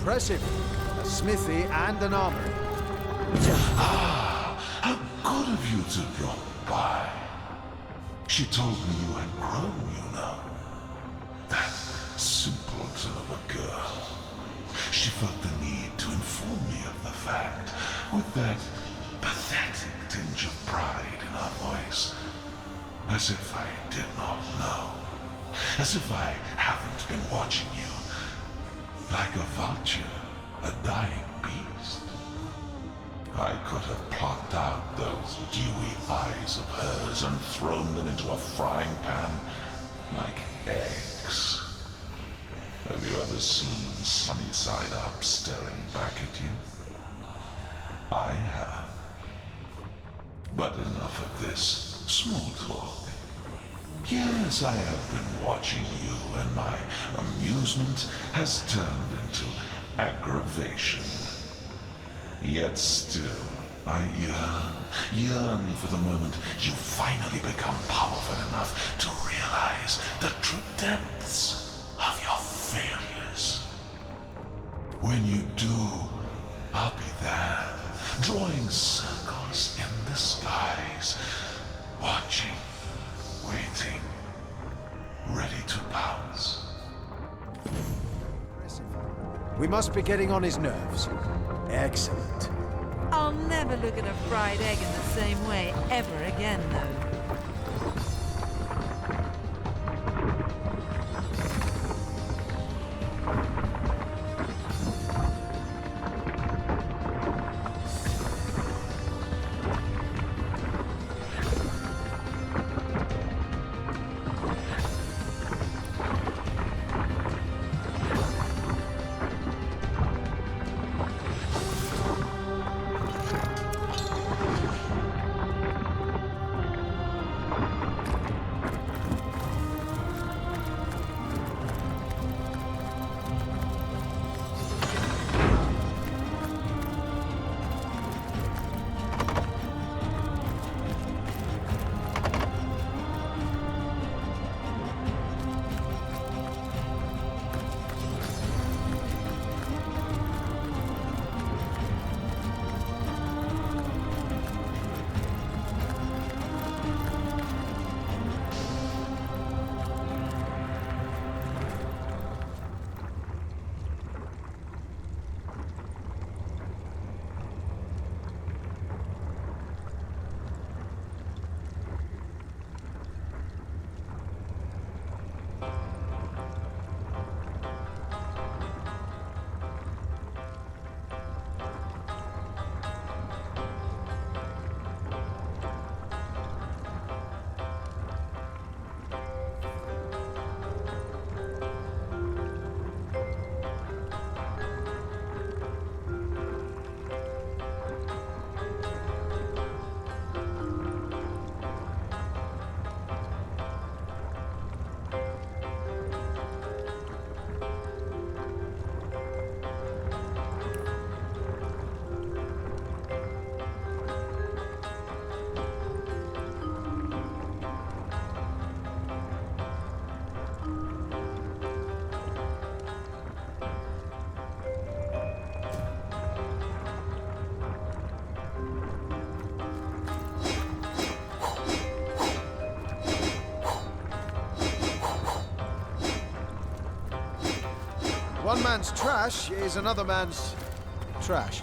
Impressive. A smithy and an armory. How good of you to drop by. She told me you had grown, you know. That simpleton of a girl. She felt the need to inform me of the fact, with that pathetic tinge of pride in her voice. As if I did not know. As if I haven't been watching you. Like a vulture, a dying beast. I could have plucked out those dewy eyes of hers and thrown them into a frying pan like eggs. Have you ever seen Sunny Side Up staring back at you? I have. But enough of this small talk. Yes, I have been watching you, and my amusement has turned into aggravation. Yet still, I yearn for the moment you finally become powerful enough to realize the true depths of your failures. When you do, I'll be there, drawing circles in the skies, watching, waiting, ready to pounce. We must be getting on his nerves. Excellent. I'll never look at a fried egg in the same way ever again, though. One man's trash is another man's trash.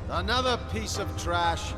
Another piece of trash.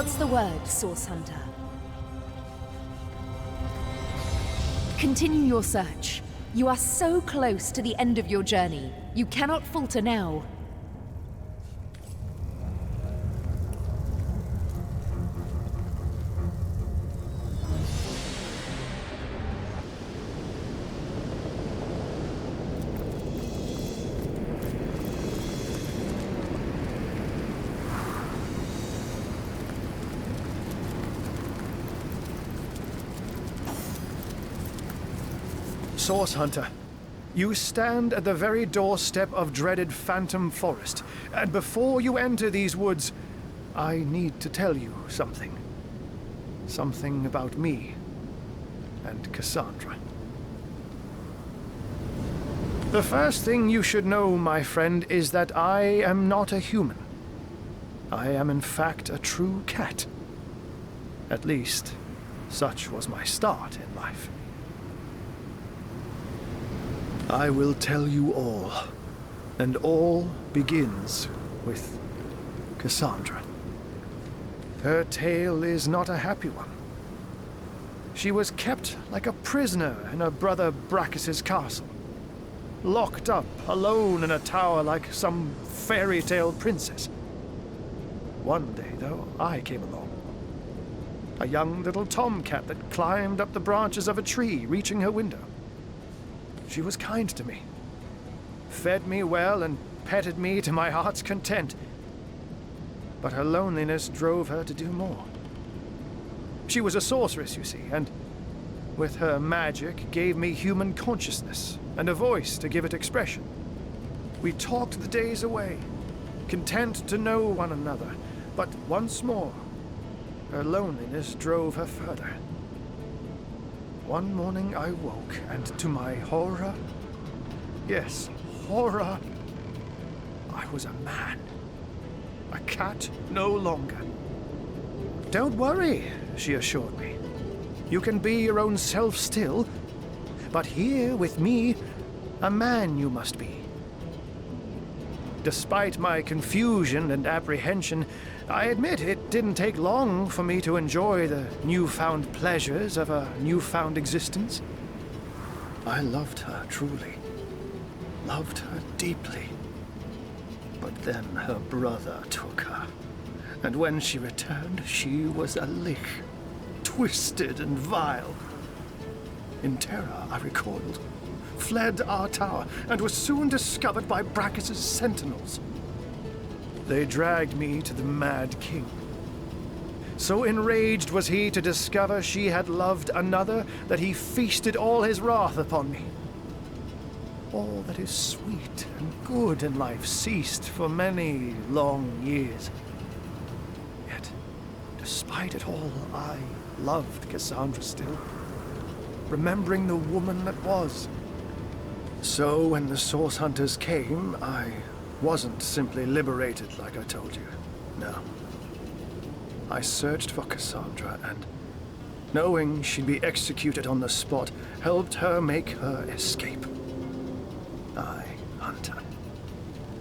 What's the word, Source Hunter? Continue your search. You are so close to the end of your journey. You cannot falter now. Source Hunter, you stand at the very doorstep of dreaded Phantom Forest, and before you enter these woods, I need to tell you something. Something about me and Cassandra. The first thing you should know, my friend, is that I am not a human. I am in fact a true cat. At least, such was my start in life. I will tell you all, and all begins with Cassandra. Her tale is not a happy one. She was kept like a prisoner in her brother Brachus's castle, locked up alone in a tower like some fairy tale princess. One day, though, I came along. A young little tomcat that climbed up the branches of a tree, reaching her window. She was kind to me, fed me well and petted me to my heart's content. But her loneliness drove her to do more. She was a sorceress, you see, and with her magic gave me human consciousness and a voice to give it expression. We talked the days away, content to know one another, but once more, her loneliness drove her further. One morning I woke, and to my horror, yes, horror, I was a man. A cat no longer. Don't worry, she assured me. You can be your own self still, but here with me, a man you must be. Despite my confusion and apprehension, I admit it didn't take long for me to enjoy the newfound pleasures of a newfound existence. I loved her truly, loved her deeply. But then her brother took her, and when she returned, she was a lich, twisted and vile. In terror, I recoiled, fled our tower, and was soon discovered by Brachus's sentinels. They dragged me to the Mad King. So enraged was he to discover she had loved another that he feasted all his wrath upon me. All that is sweet and good in life ceased for many long years. Yet, despite it all, I loved Cassandra still, remembering the woman that was. So when the Source Hunters came, I wasn't simply liberated like I told you. No. I searched for Cassandra and, knowing she'd be executed on the spot, helped her make her escape. I, Hunter.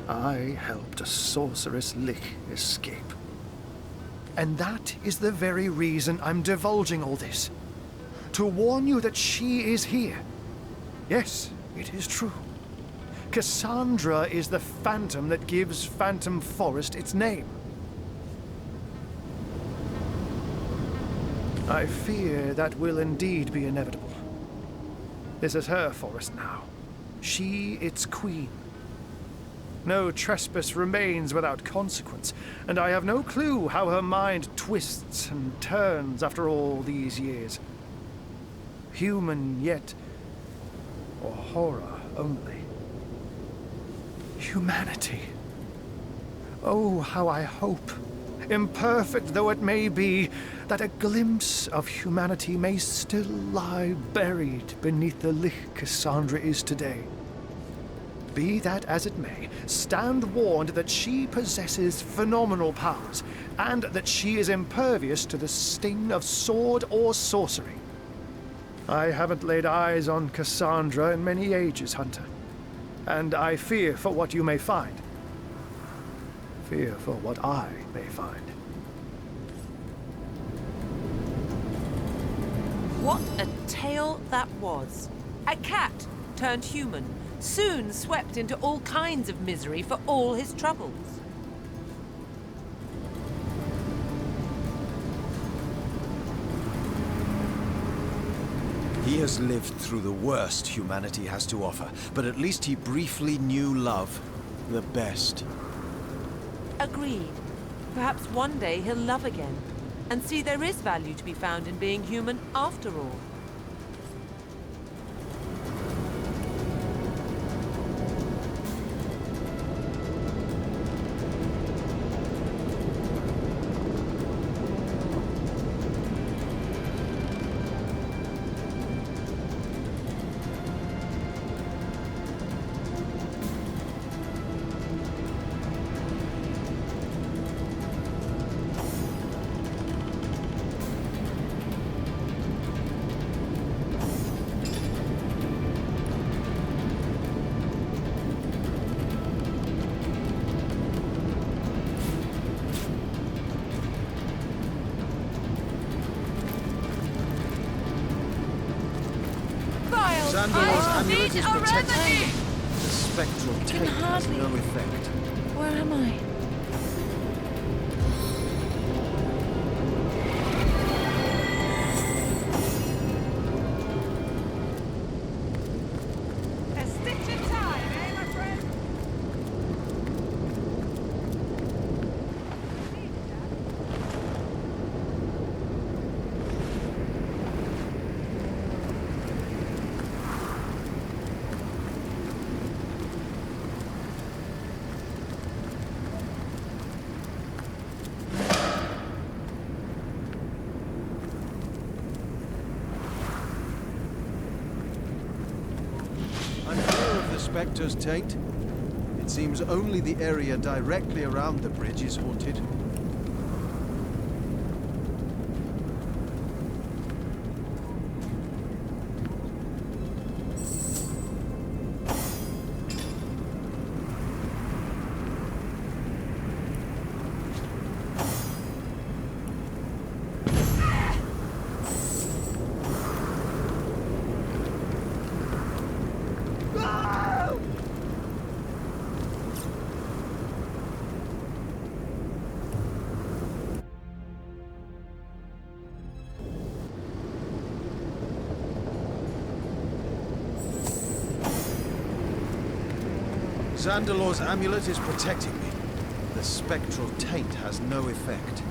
I helped a sorceress lich escape. And that is the very reason I'm divulging all this. To warn you that she is here. Yes, it is true. Cassandra is the phantom that gives Phantom Forest its name. I fear that will indeed be inevitable. This is her forest now. She its queen. No trespass remains without consequence, and I have no clue how her mind twists and turns after all these years. Human yet, or horror only. Humanity. Oh, how I hope, imperfect though it may be, that a glimpse of humanity may still lie buried beneath the lich Cassandra is today. Be that as it may, stand warned that she possesses phenomenal powers, and that she is impervious to the sting of sword or sorcery. I haven't laid eyes on Cassandra in many ages, Hunter, and I fear for what you may find. Fear for what I may find. What a tale that was. A cat turned human, soon swept into all kinds of misery for all his troubles. He has lived through the worst humanity has to offer, but at least he briefly knew love. The best. Agreed. Perhaps one day he'll love again, and see there is value to be found in being human after all. Xandor's amulet is protecting remedy! me. The spectral tape has hardly- no effect. Where am I? A stitch in time, eh, my friend? I'm clear of the Spectre's taint. It seems only the area directly around the bridge is haunted. Xandor's amulet is protecting me. The spectral taint has no effect.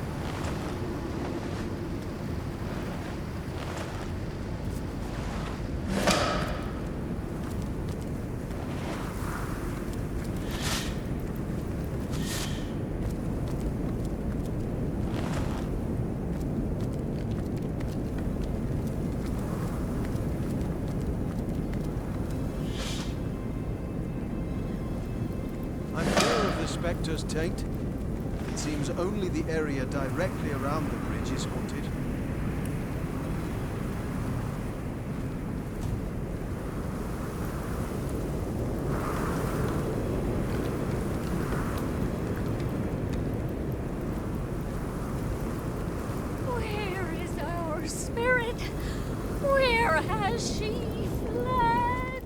I'm clear of the Spectre's taint. It seems only the area directly around the bridge is haunted. Where is our spirit? Where has she fled?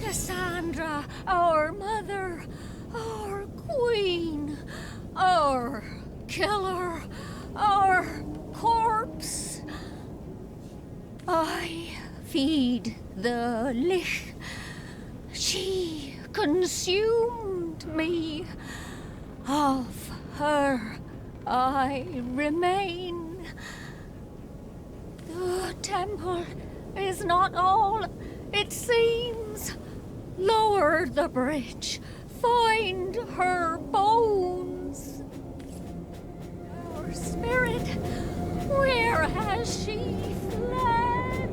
Cassandra, our mother, our queen, our killer, our corpse. I feed the lich. She consumed me. Of her I remain. The temple is not all it seems. Lower the bridge. Find her bones. Our spirit, where has she fled?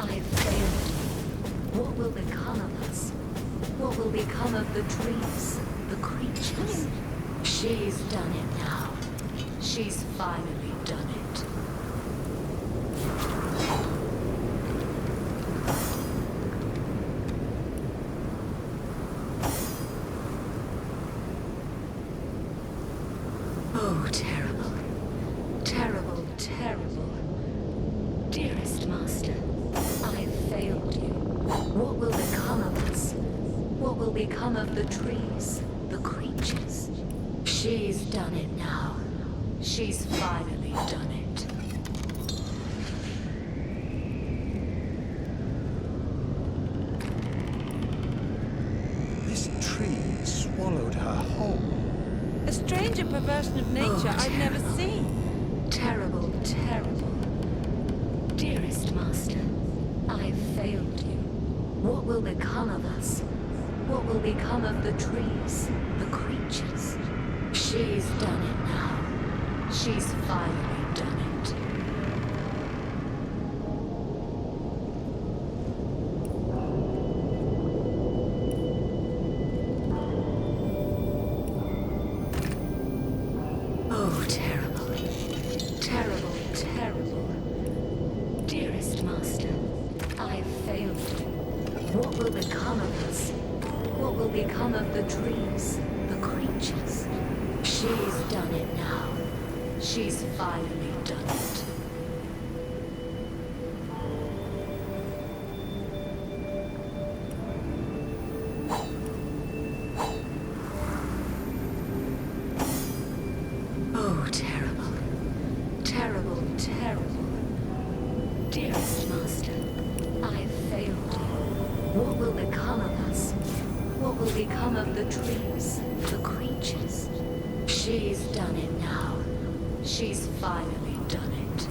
I failed you. What will become of us? What will become of the trees, the creatures? She's done it now. She's finally done it. Oh, terrible, terrible, terrible. Dearest Master, I failed you. What will become of us? What will become of the trees, the creatures? She's done it now. She's finally done it. This tree swallowed her whole. A strange and perversion of nature I've never terrible. seen. Terrible, terrible. Dearest Master, I failed you. What will become of us? What will become of the trees, the creatures? She's done it now. She's finally done it. Oh, terrible, terrible, terrible. Dearest Master, I failed you. What will become of us? What will become of the trees, the creatures? She's done it now. She's finally done it. Oh, terrible, terrible, terrible. Dearest Master, I failed you. What will become of us? What will become of the trees, the creatures? She's done it now. She's finally done it.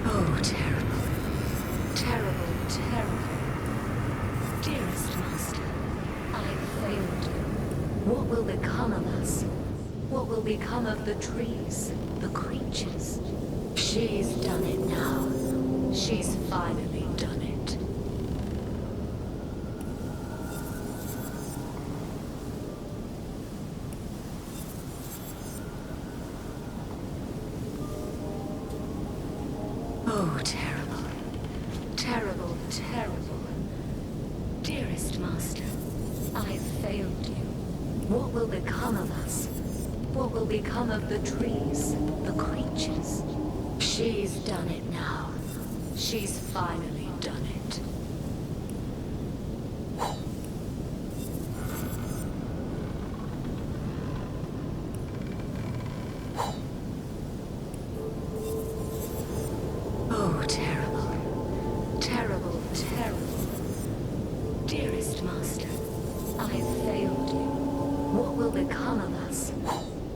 Oh, terrible, terrible, terrible. Dearest Master, I failed you. What will become of us? What will become of the trees, the creatures? She's done it now. She's finally done it. Oh, terrible, terrible, terrible. Dearest Master, I failed you. What will become of us? What will become of the trees, the creatures? She's done it now. She's finally done it. Oh, terrible, terrible, terrible. Dearest Master, I failed you. What will become of us?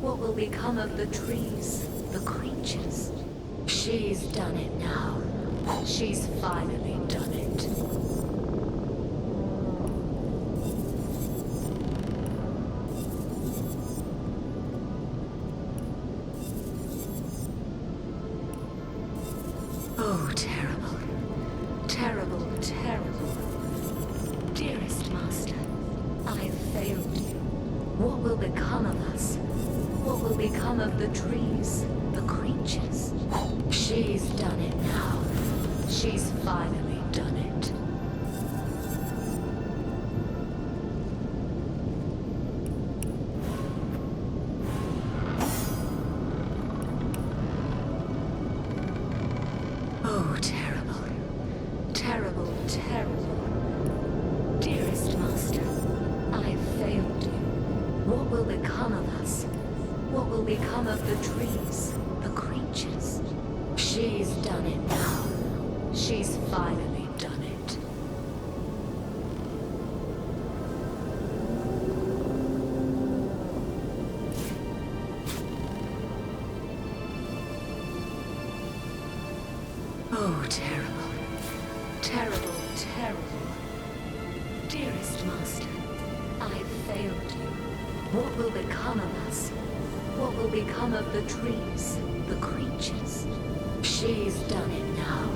What will become of the trees, the creatures? She's done it now. She's finally done it. Oh, terrible, terrible, terrible. Dearest Master, I failed you. What will become of us? What will become of the trees, the creatures? She's done it now. She's finally done it. Oh, terrible, terrible, terrible. Dearest Master, I failed you. What will become of us? What will become of the trees, the creatures? She's done it now. She's finally done it. Oh, terrible, terrible, terrible. Dearest Master, failed you. What will become of us? What will become of the trees, the creatures? She's done it now.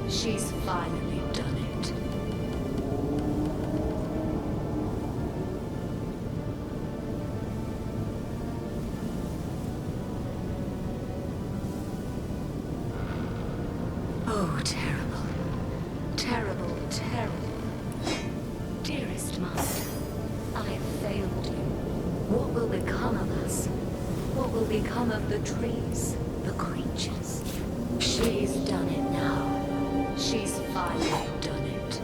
She's finally done it. Oh, terrible. Terrible, terrible. Dearest Master, I have failed you. What will become of us? What will become of the trees, the creatures? She's done it now. She's finally done it.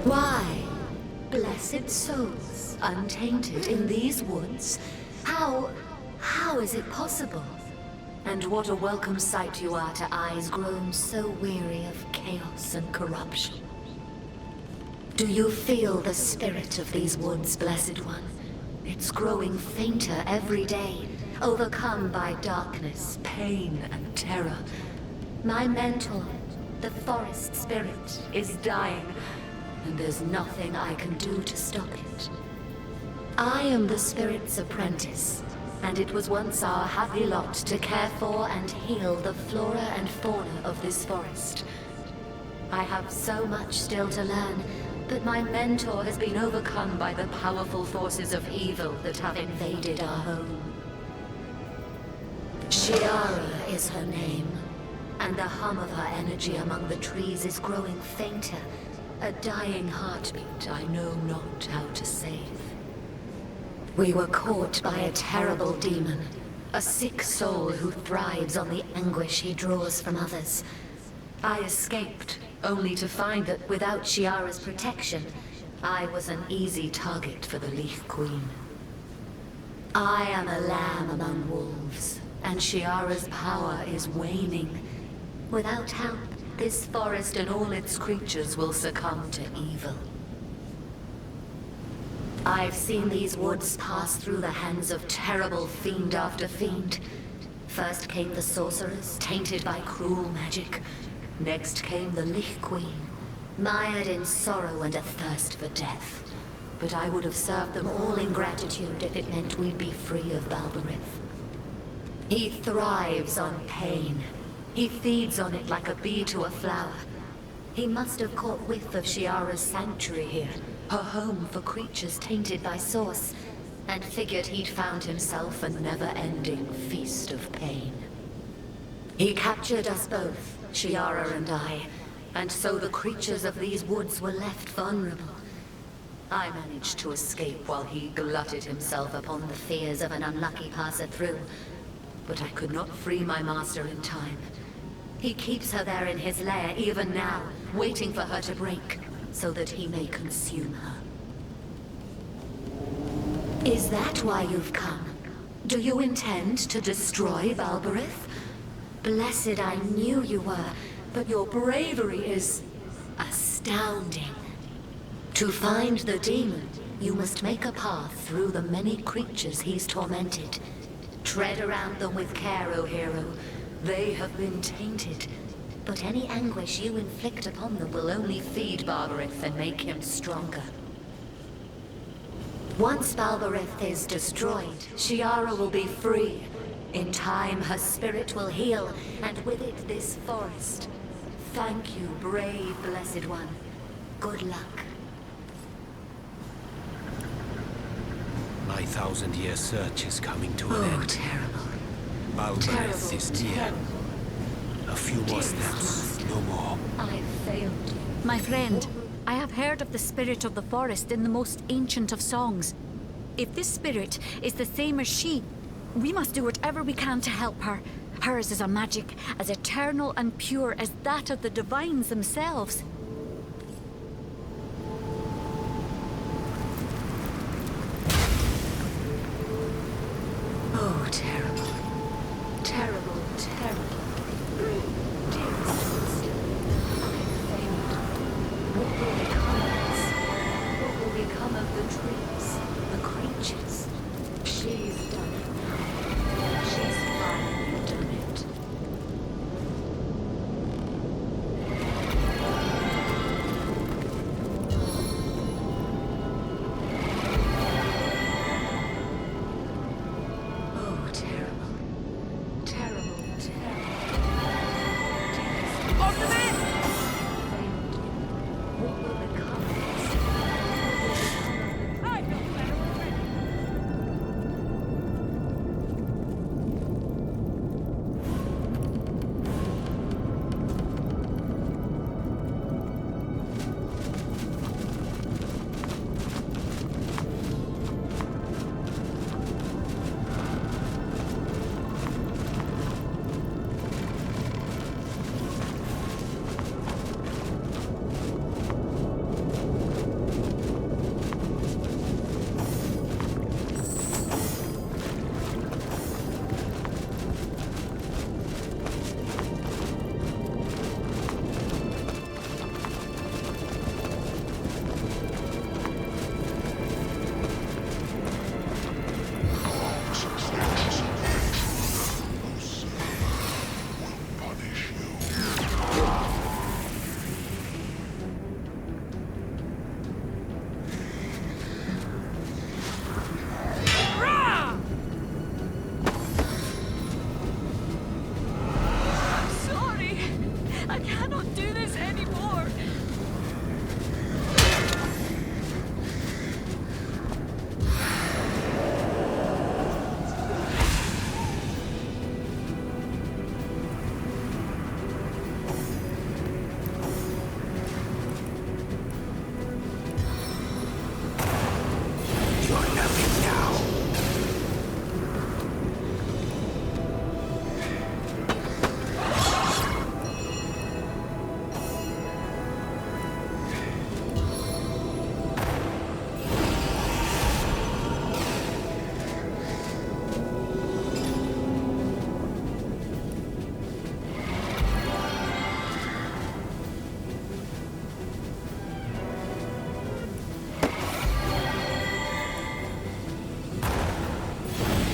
Why? Blessed souls, untainted in these woods? How is it possible? And what a welcome sight you are to eyes grown so weary of chaos and corruption. Do you feel the spirit of these woods, Blessed One? It's growing fainter every day, overcome by darkness, pain, and terror. My mentor, the forest spirit, is dying, and there's nothing I can do to stop it. I am the spirit's apprentice, and it was once our happy lot to care for and heal the flora and fauna of this forest. I have so much still to learn, but my mentor has been overcome by the powerful forces of evil that have invaded our home. Shiara is her name, and the hum of her energy among the trees is growing fainter, a dying heartbeat I know not how to save. We were caught by a terrible demon, a sick soul who thrives on the anguish he draws from others. I escaped, only to find that without Shiara's protection, I was an easy target for the Leaf Queen. I am a lamb among wolves, and Shiara's power is waning. Without help, this forest and all its creatures will succumb to evil. I've seen these woods pass through the hands of terrible fiend after fiend. First came the sorcerers, tainted by cruel magic. Next came the Lich Queen, mired in sorrow and a thirst for death. But I would have served them all in gratitude if it meant we'd be free of Balberith. He thrives on pain. He feeds on it like a bee to a flower. He must have caught whiff of Shiara's sanctuary here, her home for creatures tainted by source, and figured he'd found himself a never-ending feast of pain. He captured us both, Shiara and I, and so the creatures of these woods were left vulnerable. I managed to escape while he glutted himself upon the fears of an unlucky passer-through, but I could not free my master in time. He keeps her there in his lair even now, waiting for her to break, so that he may consume her. Is that why you've come? Do you intend to destroy Balberith? Blessed I knew you were, but your bravery is astounding. To find the demon, you must make a path through the many creatures he's tormented. Tread around them with care, O hero. They have been tainted, but any anguish you inflict upon them will only feed Balberith and make him stronger. Once Balberith is destroyed, Shiara will be free. In time, her spirit will heal, and with it, this forest. Thank you, brave Blessed One. Good luck. My 1,000-year search is coming to an end. Terrible. Balberith is near. Terrible. A few more steps, no more. I failed you. My friend, I have heard of the spirit of the forest in the most ancient of songs. If this spirit is the same as she, we must do whatever we can to help her. Hers is a magic as eternal and pure as that of the divines themselves. Oh, terrible. Terrible, terrible. Dearest Master, I failed. What will become of us? What will become of the trees, the creatures? She's done it now. She's finally done it. bottom of it! Failed you. What will become of us? I feel better already. Sorry. I cannot do this anymore. You're nothing now.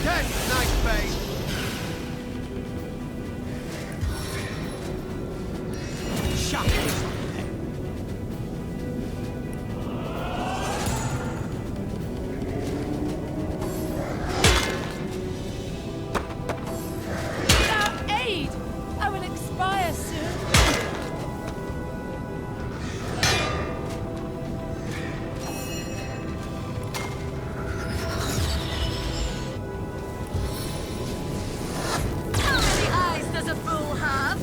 Dead, nice face. Shut it. Without aid, I will expire soon. How many eyes does a fool have?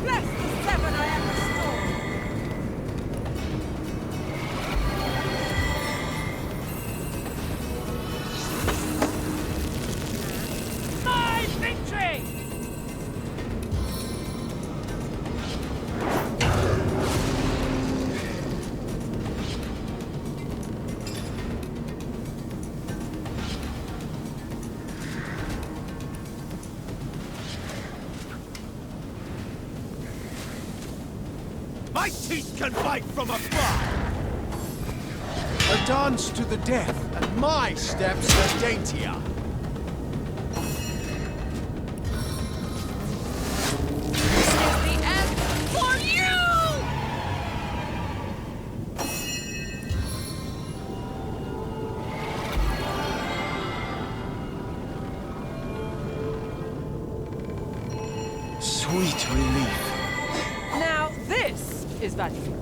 Bless the seven I am restored. My victory! My teeth can bite from afar. A dance to the death, and my steps are daintier. This is the end for you! Sweet relief. Now this is valuable.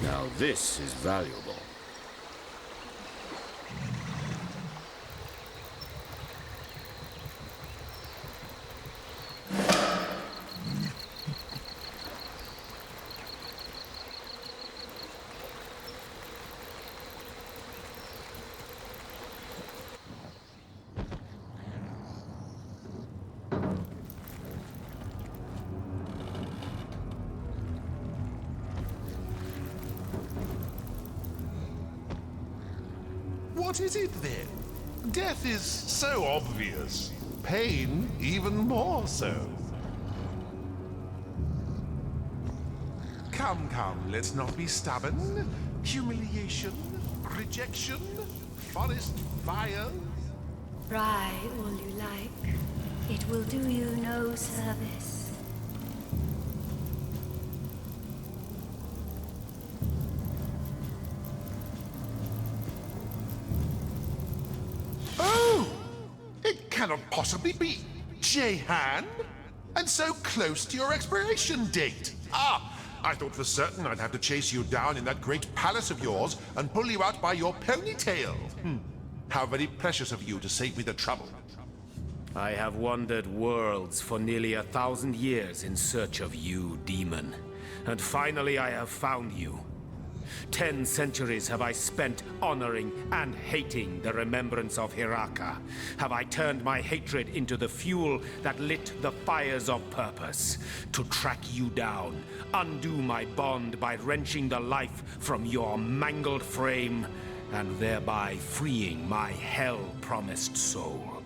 Now this is valuable. What is it then? Death is so obvious. Pain even more so. Come, come, let's not be stubborn. Humiliation, rejection, forest fires. Try all you like. It will do you no service. Oh! It cannot possibly be. Jehan? And so close to your expiration date. Ah! I thought for certain I'd have to chase you down in that great palace of yours and pull you out by your ponytail. How very precious of you to save me the trouble. I have wandered worlds for nearly 1,000 years in search of you, demon. And finally I have found you. 10 centuries have I spent honoring and hating the remembrance of Hiraka. Have I turned my hatred into the fuel that lit the fires of purpose. To track you down, undo my bond by wrenching the life from your mangled frame, and thereby freeing my hell-promised soul.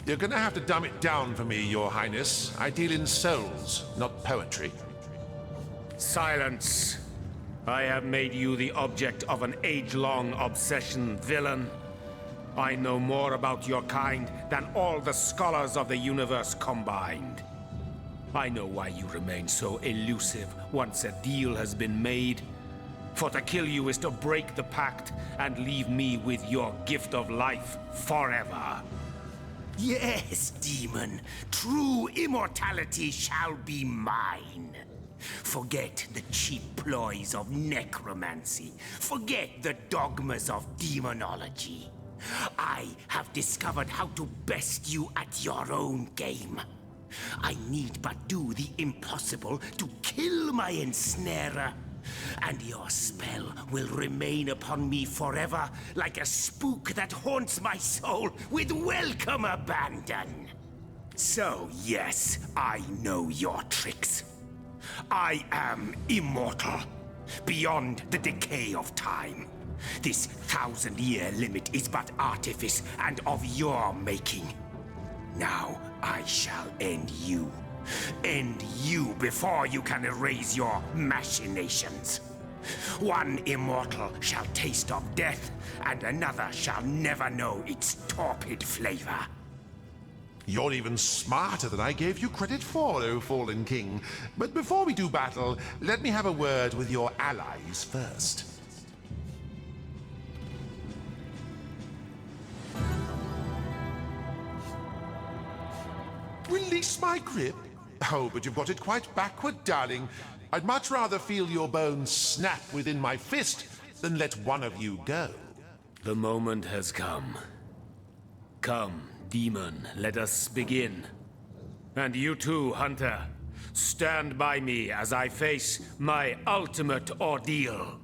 You're gonna have to dumb it down for me, Your Highness. I deal in souls, not poetry. Silence! I have made you the object of an age-long obsession, villain. I know more about your kind than all the scholars of the universe combined. I know why you remain so elusive once a deal has been made. For to kill you is to break the pact and leave me with your gift of life forever. Yes, demon. True immortality shall be mine. Forget the cheap ploys of necromancy. Forget the dogmas of demonology. I have discovered how to best you at your own game. I need but do the impossible to kill my ensnarer, and your spell will remain upon me forever like a spook that haunts my soul with welcome abandon. So yes, I know your tricks. I am immortal, beyond the decay of time. This 1,000-year limit is but artifice and of your making. Now I shall end you. End you before you can erase your machinations. One immortal shall taste of death, and another shall never know its torpid flavor. You're even smarter than I gave you credit for, O Fallen King. But before we do battle, let me have a word with your allies first. Release my grip? Oh, but you've got it quite backward, darling. I'd much rather feel your bones snap within my fist than let one of you go. The moment has come. Come, demon, let us begin. And you too, Hunter. Stand by me as I face my ultimate ordeal.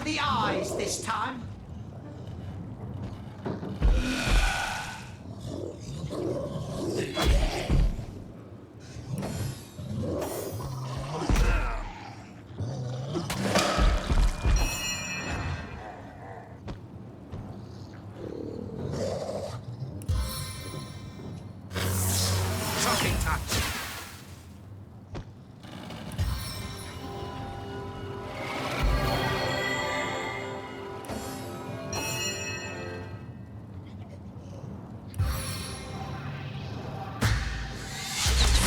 the eyes this time. Shocking touch.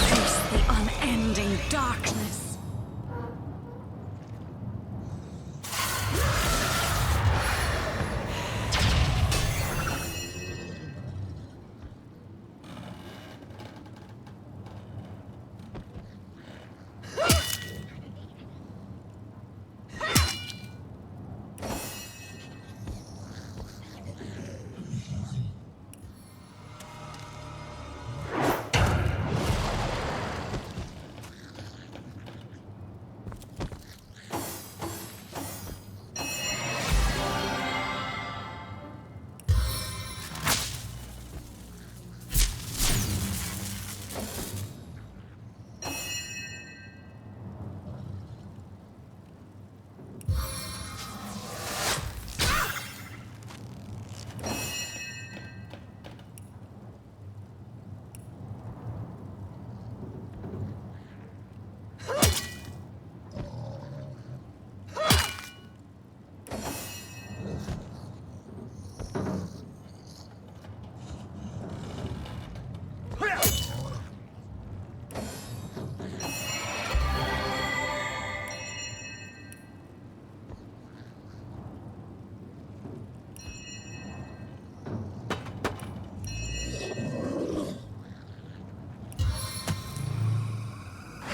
Face the unending darkness.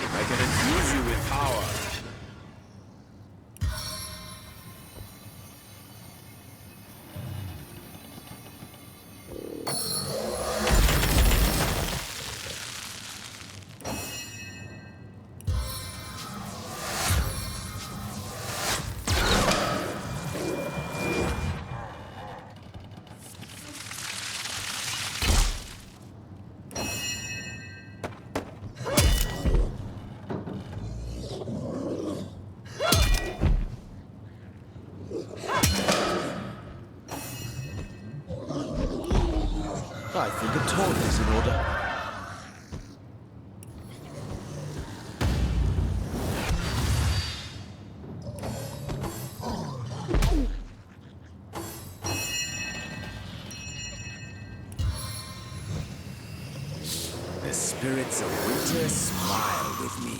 I can infuse you with power. I think a toilet is in order. The spirits of winter smile with me.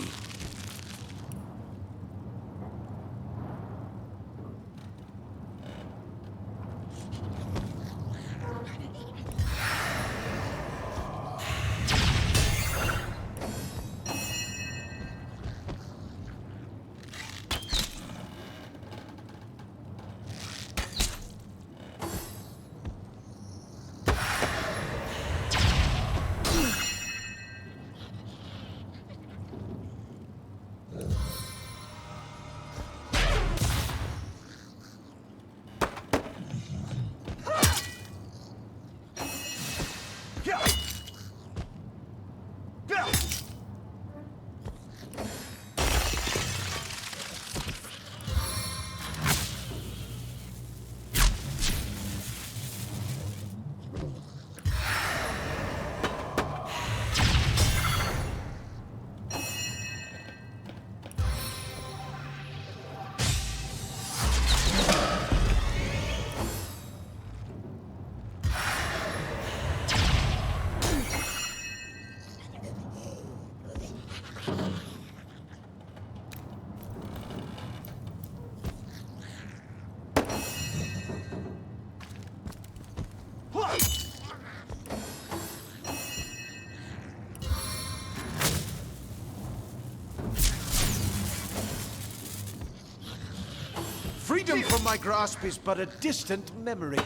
Freedom from my grasp is but a distant memory.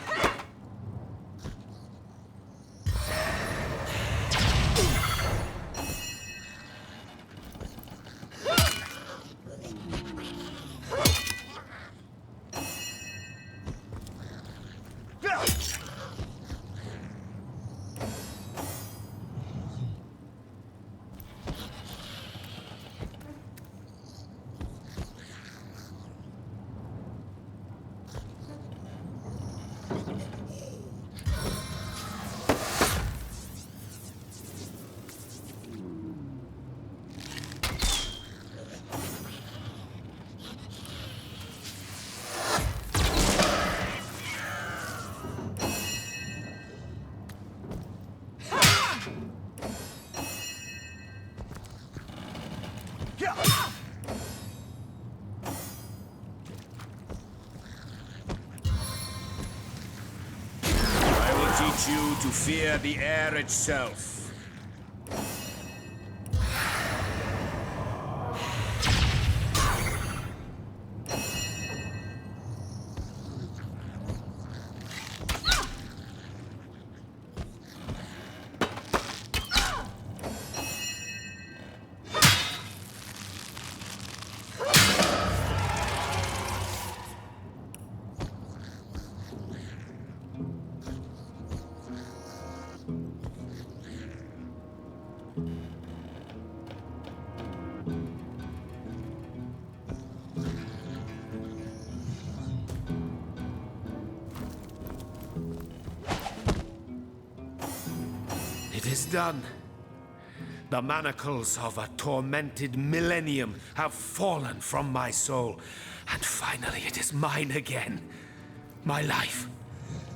teach you to fear the air itself. It is done. The manacles of a tormented millennium have fallen from my soul, and finally it is mine again. My life,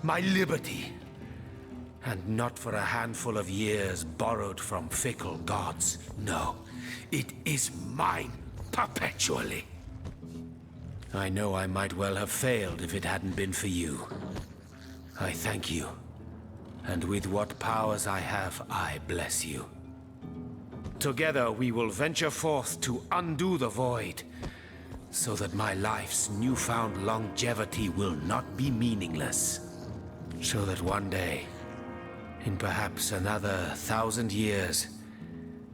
my liberty, and not for a handful of years borrowed from fickle gods. No, it is mine perpetually. I know I might well have failed if it hadn't been for you. I thank you. And with what powers I have, I bless you. Together we will venture forth to undo the void, so that my life's newfound longevity will not be meaningless. So that one day, in perhaps another 1,000 years,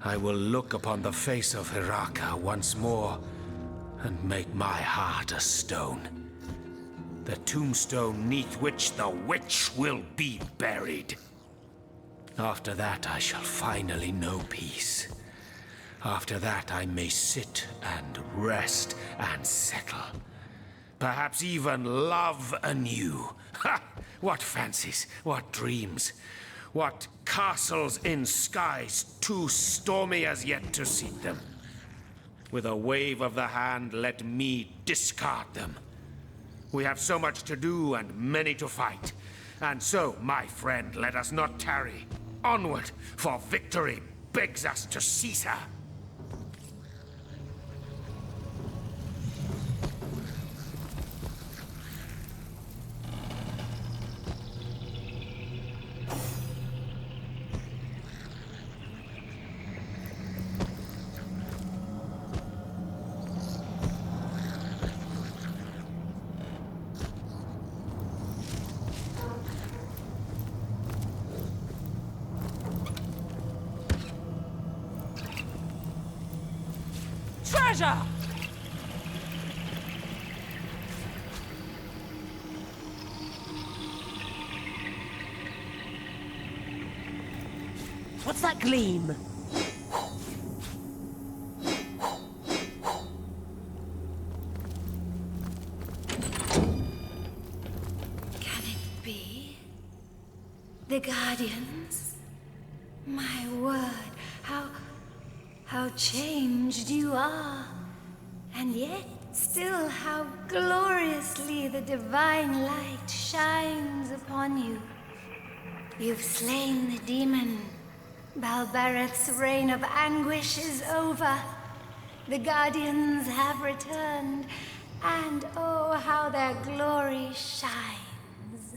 I will look upon the face of Hiraka once more and make my heart a stone. The tombstone neath which the witch will be buried. After that I shall finally know peace. After that I may sit and rest and settle. Perhaps even love anew. Ha! What fancies, what dreams, what castles in skies too stormy as yet to seek them. With a wave of the hand, let me discard them. We have so much to do and many to fight. And so, my friend, let us not tarry. Onward, for victory begs us to seize her. Treasure! What's that gleam? Can it be? The Guardians? My word, how changed you are. And yet, still how gloriously the divine light shines upon you. You've slain the demon. Balbareth's reign of anguish is over. The Guardians have returned, and oh, how their glory shines.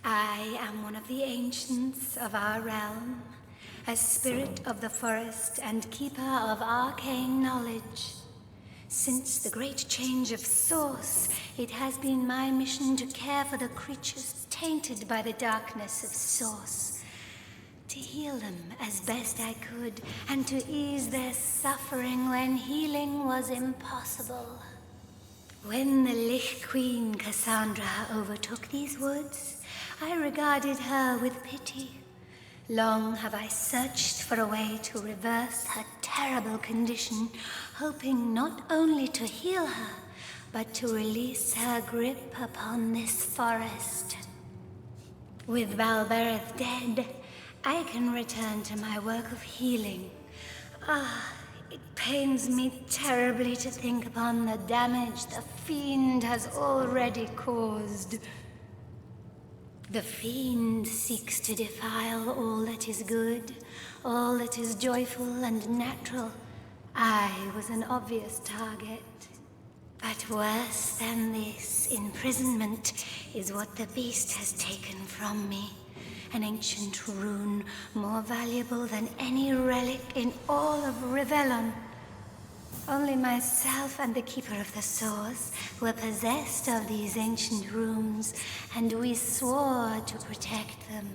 I am one of the ancients of our realm, a spirit of the forest and keeper of arcane knowledge. Since the great change of source, it has been my mission to care for the creatures tainted by the darkness of source, to heal them as best I could, and to ease their suffering when healing was impossible. When the Lich Queen Cassandra overtook these woods, I regarded her with pity. Long have I searched for a way to reverse her terrible condition, hoping not only to heal her, but to release her grip upon this forest. With Balbareth dead, I can return to my work of healing. It pains me terribly to think upon the damage the Fiend has already caused. The Fiend seeks to defile all that is good, all that is joyful and natural. I was an obvious target. But worse than this imprisonment is what the beast has taken from me. An ancient rune more valuable than any relic in all of Rivellon. Only myself and the Keeper of the Source were possessed of these ancient runes, and we swore to protect them.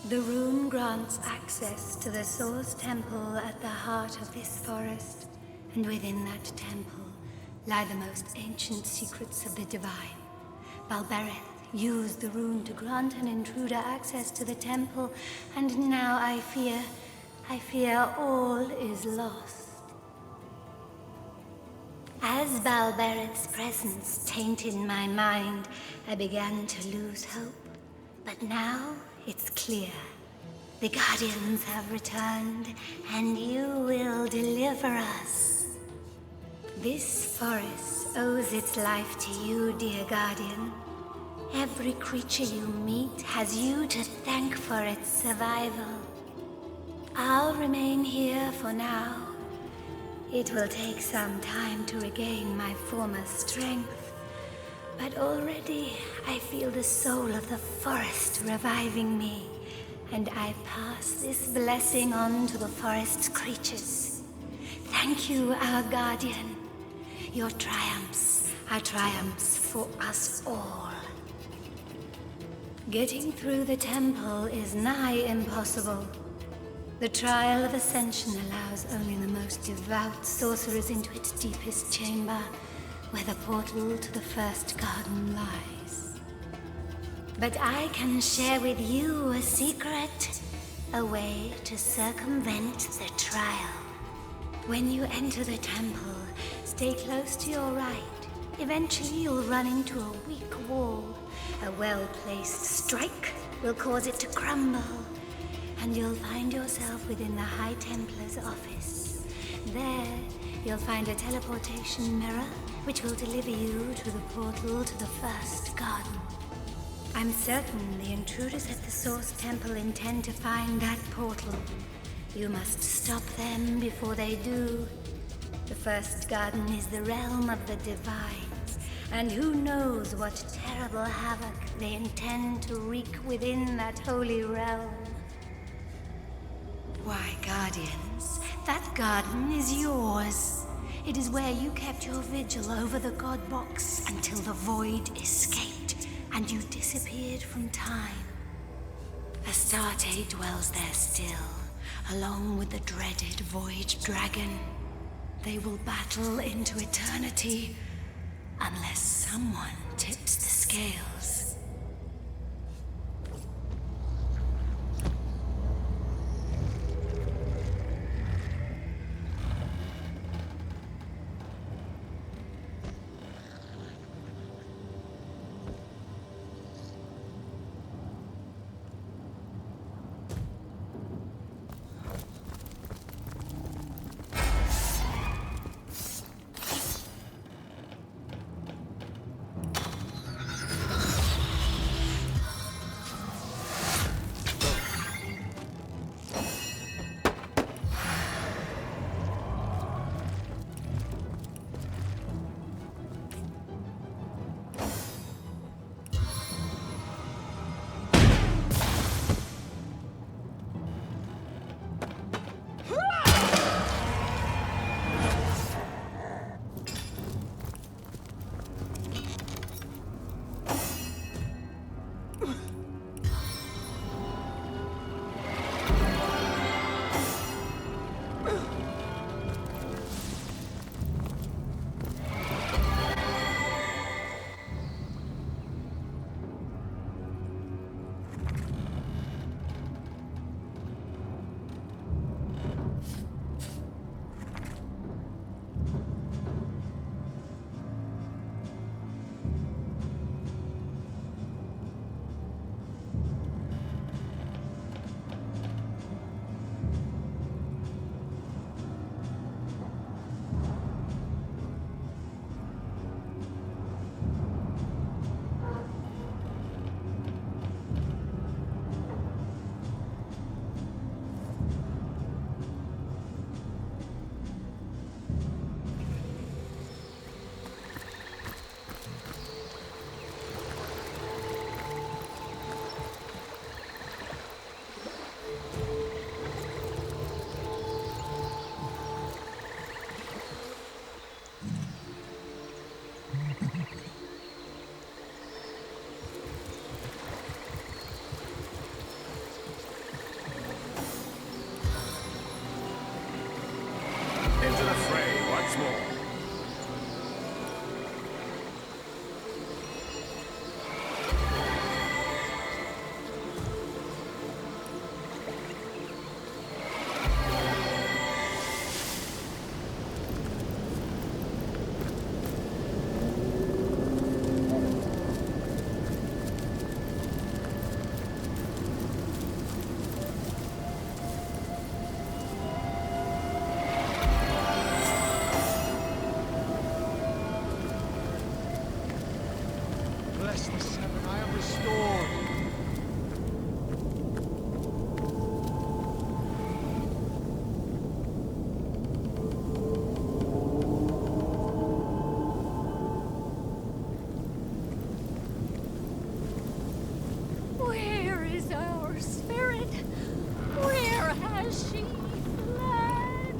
The rune grants access to the Source Temple at the heart of this forest, and within that temple lie the most ancient secrets of the Divine. Balbereth used the rune to grant an intruder access to the temple, and now I fear all is lost. As Balbereth's presence tainted my mind, I began to lose hope. But now it's clear. The Guardians have returned, and you will deliver us. This forest owes its life to you, dear Guardian. Every creature you meet has you to thank for its survival. I'll remain here for now. It will take some time to regain my former strength, but already I feel the soul of the forest reviving me, and I pass this blessing on to the forest's creatures. Thank you, our Guardian. Your triumphs are triumphs for us all. Getting through the temple is nigh impossible. The trial of ascension allows only the most devout sorcerers into its deepest chamber, where the portal to the first garden lies. But I can share with you a secret, a way to circumvent the trial. When you enter the temple, stay close to your right. Eventually you'll run into a weak wall. A well-placed strike will cause it to crumble, and you'll find yourself within the High Templar's office. There, you'll find a teleportation mirror, which will deliver you to the portal to the first garden. I'm certain the intruders at the Source Temple intend to find that portal. You must stop them before they do. The first garden is the realm of the Divines, and who knows what terrible havoc they intend to wreak within that holy realm. Why, Guardians, that garden is yours. It is where you kept your vigil over the God Box until the Void escaped and you disappeared from time. Astarte dwells there still, along with the dreaded Void Dragon. They will battle into eternity unless someone tips the scales. bless the seven, I am restored. Where is our spirit? Where has she fled?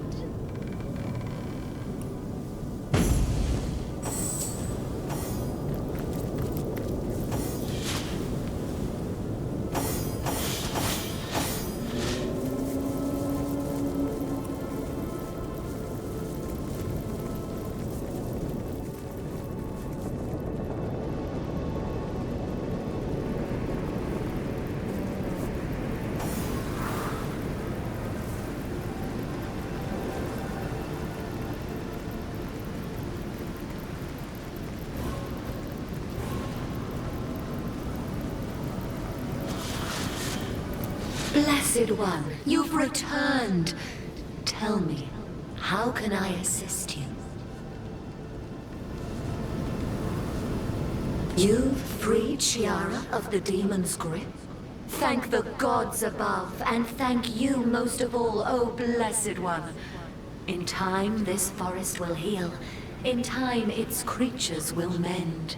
Blessed One, you've returned. Tell me, how can I assist you? You've freed Chiara of the demon's grip? Thank the gods above, and thank you most of all, O Blessed One. In time, this forest will heal. In time, its creatures will mend.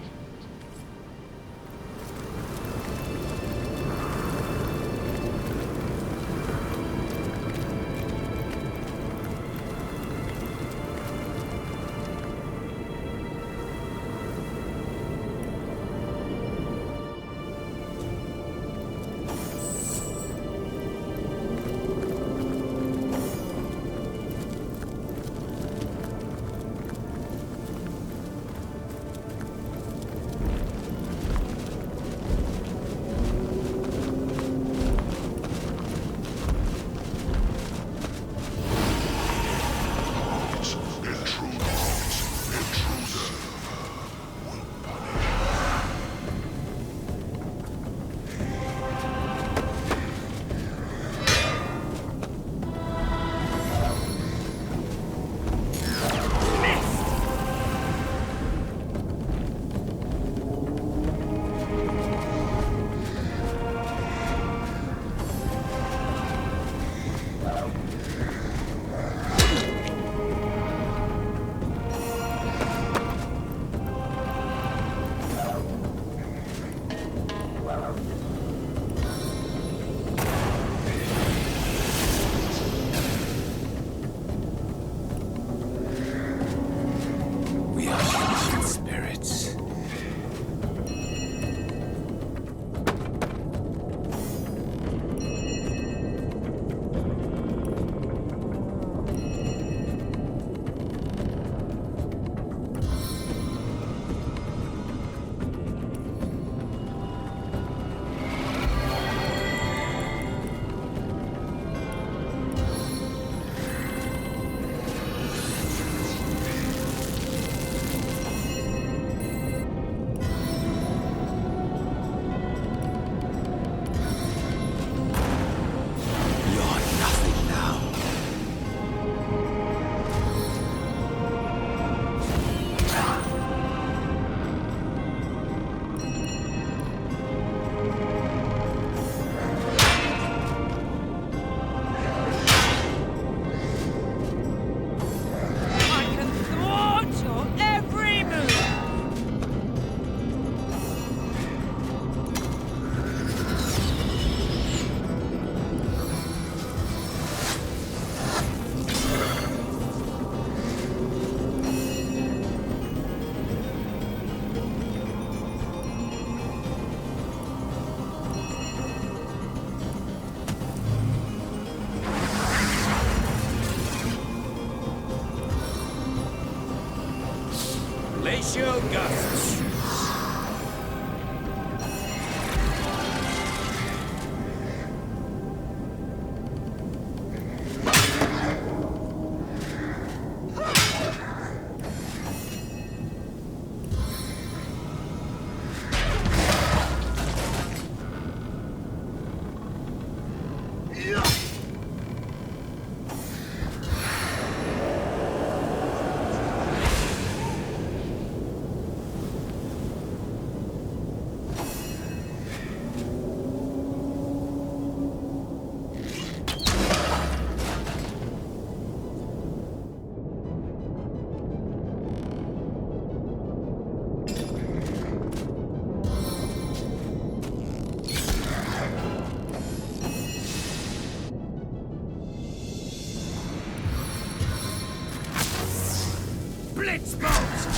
exposed!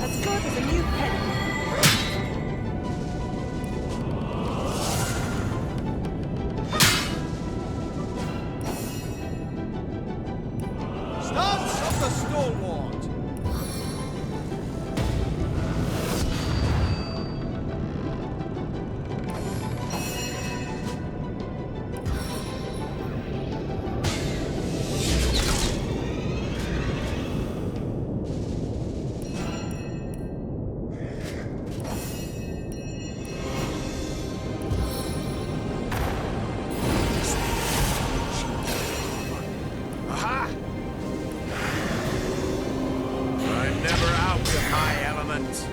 As good as a new penny. Stance of the stalwart! Aha! I'm never out of my element.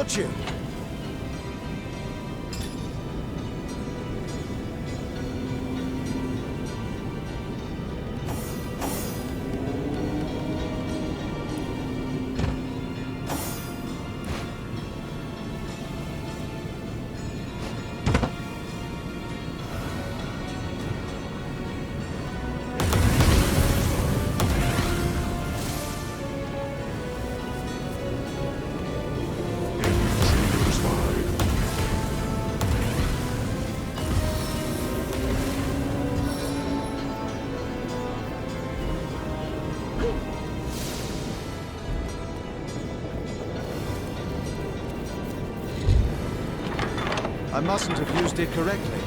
fortune. I mustn't have used it correctly.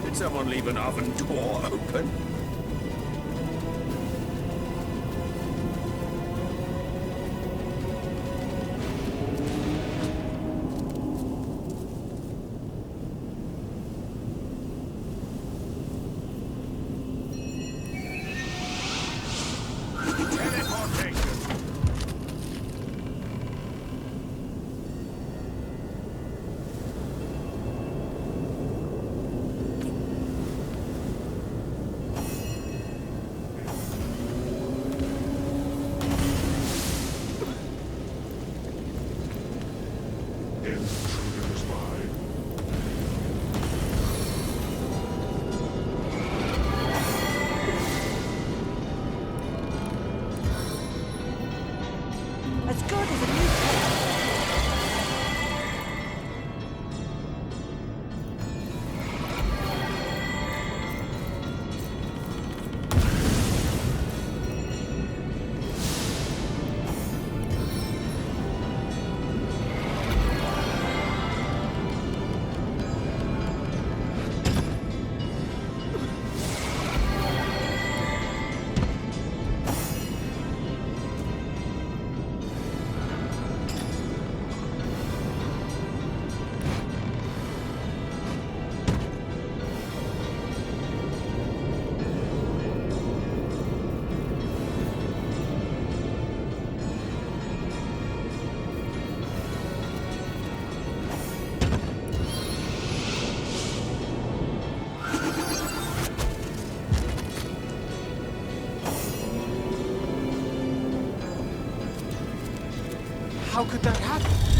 Did someone leave an oven door open? As good as a new pet. How could that happen?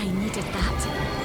I needed that.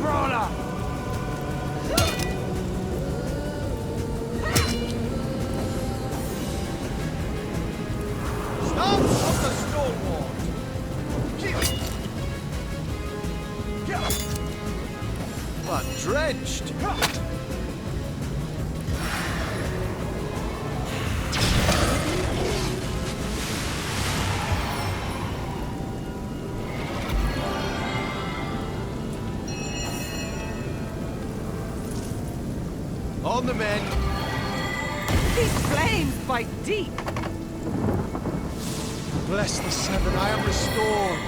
brawler! Stance of the stalwart! But drenched! On the men! These flames bite deep. Bless the seven, I am restored!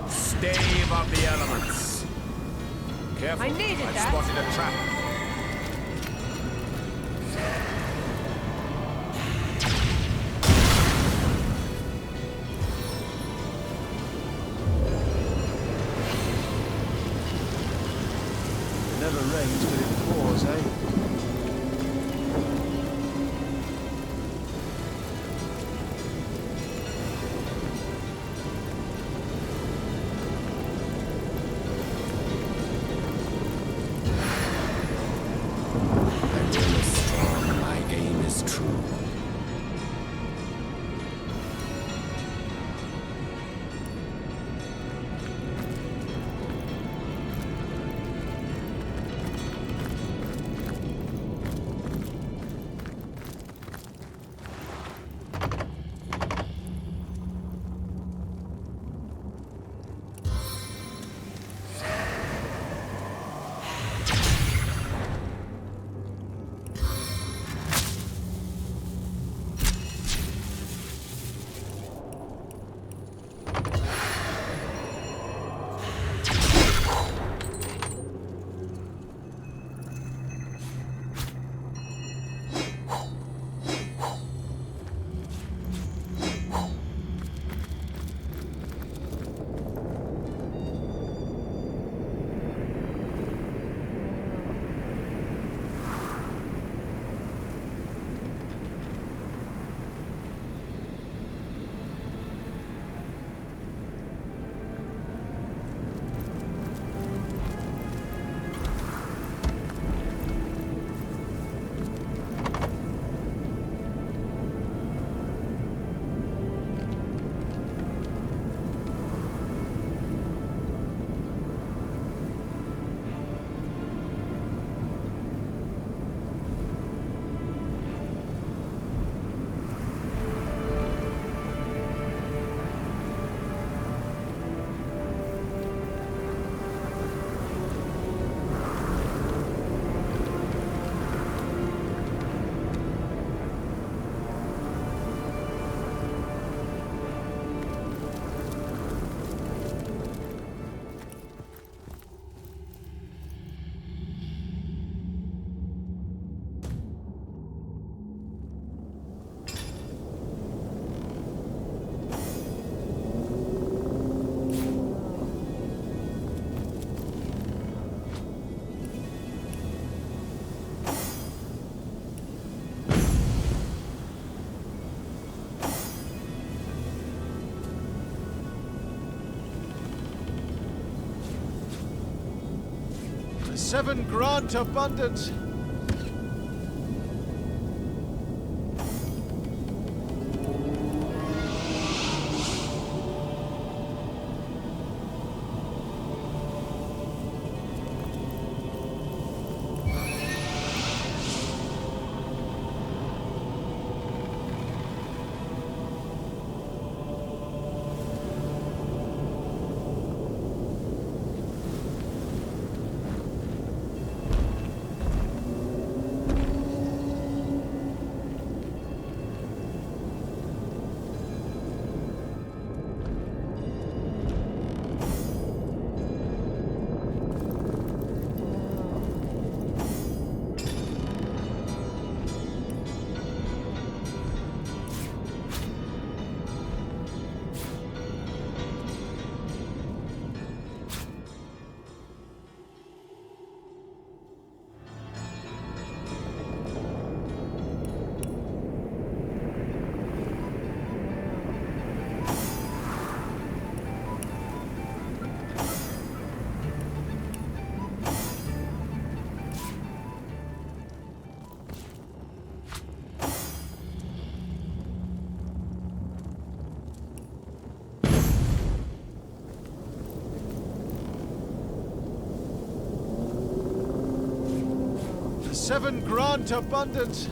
Stave of the elements. Careful, I needed I've that. spotted a trap. It never rains, but it pours, eh? seven grant abundance. Seven grant abundance.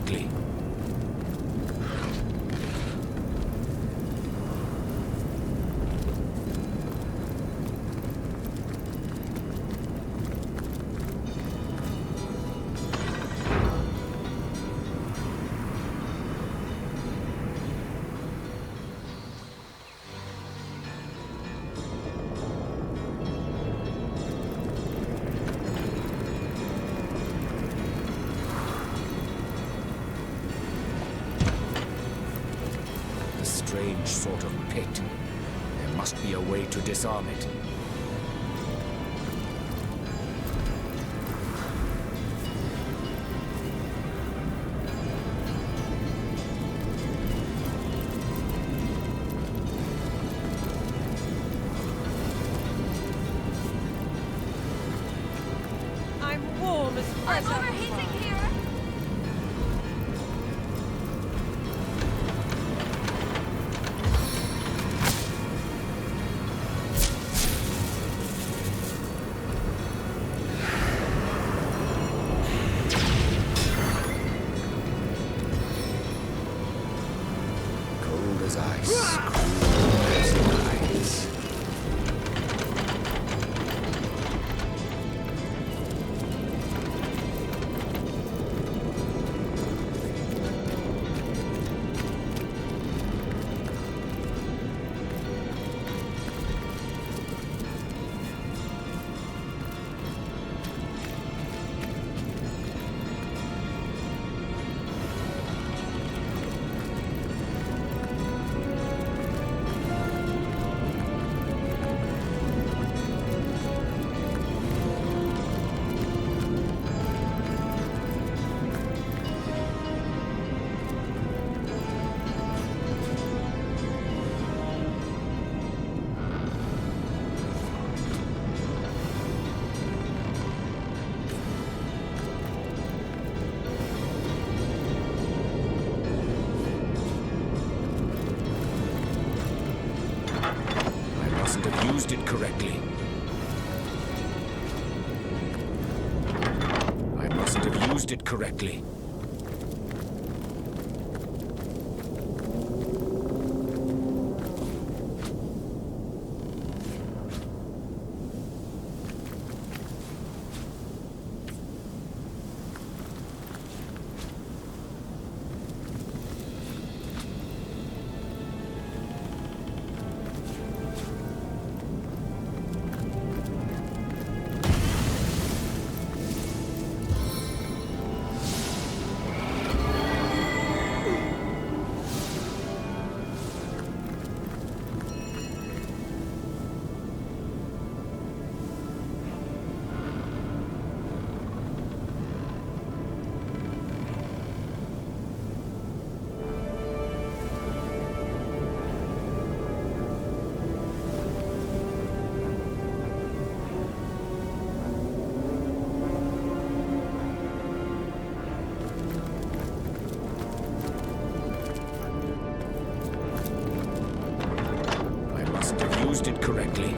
correctly. Strange sort of pit. There must be a way to disarm it. I'm warm as I'm fresh. overheating here! Cold as ice, cool as ice. I mustn't have used it correctly. I mustn't have used it correctly. Used it correctly.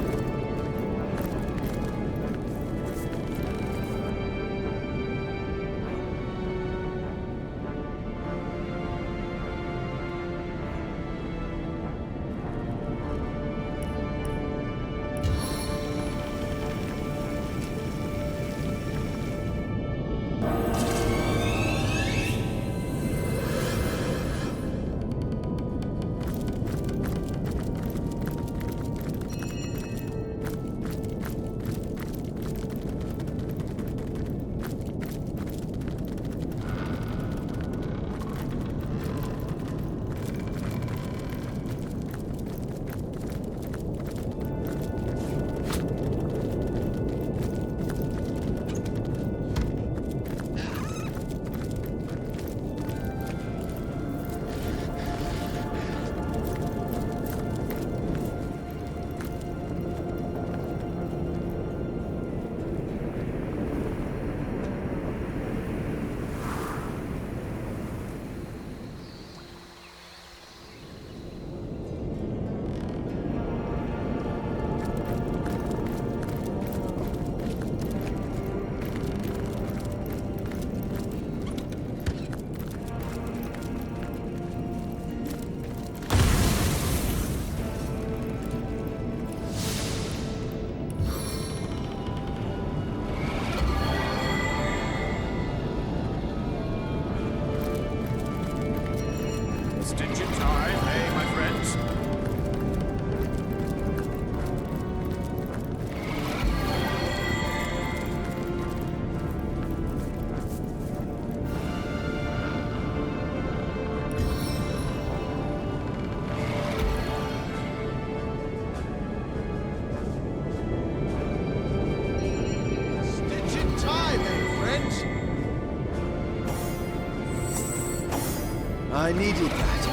I needed that.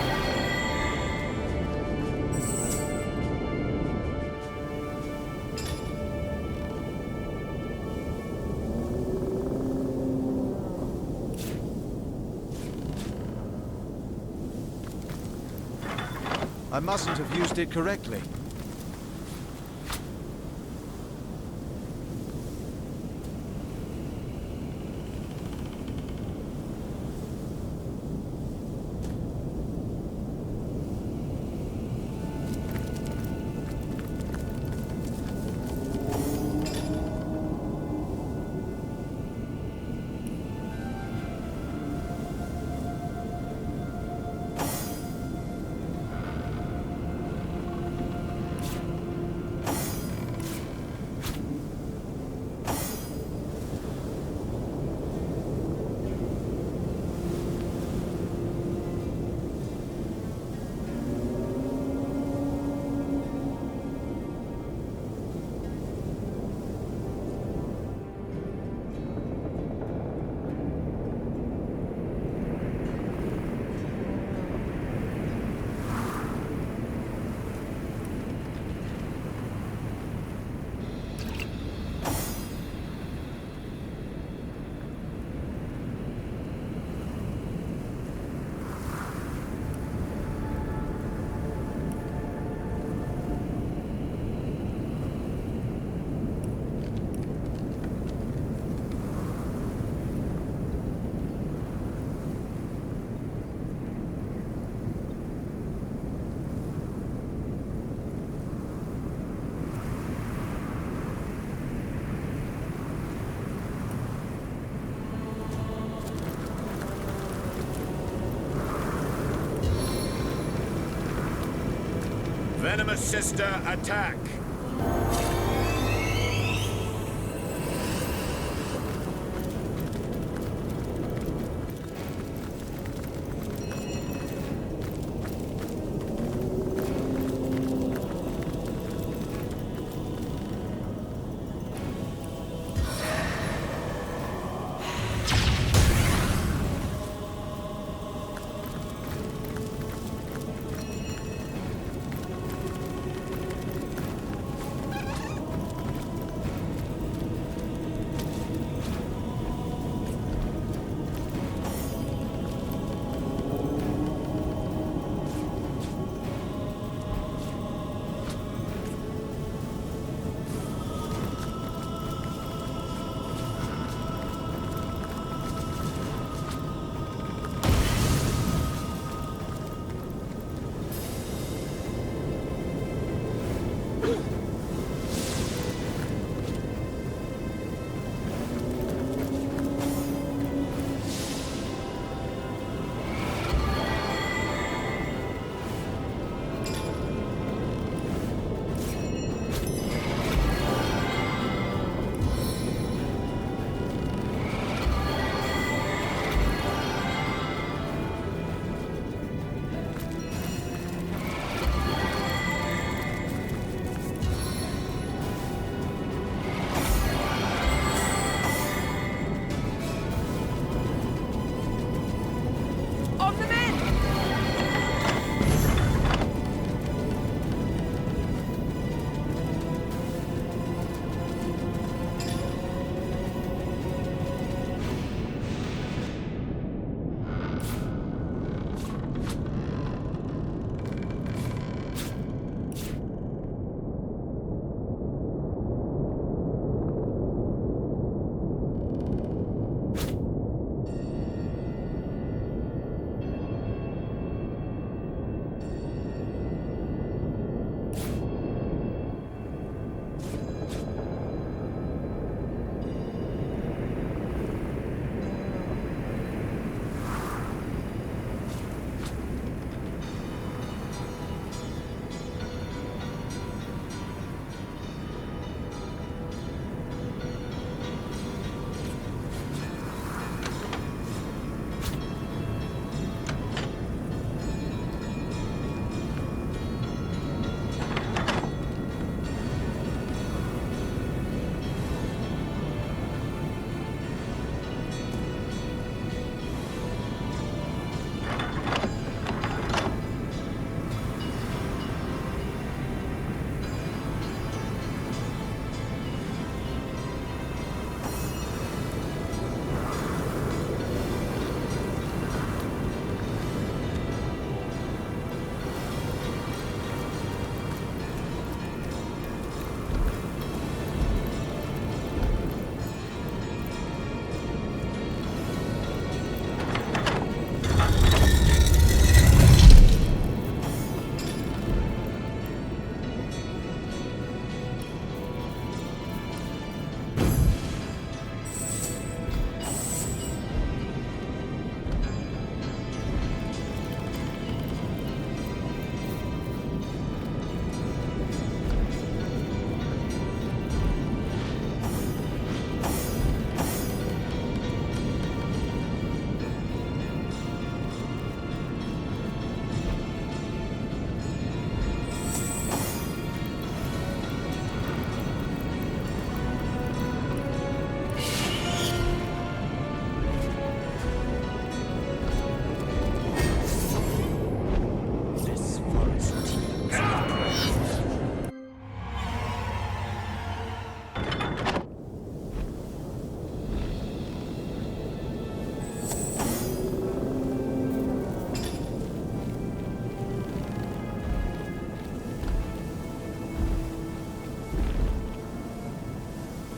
I mustn't have used it correctly. Venomous Sister, attack!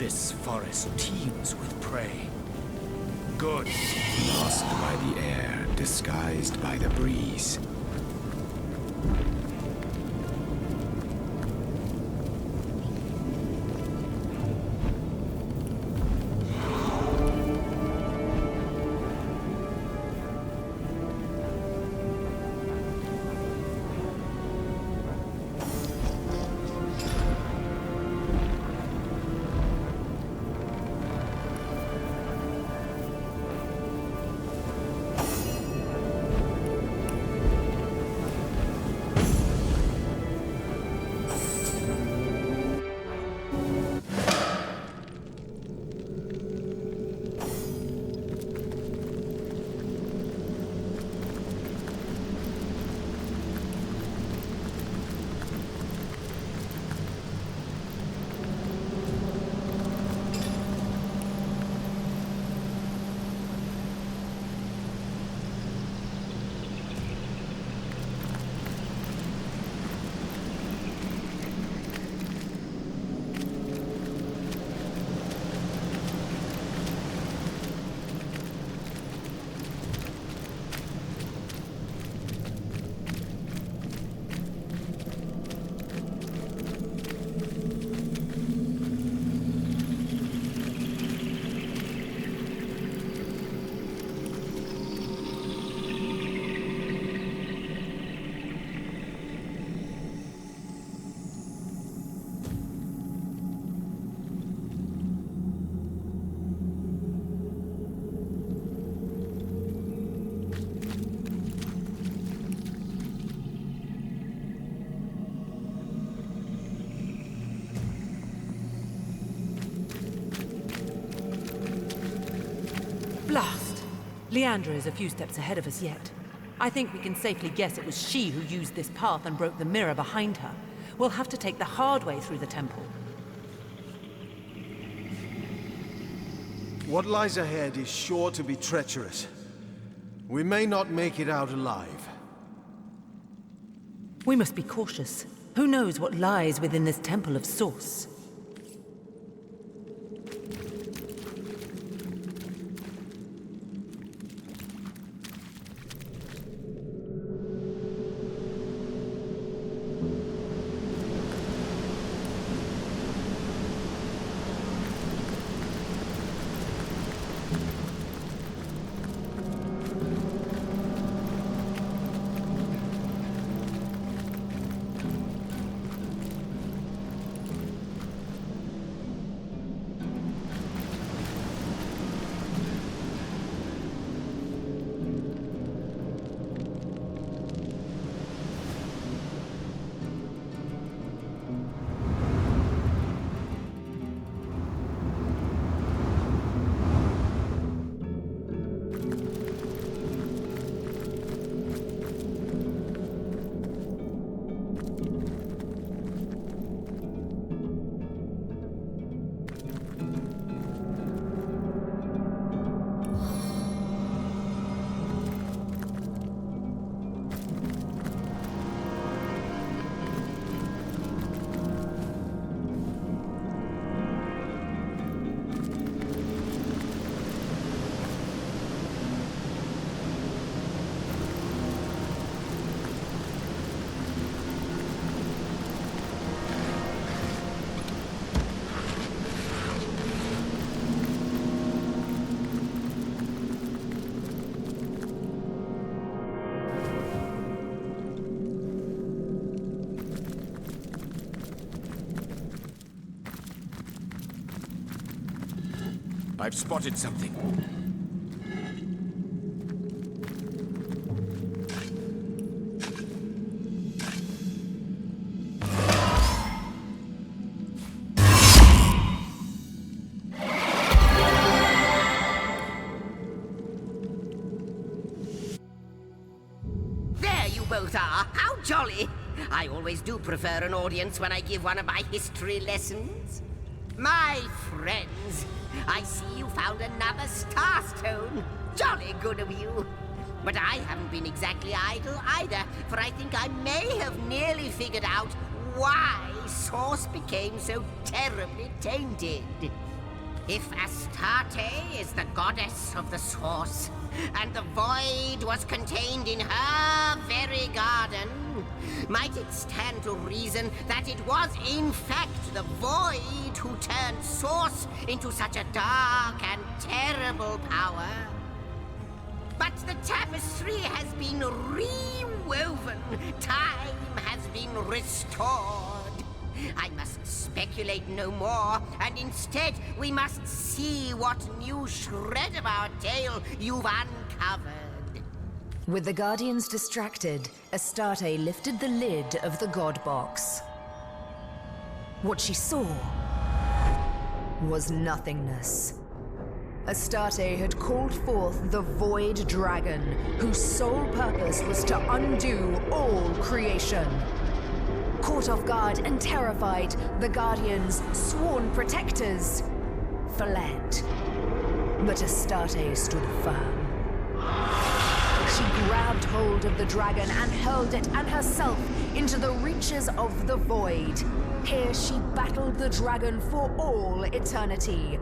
This forest teems with prey. Good. Lost by the air, disguised by the breeze. Blast! Leandra is a few steps ahead of us yet. I think we can safely guess it was she who used this path and broke the mirror behind her. We'll have to take the hard way through the temple. What lies ahead is sure to be treacherous. We may not make it out alive. We must be cautious. Who knows what lies within this temple of Source? I've spotted something. There you both are. How jolly. I always do prefer an audience when I give one of my history lessons. My friends, I see you found another starstone. Jolly good of you. But I haven't been exactly idle either, for I think I may have nearly figured out why Source became so terribly tainted. If Astarte is the goddess of the source, and the void was contained in her very garden, might it stand to reason that it was in fact the void who turned source into such a dark and terrible power? But the tapestry has been rewoven. Time has been restored. I must speculate no more, and instead we must see what new shred of our tale you've uncovered. With the Guardians distracted, Astarte lifted the lid of the God Box. What she saw was nothingness. Astarte had called forth the Void Dragon, whose sole purpose was to undo all creation. Caught off guard and terrified, the Guardians, sworn protectors, fled. But Astarte stood firm. She grabbed hold of the dragon and hurled it and herself into the reaches of the void. Here she battled the dragon for all eternity.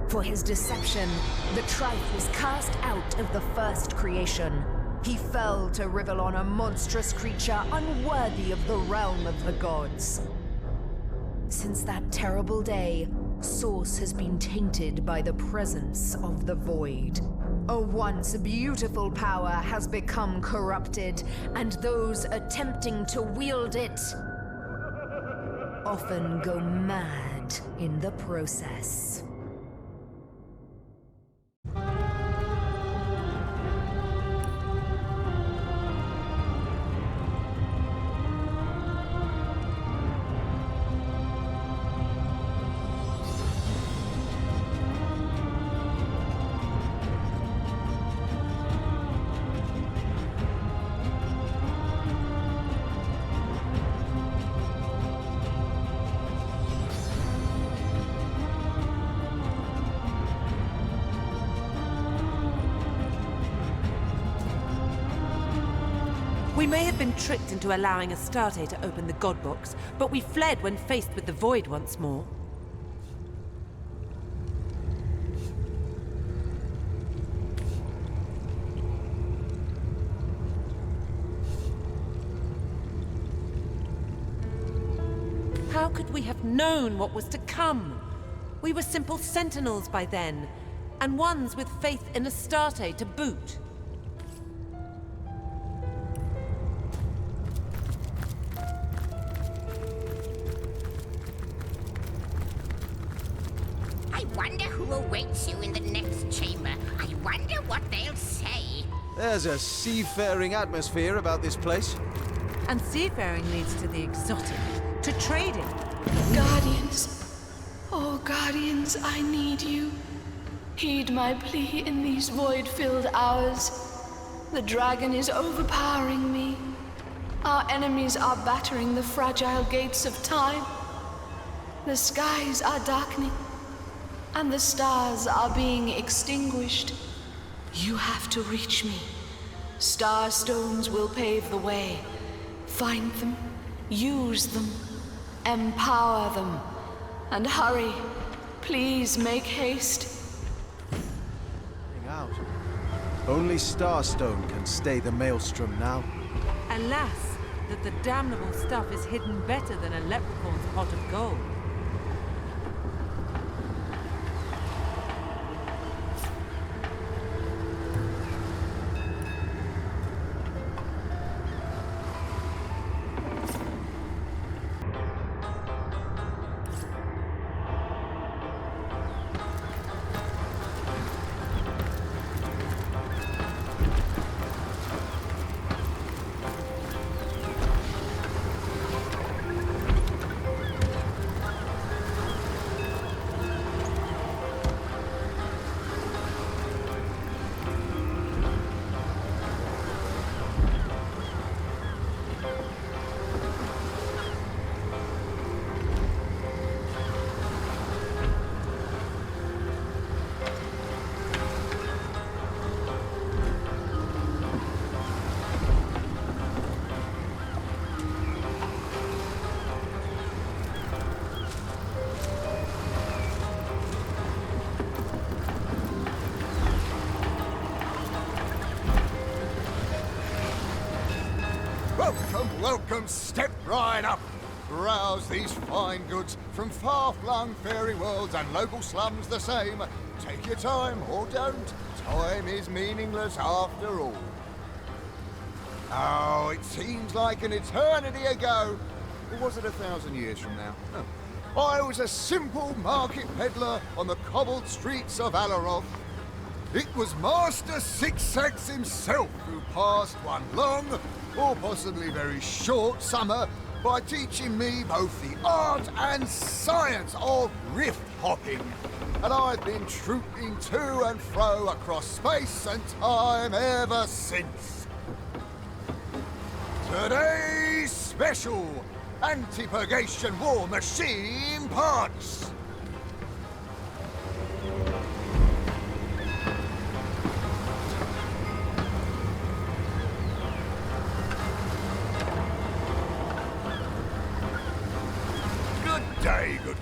For his deception, the Trife was cast out of the first creation. He fell to Rivellon, a monstrous creature unworthy of the realm of the gods. Since that terrible day, Source has been tainted by the presence of the Void. A once beautiful power has become corrupted, and those attempting to wield it often go mad in the process. We may have been tricked into allowing Astarte to open the God Box, but we fled when faced with the Void once more. How could we have known what was to come? We were simple sentinels by then, and ones with faith in Astarte to boot. I wonder who awaits you in the next chamber. I wonder what they'll say. There's a seafaring atmosphere about this place. And seafaring leads to the exotic, to trading. Guardians. Oh, Guardians, I need you. Heed my plea in these void-filled hours. The dragon is overpowering me. Our enemies are battering the fragile gates of time. The skies are darkening, and the stars are being extinguished. You have to reach me. Star stones will pave the way. Find them, use them, empower them, and hurry. Please make haste. Out. Only Starstone can stay the maelstrom now. Alas, that the damnable stuff is hidden better than a leprechaun's pot of gold. welcome, step right up. Browse these fine goods from far-flung fairy worlds and local slums the same. Take your time, or don't. Time is meaningless after all. Oh, it seems like an eternity ago. Or was it 1,000 years from now? Huh. I was a simple market peddler on the cobbled streets of Alaroth. It was Master Six-Sex himself who passed one long, or possibly very short summer by teaching me both the art and science of rift hopping. And I've been trooping to and fro across space and time ever since. Today's special anti-purgation war machine parts. Good day, good.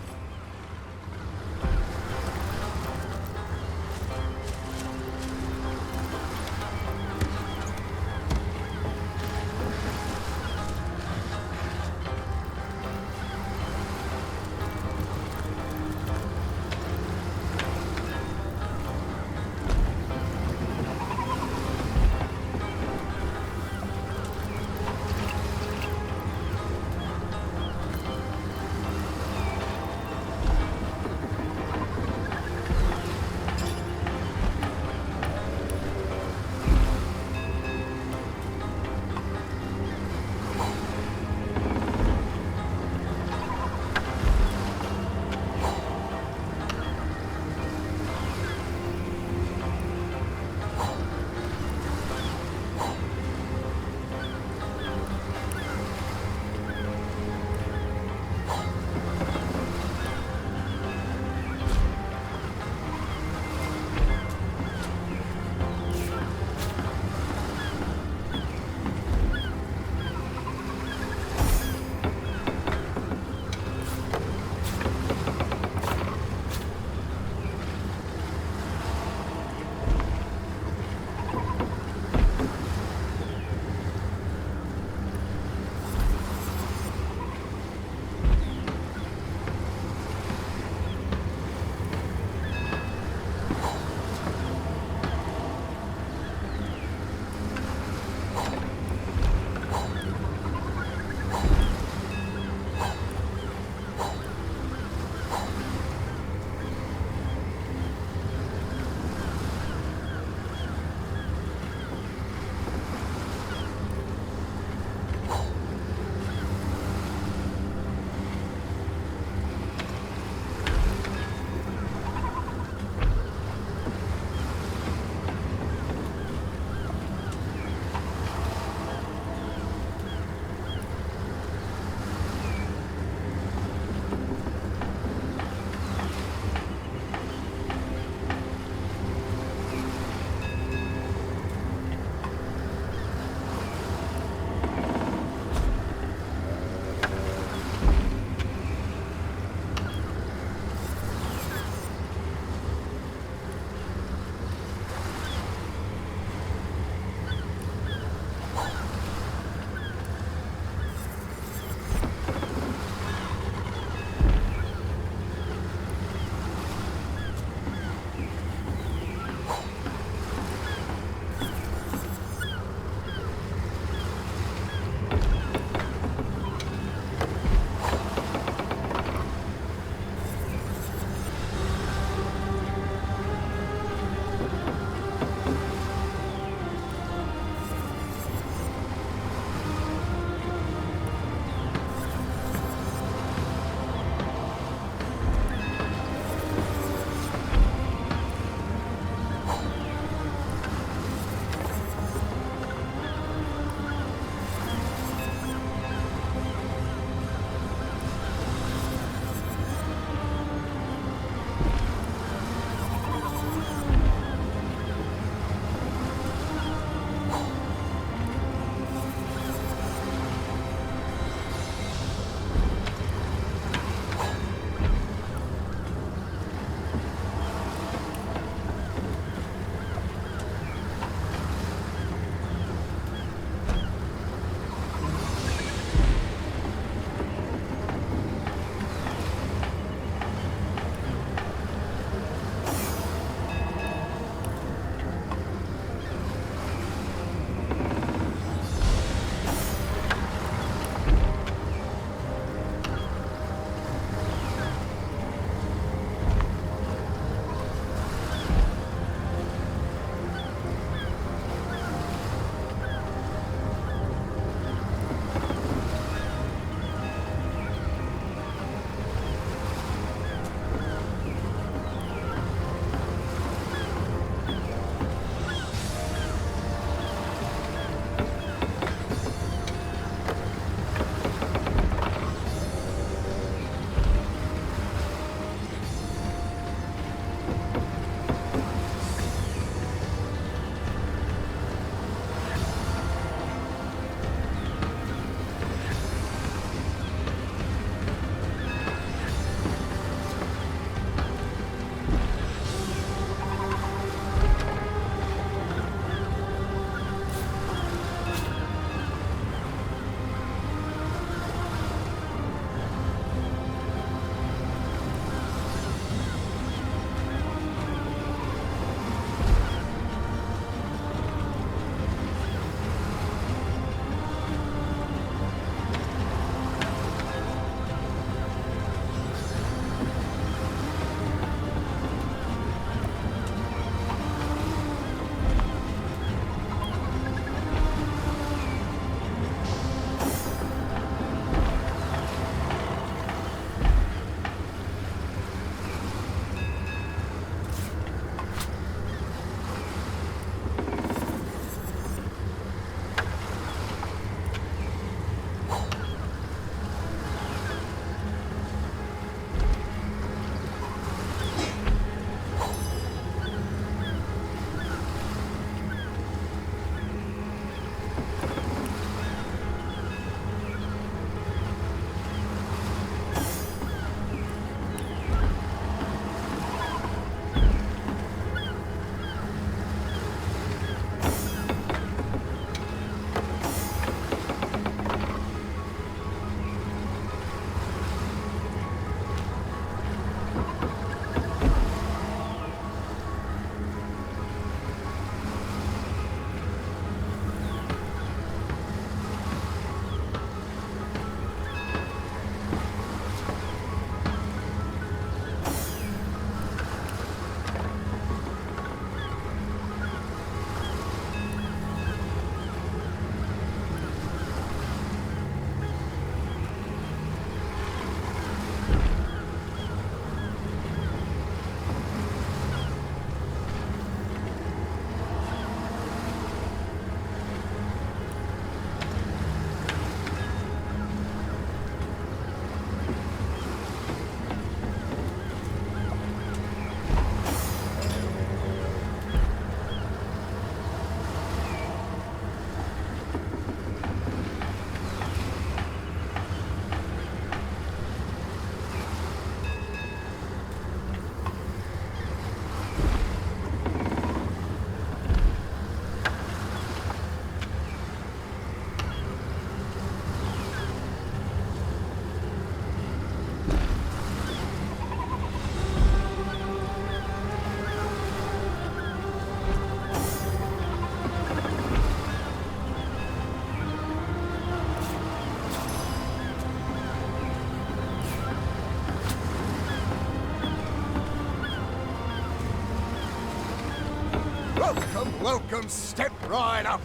Welcome, welcome, step right up.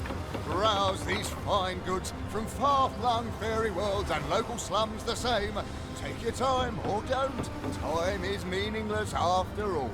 Browse these fine goods from far-flung fairy worlds and local slums the same. Take your time, or don't. Time is meaningless after all.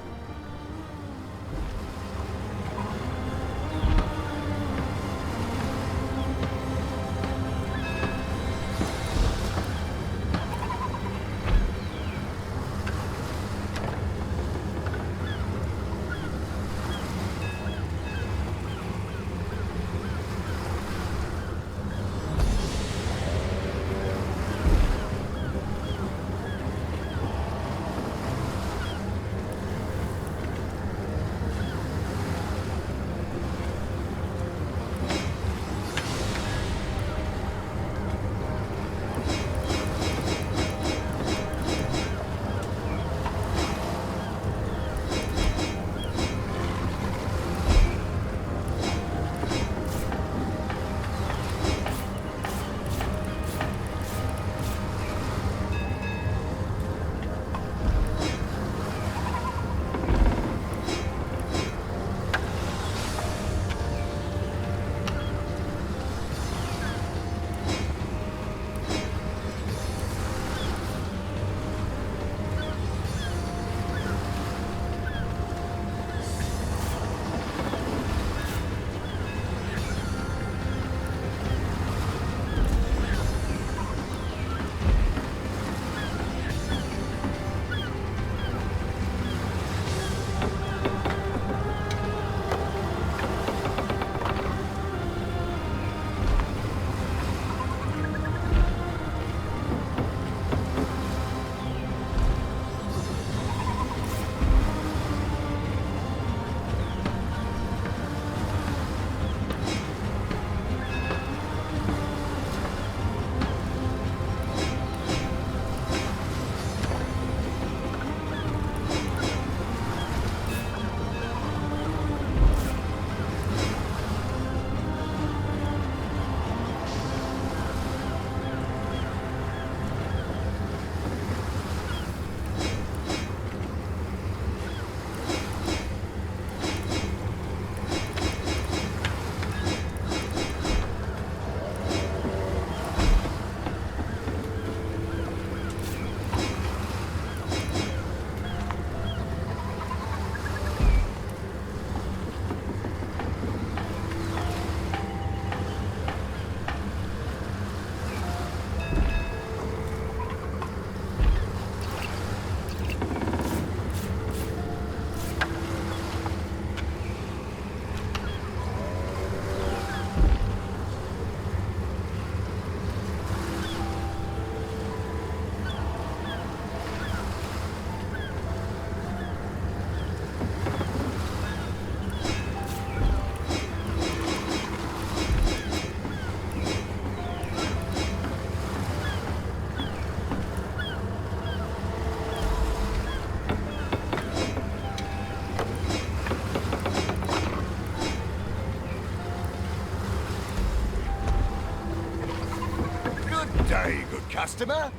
Day, good customer.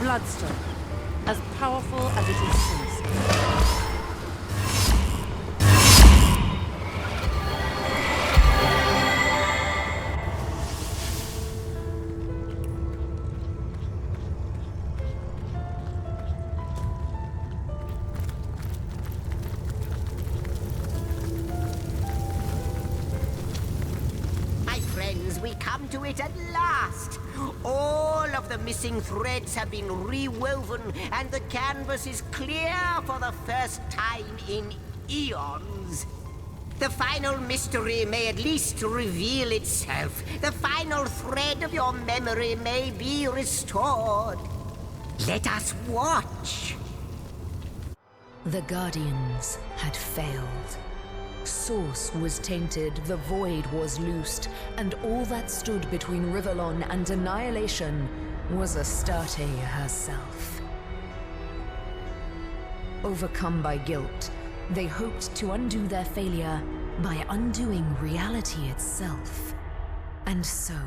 Bloodstone, as powerful as it is sinister. We come to it at last. All of the missing threads have been rewoven, and the canvas is clear for the first time in eons. The final mystery may at least reveal itself. The final thread of your memory may be restored. Let us watch. The Guardians had failed. Source was tainted, the Void was loosed, and all that stood between Rivellon and annihilation was Astarte herself. Overcome by guilt, they hoped to undo their failure by undoing reality itself. And so,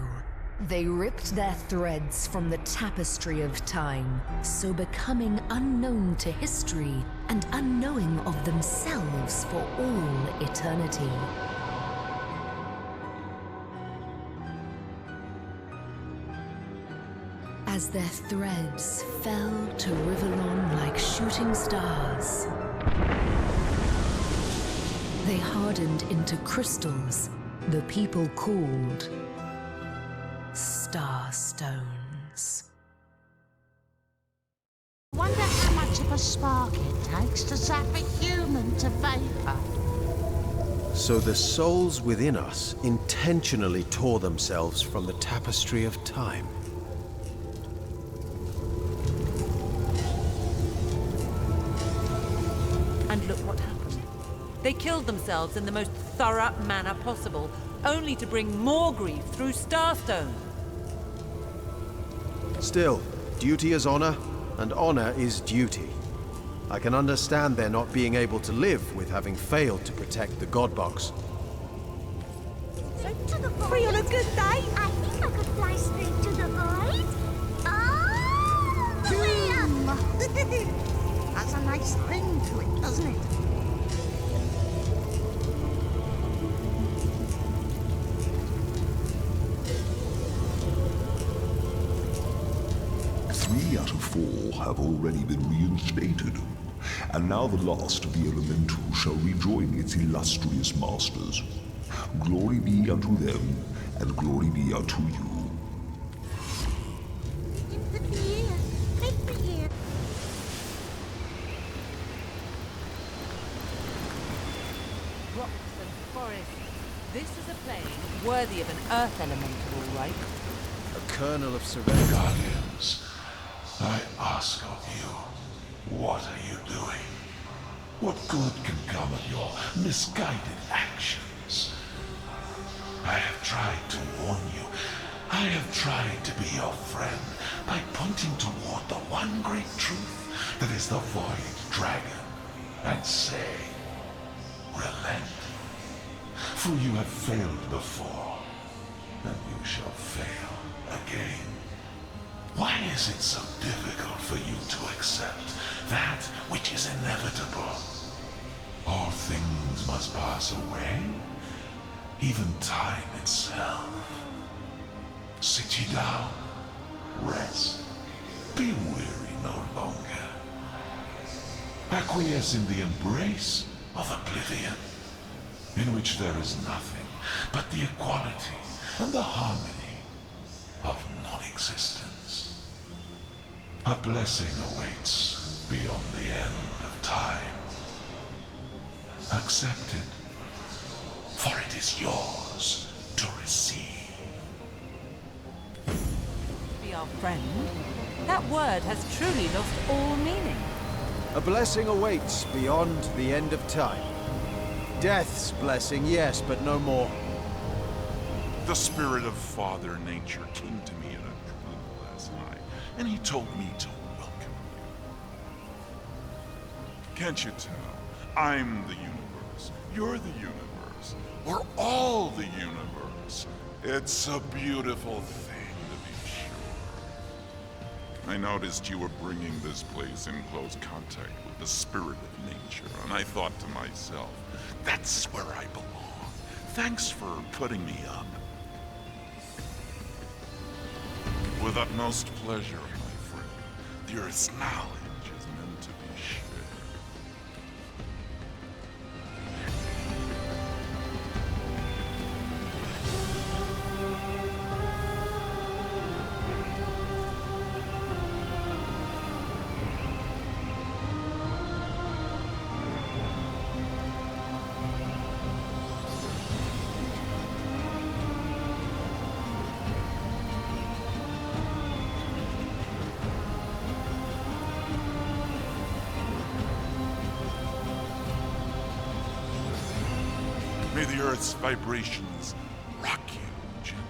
They ripped their threads from the tapestry of time, so becoming unknown to history and unknowing of themselves for all eternity. As their threads fell to Rivellon like shooting stars, they hardened into crystals the people called Starstones. Wonder how much of a spark it takes to zap a human to vapor. So the souls within us intentionally tore themselves from the tapestry of time. And look what happened. They killed themselves in the most thorough manner possible, only to bring more grief through Starstone. Still, duty is honor, and honor is duty. I can understand their not being able to live with having failed to protect the God Box. To the void. Free on a good day. I think I could fly straight to the void. Oh! That's a nice ring to it, doesn't it? Three out of 4 have already been reinstated, and now the last of the elemental shall rejoin its illustrious masters. Glory be unto them, and glory be unto you. Rocks and forests. This is a plane worthy of an earth elemental, all right? A kernel of serenity. Guardians, I ask of you, what are you doing? What good can come of your misguided actions? I have tried to warn you. I have tried to be your friend by pointing toward the one great truth that is the Void Dragon, and say, relent. For you have failed before, and you shall fail again. Why is it so difficult for you to accept that which is inevitable? All things must pass away, even time itself. Sit ye down, rest, be weary no longer. Acquiesce in the embrace of oblivion, in which there is nothing but the equality and the harmony of non-existence. A blessing awaits beyond the end of time. Accept it, for it is yours to receive. Be our friend? That word has truly lost all meaning. A blessing awaits beyond the end of time. Death's blessing, yes, but no more. The spirit of Father Nature came to me in a dream last night, and he told me to welcome you. Can't you tell? I'm the universe. You're the universe. We're all the universe. It's a beautiful thing, to be sure. I noticed you were bringing this place in close contact with the spirit of nature, and I thought to myself, that's where I belong. Thanks for putting me up. With utmost pleasure, my friend. The Earth's knowledge is meant to be shared. May the Earth's vibrations rock you gently.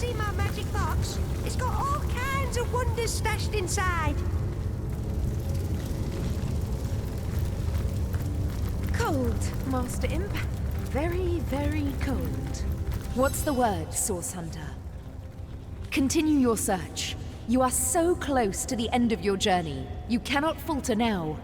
see my magic box? It's got all kinds of wonders stashed inside. Cold, Master Imp. Very, very cold. What's the word, Source Hunter? Continue your search. You are so close to the end of your journey. You cannot falter now.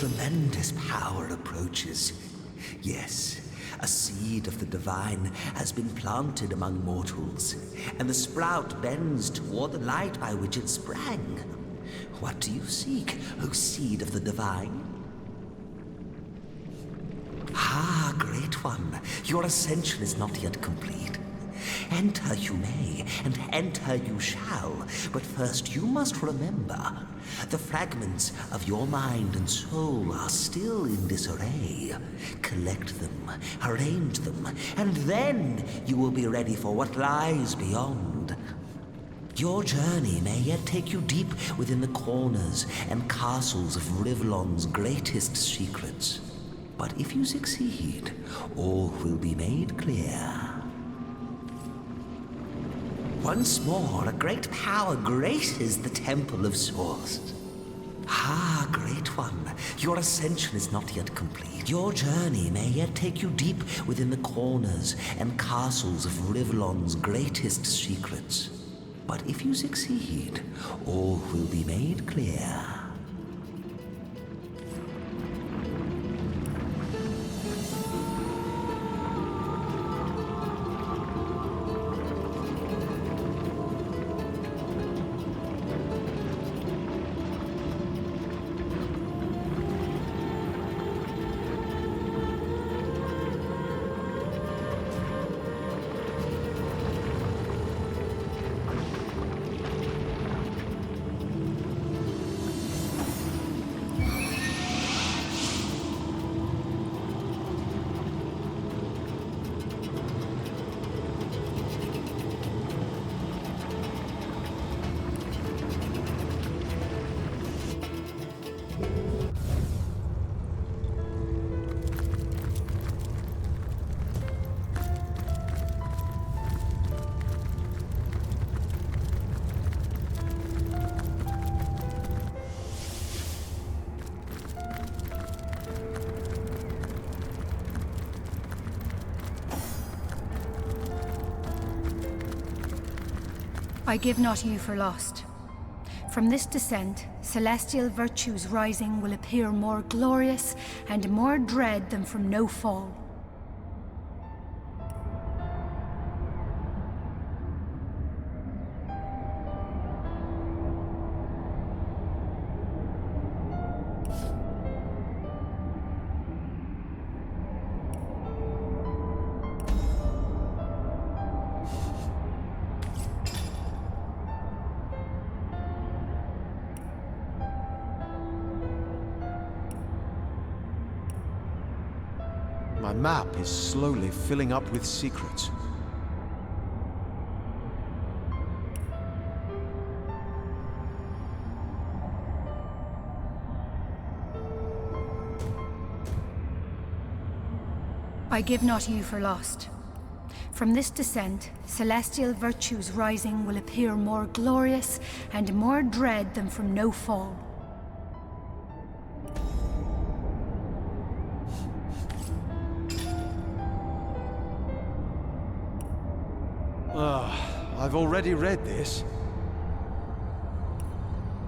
Tremendous power approaches. Yes, a seed of the divine has been planted among mortals, and the sprout bends toward the light by which it sprang. What do you seek, O seed of the divine? Ah, great one, your ascension is not yet complete. Enter you may, and enter you shall, but first you must remember, the fragments of your mind and soul are still in disarray. Collect them, arrange them, and then you will be ready for what lies beyond. Your journey may yet take you deep within the corners and castles of Rivlon's greatest secrets. But if you succeed, all will be made clear. Once more, a great power graces the Temple of Source. Ah, great one, your ascension is not yet complete. Your journey may yet take you deep within the corners and castles of Rivlon's greatest secrets. But if you succeed, all will be made clear. I give not you for lost. From this descent, celestial virtues rising will appear more glorious and more dread than from no fall. My map is slowly filling up with secrets. I give not you for lost. From this descent, celestial virtues rising will appear more glorious and more dread than from no fall. I've already read this.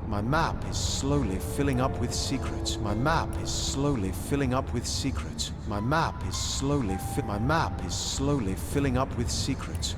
My map is slowly filling up with secrets. My map is slowly filling up with secrets. My map is slowly filling up with secrets.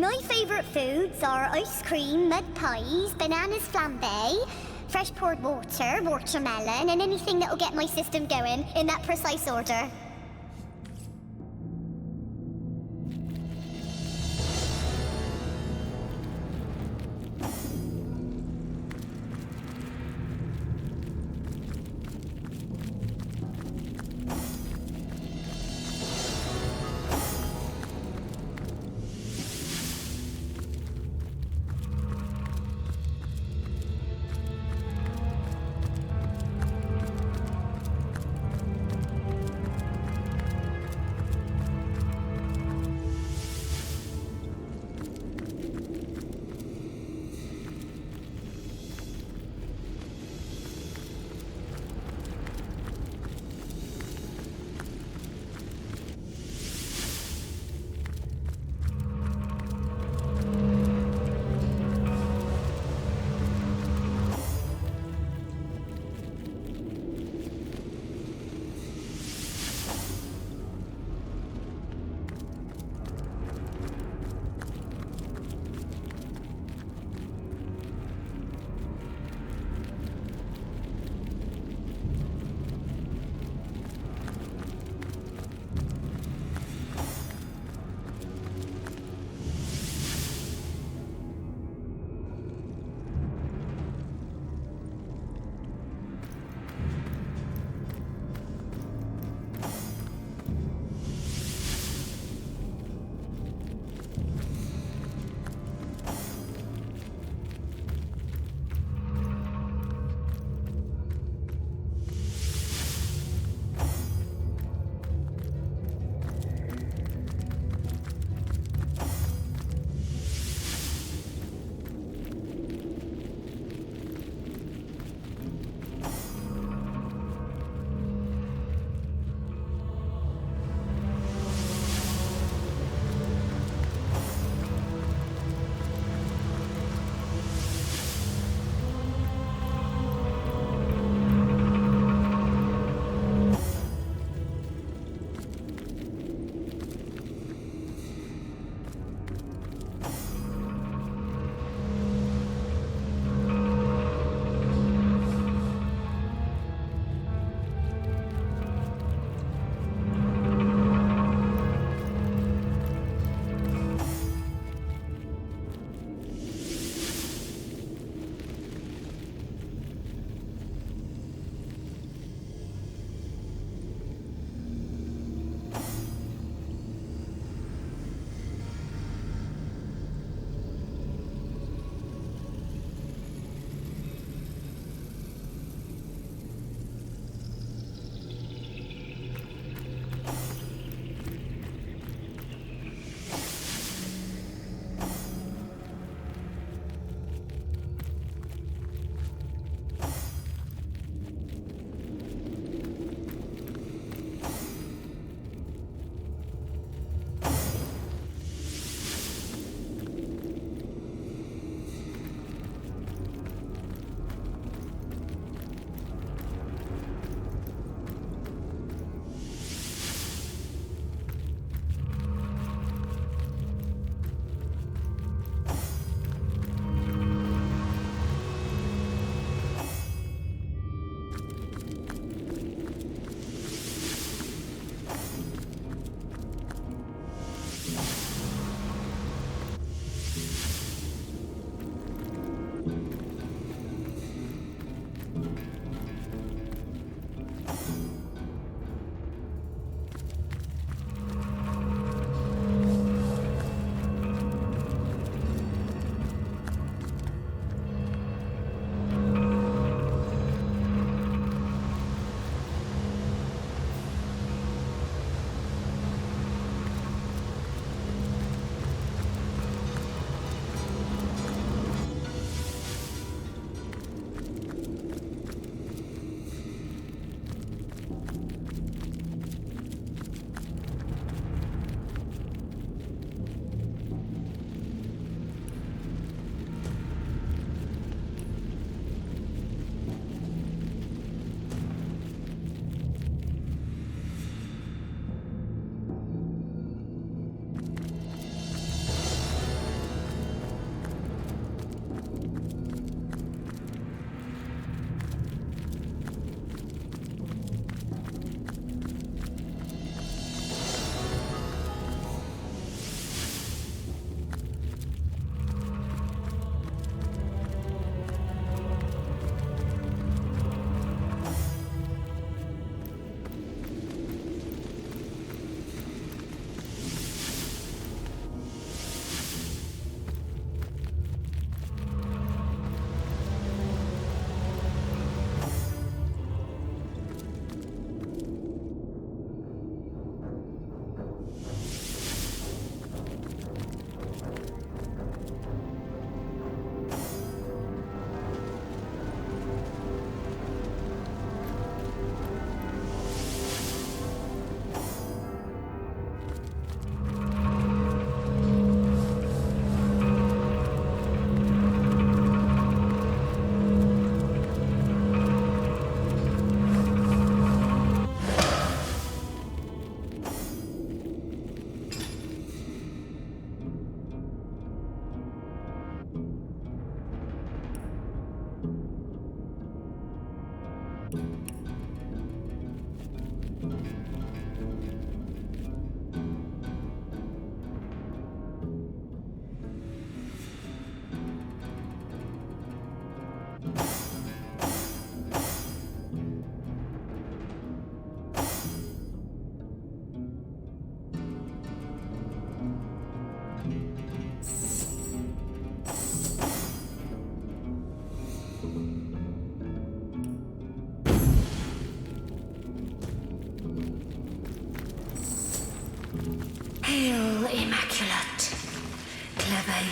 My favourite foods are ice cream, mud pies, bananas flambé, fresh poured water, watermelon, and anything that'll get my system going in that precise order.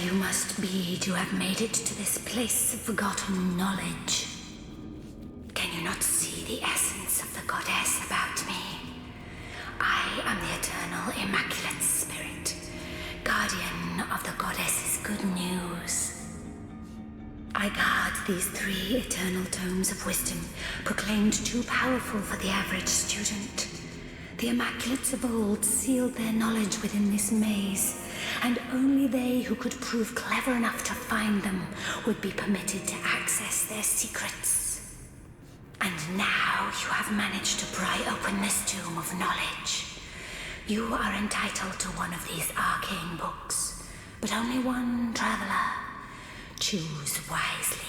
you must be to have made it to this place of forgotten knowledge. Can you not see the essence of the goddess about me? I am the eternal Immaculate Spirit, guardian of the goddess's good news. I guard these 3 eternal tomes of wisdom, proclaimed too powerful for the average student. The Immaculates of old sealed their knowledge within this maze, and only they who could prove clever enough to find them would be permitted to access their secrets. And now you have managed to pry open this tomb of knowledge. You are entitled to one of these arcane books, but only one, traveler. Choose wisely.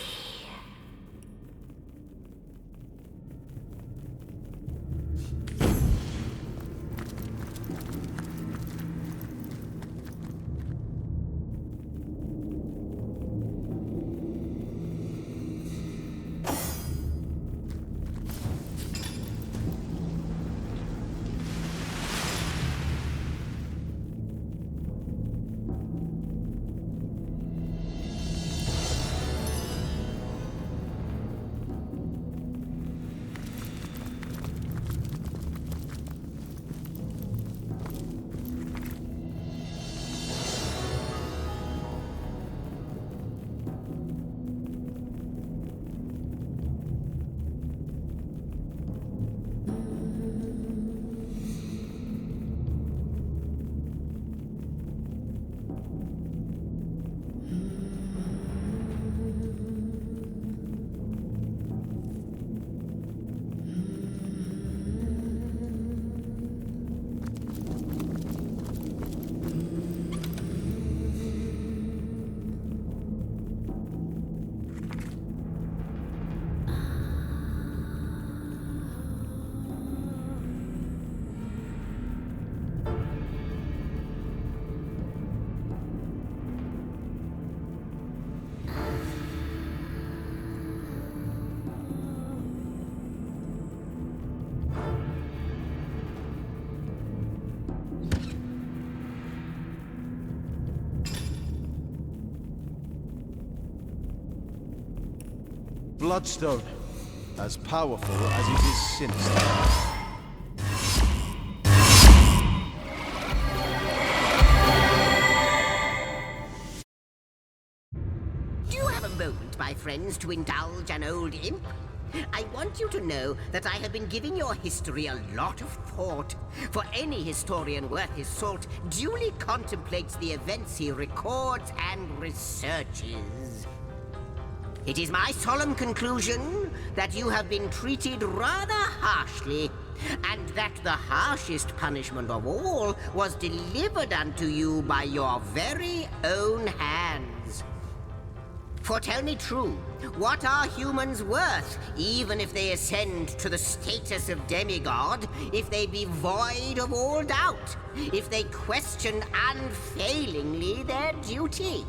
Bloodstone, as powerful as it is sinister. Do you have a moment, my friends, to indulge an old imp? I want you to know that I have been giving your history a lot of thought, for any historian worth his salt duly contemplates the events he records and researches. It is my solemn conclusion that you have been treated rather harshly, and that the harshest punishment of all was delivered unto you by your very own hands. For tell me true, what are humans worth, even if they ascend to the status of demigod, if they be void of all doubt, if they question unfailingly their duty?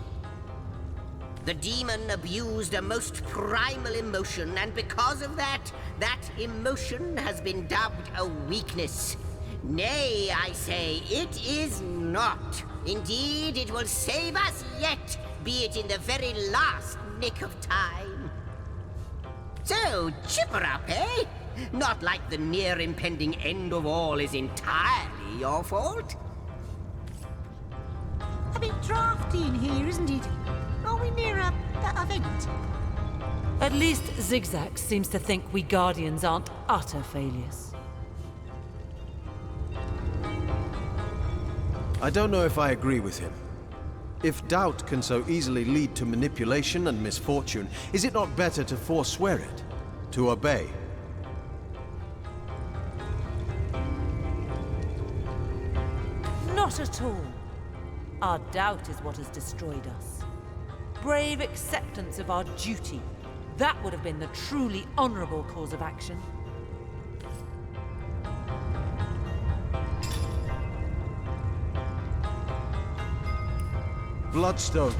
The demon abused a most primal emotion, and because of that, that emotion has been dubbed a weakness. Nay, I say, it is not. Indeed, it will save us yet, be it in the very last nick of time. So, chipper up, eh? Not like the near impending end of all is entirely your fault. A bit drafty in here, isn't it? Are we near a event? At least Zigzag seems to think we Guardians aren't utter failures. I don't know if I agree with him. If doubt can so easily lead to manipulation and misfortune, is it not better to forswear it? To obey? Not at all. Our doubt is what has destroyed us. Brave acceptance of our duty. That would have been the truly honorable course of action. Bloodstone,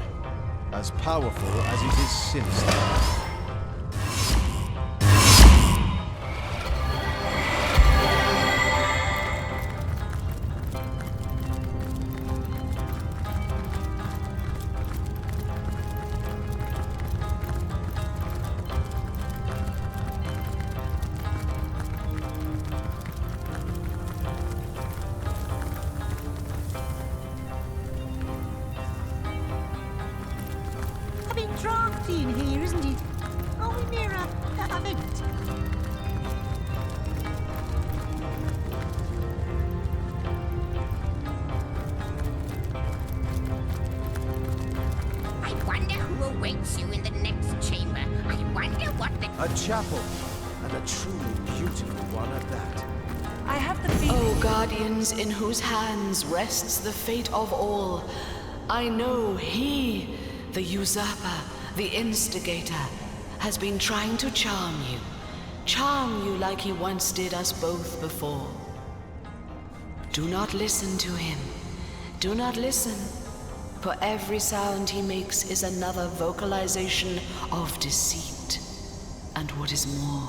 as powerful as it is sinister. drafty in here, isn't it? Are we near a vent? I wonder who awaits you in the next chamber. I wonder what the... A chapel, and a truly beautiful one at that. I have the feeling... O guardians in whose hands rests the fate of all, I know he, the usurper, the instigator, has been trying to charm you. Charm you like he once did us both before. Do not listen to him. Do not listen. For every sound he makes is another vocalization of deceit. And what is more,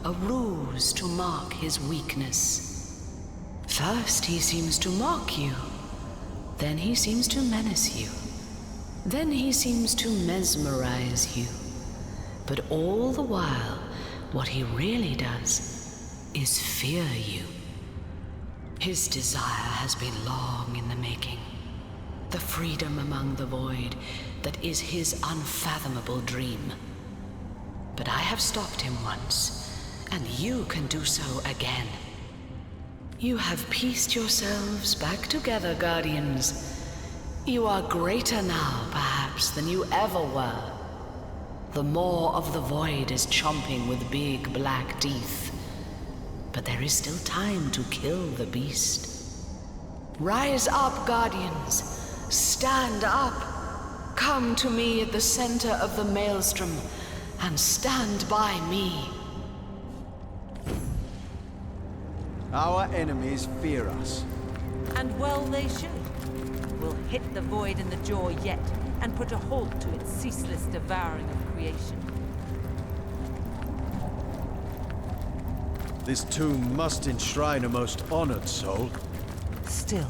a ruse to mark his weakness. First he seems to mock you. Then he seems to menace you. Then he seems to mesmerize you. But all the while, what he really does is fear you. His desire has been long in the making. The freedom among the void that is his unfathomable dream. But I have stopped him once, and you can do so again. You have pieced yourselves back together, Guardians. You are greater now, perhaps, than you ever were. The maw of the void is chomping with big black teeth. But there is still time to kill the beast. Rise up, Guardians. Stand up. Come to me at the center of the maelstrom and stand by me. Our enemies fear us. And well they should. We'll hit the void in the jaw yet, and put a halt to its ceaseless devouring of creation. This tomb must enshrine a most honored soul. Still,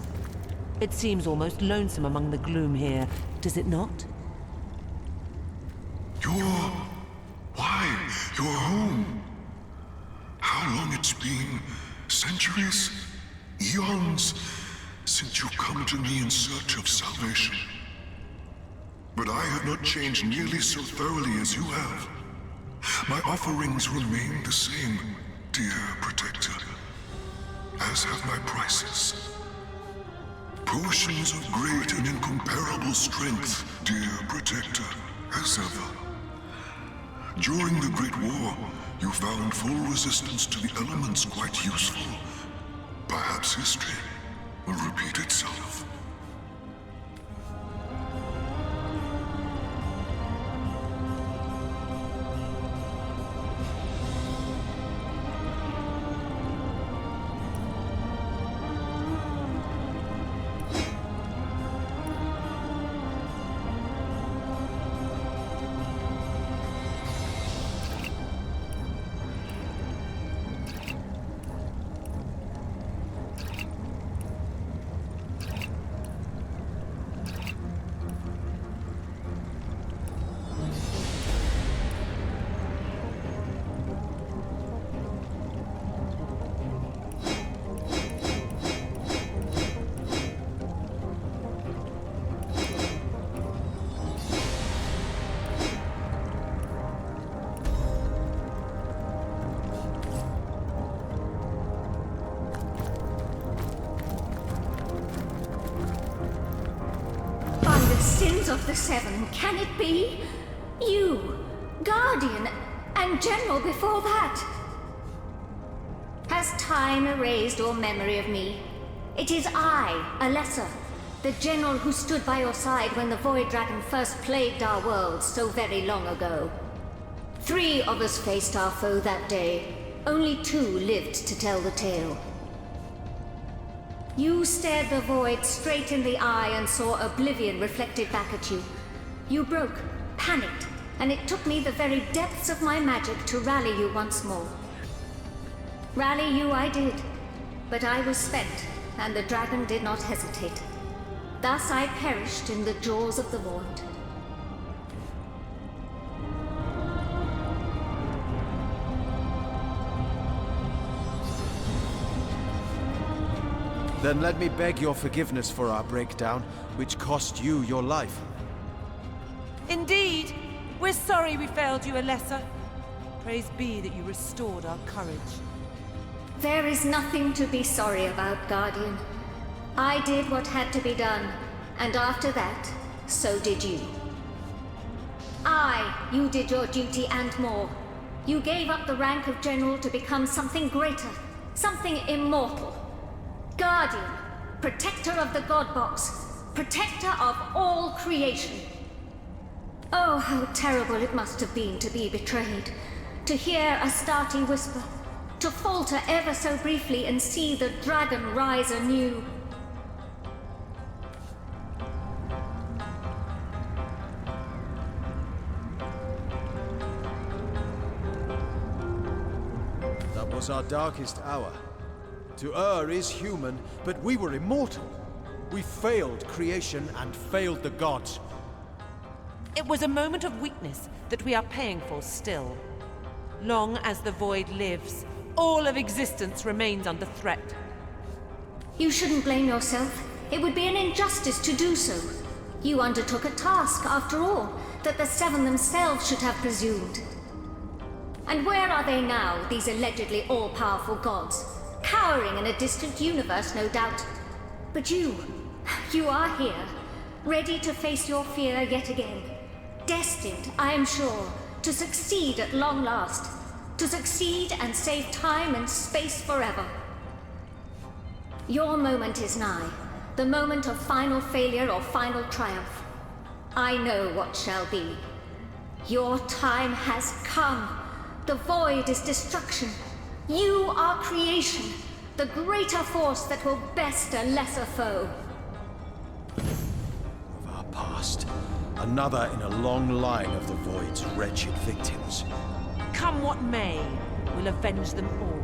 it seems almost lonesome among the gloom here, does it not? Why? You're home. How long it's been? Centuries? Eons? Since you've come to me in search of salvation. But I have not changed nearly so thoroughly as you have. My offerings remain the same, dear protector. As have my prices. Potions of great and incomparable strength, dear protector, as ever. During the Great War, you found full resistance to the elements quite useful. Perhaps history will repeat itself. Sins of the Seven, can it be? You, Guardian, and General before that. Has time erased all memory of me? It is I, Alessa, the General who stood by your side when the Void Dragon first plagued our world so very long ago. 3 of us faced our foe that day. Only 2 lived to tell the tale. You stared the void straight in the eye and saw oblivion reflected back at you. You broke, panicked, and it took me the very depths of my magic to rally you once more. Rally you I did, but I was spent, and the dragon did not hesitate. Thus I perished in the jaws of the void. Then let me beg your forgiveness for our breakdown, which cost you your life. Indeed, we're sorry we failed you, Alessa. Praise be that you restored our courage. There is nothing to be sorry about, Guardian. I did what had to be done, and after that, so did you. You did your duty and more. You gave up the rank of general to become something greater, something immortal. Guardian, protector of the God Box, protector of all creation. Oh, how terrible it must have been to be betrayed, to hear Astarte whisper, to falter ever so briefly and see the dragon rise anew. That was our darkest hour. To err is human, but we were immortal. We failed creation and failed the gods. It was a moment of weakness that we are paying for still. Long as the Void lives, all of existence remains under threat. You shouldn't blame yourself. It would be an injustice to do so. You undertook a task, after all, that the Seven themselves should have presumed. And where are they now, these allegedly all-powerful gods? Cowering in a distant universe, no doubt. But you are here, ready to face your fear yet again. Destined, I am sure, to succeed at long last. To succeed and save time and space forever. Your moment is nigh. The moment of final failure or final triumph. I know what shall be. Your time has come. The Void is destruction. You are creation. The greater force that will best a lesser foe. Of our past. Another in a long line of the Void's wretched victims. Come what may, we'll avenge them all.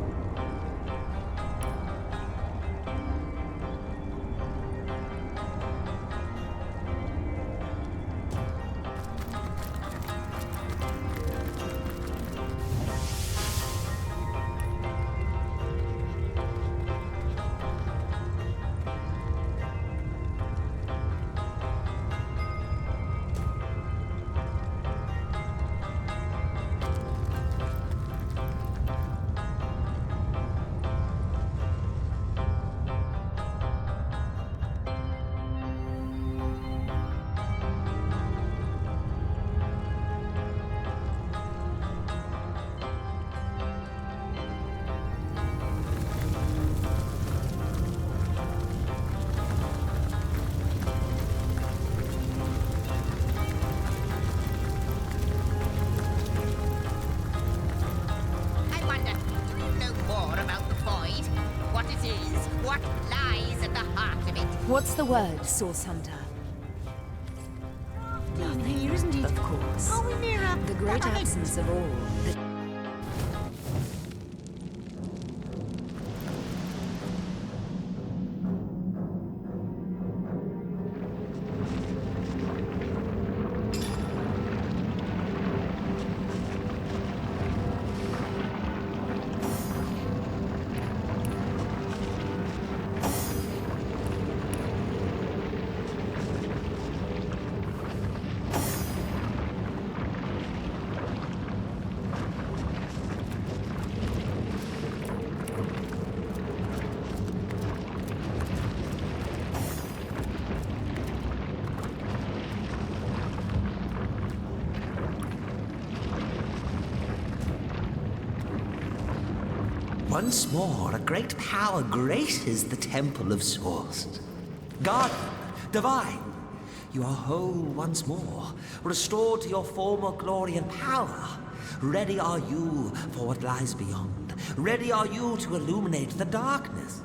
What's the word, Source Hunter? Nothing here, isn't it? Of course. Are we near a... The great absence of all. Once more, a great power graces the Temple of Source. Guardian, divine, you are whole once more, restored to your former glory and power. Ready are you for what lies beyond. Ready are you to illuminate the darkness.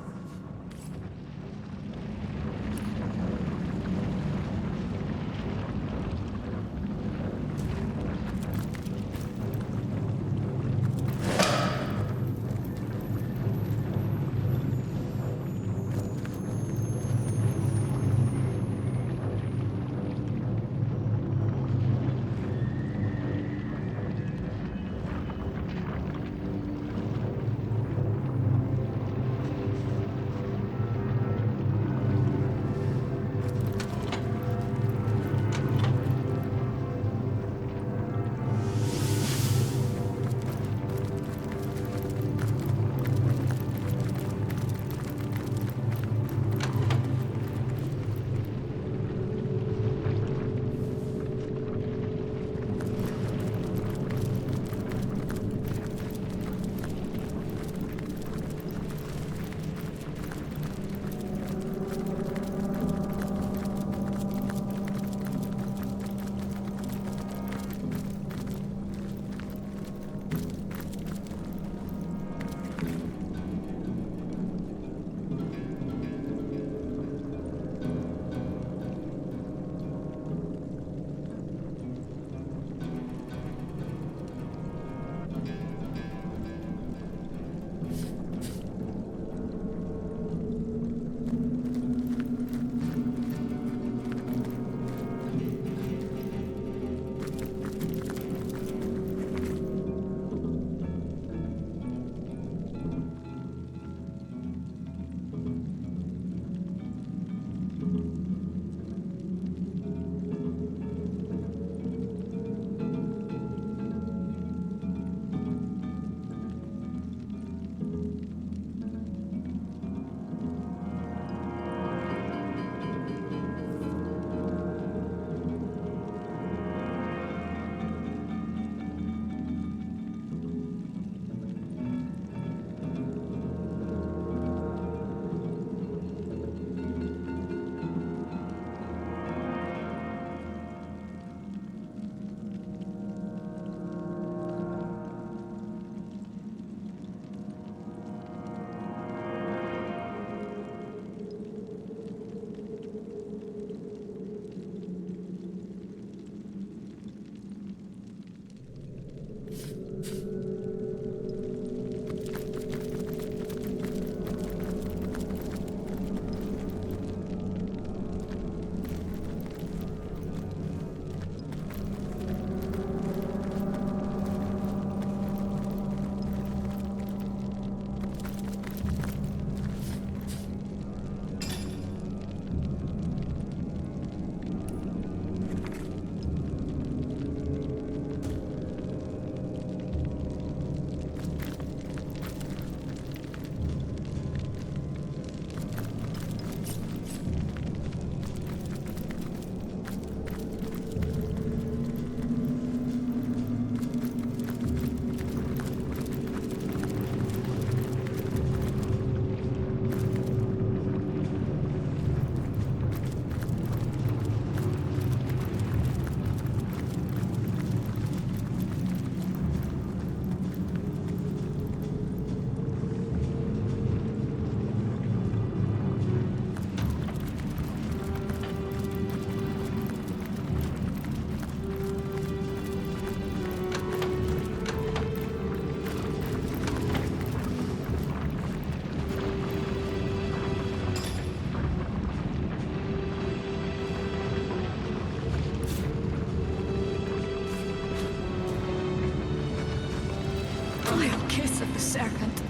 serpent.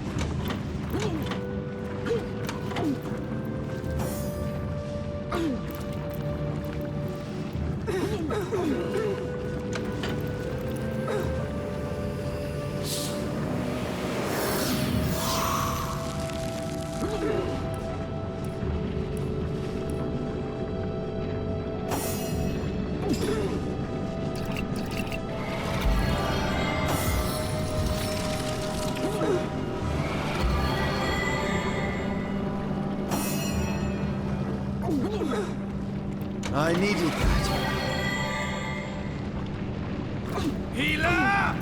I needed that. Healer!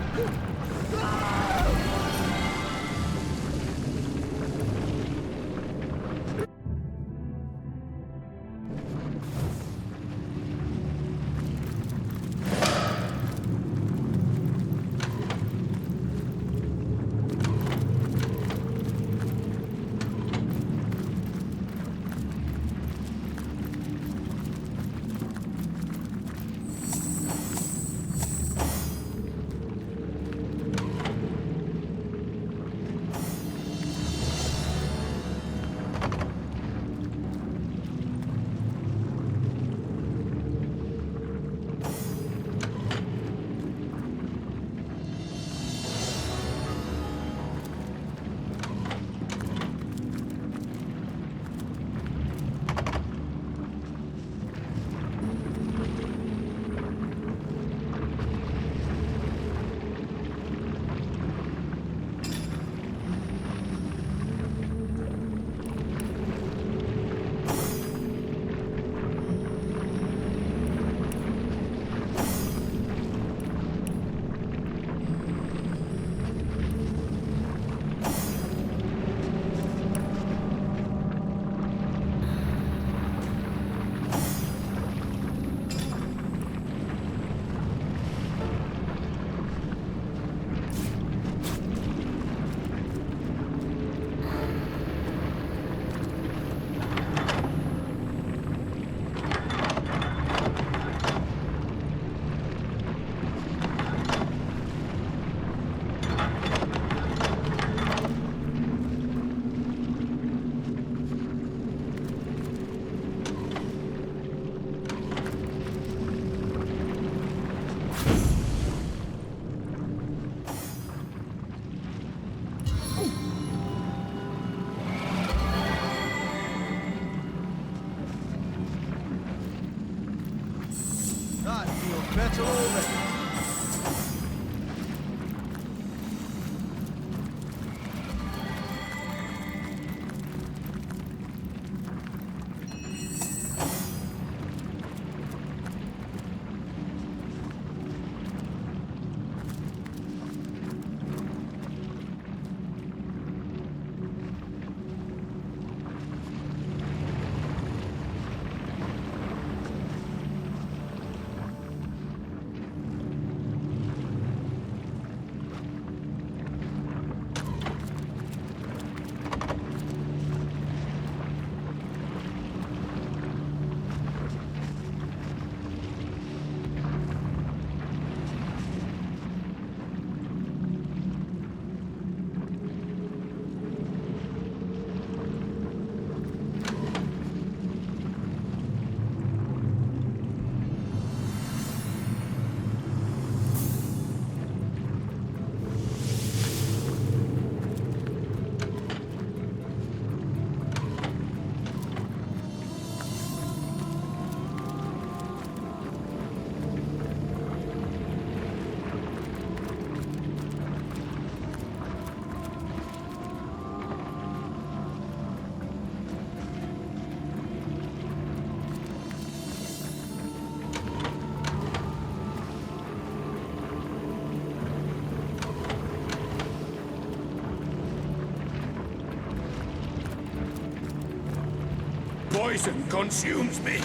I feel better already. Poison consumes me.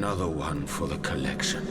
Another one for the collection.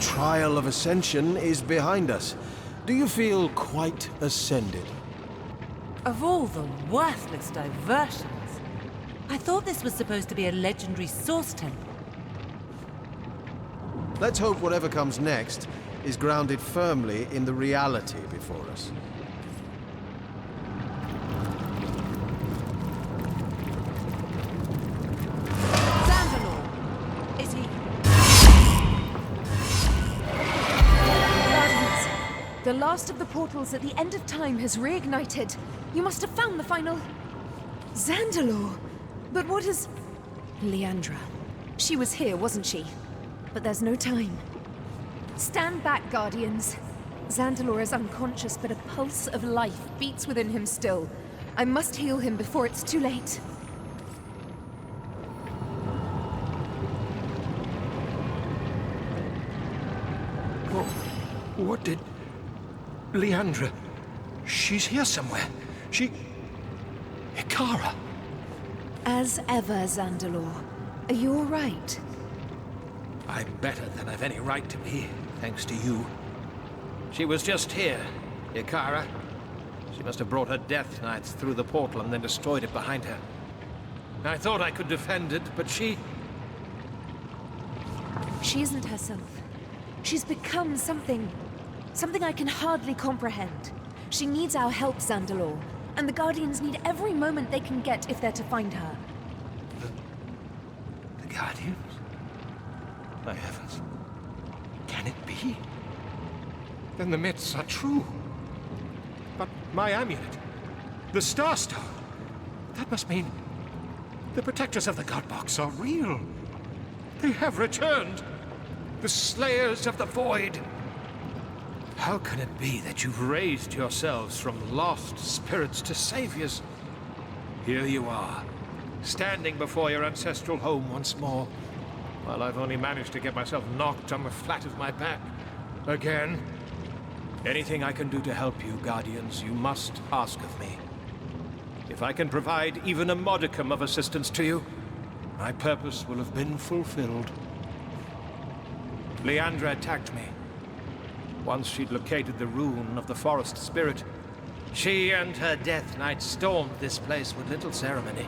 trial of ascension is behind us. Do you feel quite ascended? Of all the worthless diversions, I thought this was supposed to be a legendary source temple. Let's hope whatever comes next is grounded firmly in the reality before us. Is he? Guardians, the last of the portals at the end of time has reignited. You must have found the final... Zandalore! But what is... Leandra. She was here, wasn't she? But there's no time. Stand back, Guardians. Zandalore is unconscious, but a pulse of life beats within him still. I must heal him before it's too late. What did... Leandra... She's here somewhere. She... Ikara. As ever, Zandalore. Are you all right? I'm better than I've any right to be, thanks to you. She was just here, Ikara. She must have brought her Death Knights through the portal and then destroyed it behind her. I thought I could defend it, but she... She isn't herself. She's become something... something I can hardly comprehend. She needs our help, Zandalore. And the Guardians need every moment they can get if they're to find her. The Guardians? My heavens. Can it be? Then the myths are true. But my amulet, the Star Stone, that must mean the protectors of the God Box are real. They have returned. The Slayers of the Void. How can it be that you've raised yourselves from lost spirits to saviors? Here you are, standing before your ancestral home once more, while I've only managed to get myself knocked on the flat of my back. Again. Anything I can do to help you, Guardians, you must ask of me. If I can provide even a modicum of assistance to you, my purpose will have been fulfilled. Leandra attacked me. Once she'd located the rune of the forest spirit, she and her Death Knight stormed this place with little ceremony.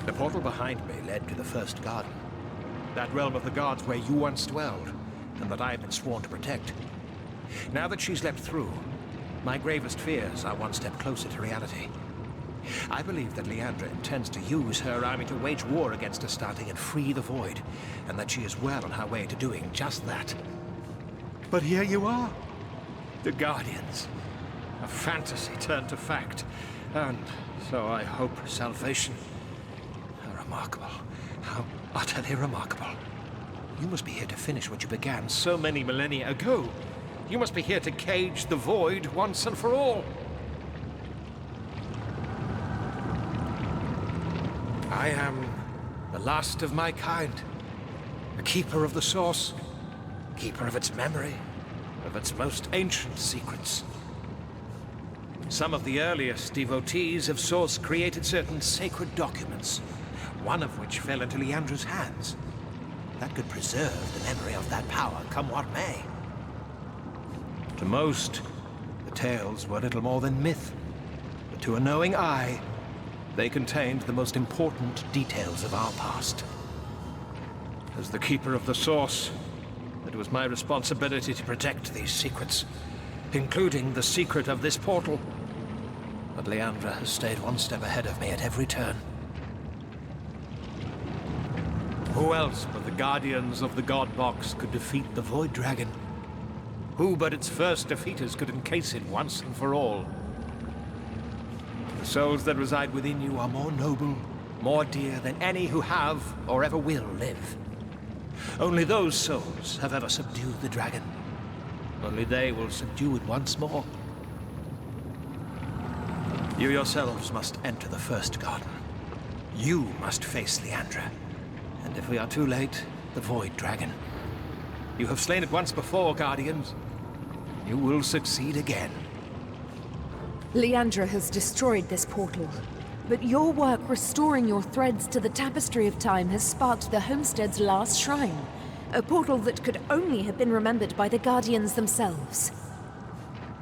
The portal behind me led to the First Garden, that realm of the gods where you once dwelled, and that I have been sworn to protect. Now that she's leapt through, my gravest fears are one step closer to reality. I believe that Leandra intends to use her army to wage war against Astarte and free the Void, and that she is well on her way to doing just that. But here you are, the Guardians. A fantasy turned to fact, and so I hope salvation. How remarkable, how utterly remarkable. You must be here to finish what you began so many millennia ago. You must be here to cage the Void once and for all. I am the last of my kind, a keeper of the Source. Keeper of its memory, of its most ancient secrets. Some of the earliest devotees of Source created certain sacred documents, one of which fell into Leandra's hands. That could preserve the memory of that power, come what may. To most, the tales were little more than myth, but to a knowing eye, they contained the most important details of our past. As the keeper of the Source, it was my responsibility to protect these secrets, including the secret of this portal. But Leandra has stayed one step ahead of me at every turn. Who else but the Guardians of the God Box could defeat the Void Dragon? Who but its first defeaters could encase it once and for all? The souls that reside within you are more noble, more dear than any who have or ever will live. Only those souls have ever subdued the dragon. Only they will subdue it once more. You yourselves must enter the First Garden. You must face Leandra. And if we are too late, the Void Dragon. You have slain it once before, Guardians. You will succeed again. Leandra has destroyed this portal, but your work restoring your threads to the tapestry of time has sparked the Homestead's last shrine. A portal that could only have been remembered by the Guardians themselves.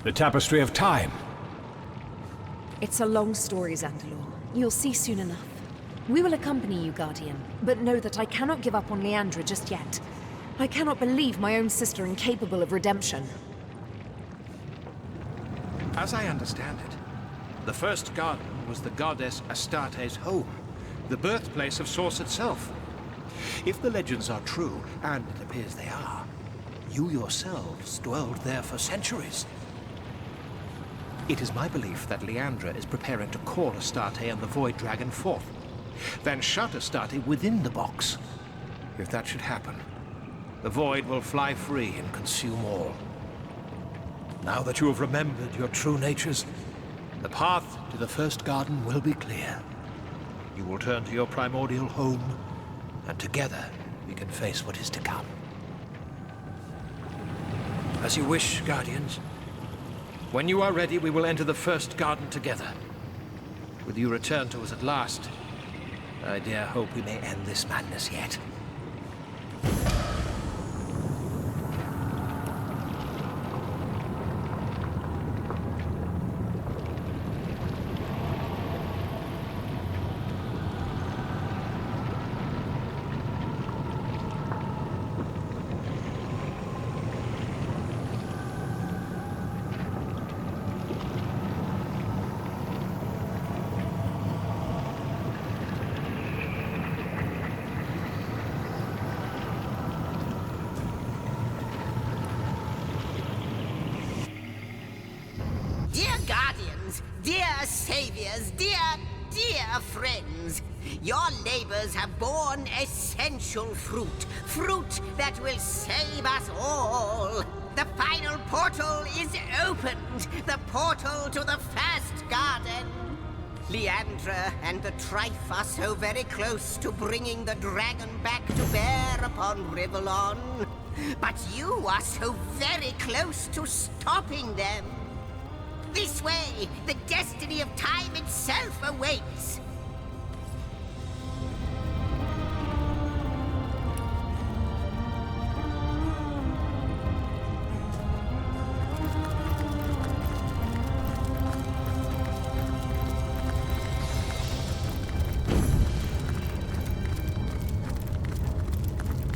The Tapestry of Time. It's a long story, Zandalor. You'll see soon enough. We will accompany you, Guardian, but know that I cannot give up on Leandra just yet. I cannot believe my own sister incapable of redemption. As I understand it, the first garden was the goddess Astarte's home, the birthplace of Source itself. If the legends are true, and it appears they are, you yourselves dwelled there for centuries. It is my belief that Leandra is preparing to call Astarte and the Void Dragon forth, then shut Astarte within the box. If that should happen, the Void will fly free and consume all. Now that you have remembered your true natures, the path to the first garden will be clear. You will turn to your primordial home, and together we can face what is to come. As you wish, Guardians. When you are ready, we will enter the first garden together. With you return to us at last, I dare hope we may end this madness yet. Dear friends, your labors have borne essential fruit. Fruit that will save us all. The final portal is opened. The portal to the first garden. Leandra and the Trife are so very close to bringing the dragon back to bear upon Rivellon. But you are so very close to stopping them. This way, the destiny of time itself awaits.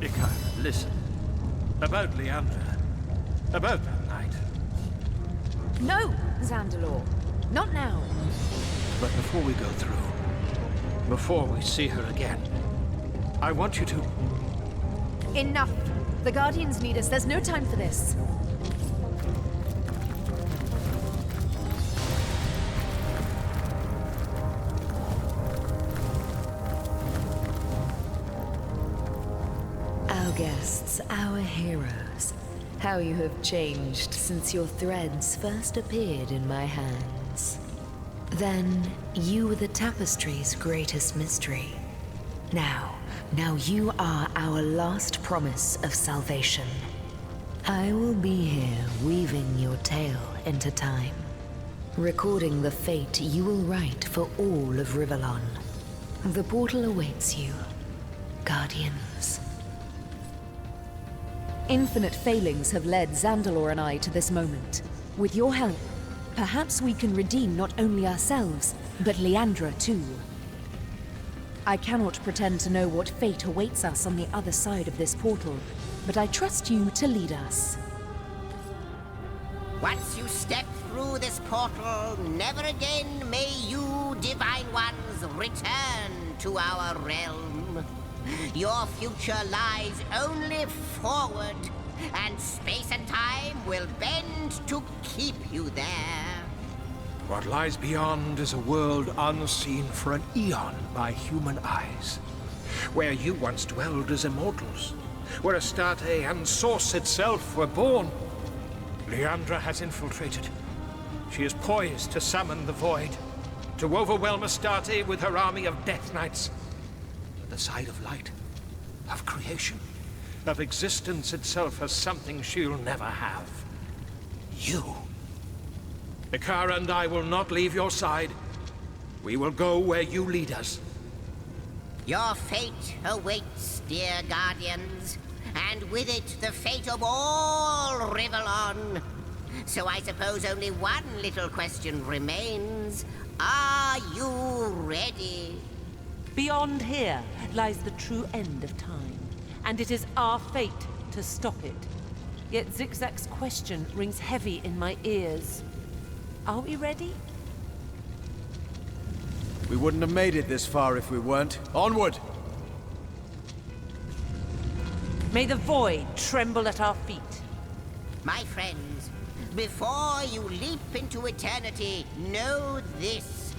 Icar, listen. About Leandra. About that night. No, Zandalor. Not now. But before we go through, before we see her again, I want you to... Enough. The Guardians need us. There's no time for this. Our guests, our heroes. How you have changed since your threads first appeared in my hands. Then, you were the tapestry's greatest mystery. Now you are our last promise of salvation. I will be here weaving your tale into time, recording the fate you will write for all of Rivellon. The portal awaits you, Guardians. Infinite failings have led Zandalor and I to this moment. With your help, perhaps we can redeem not only ourselves, but Leandra too. I cannot pretend to know what fate awaits us on the other side of this portal, but I trust you to lead us. Once you step through this portal, never again may you, Divine Ones, return to our realm. Your future lies only forward, and space and time will bend to keep you there. What lies beyond is a world unseen for an eon by human eyes, where you once dwelled as immortals, where Astarte and Source itself were born. Leandra has infiltrated. She is poised to summon the Void, to overwhelm Astarte with her army of Death Knights. The side of light, of creation, of existence itself has something she'll never have. You. Icar and I will not leave your side. We will go where you lead us. Your fate awaits, dear Guardians. and with it the fate of all Rivellon. So I suppose only one little question remains. Are you ready? Beyond here lies the true end of time, and it is our fate to stop it. Yet Zigzag's question rings heavy in my ears. Are we ready? We wouldn't have made it this far if we weren't. Onward! May the void tremble at our feet. My friends, before you leap into eternity, know this.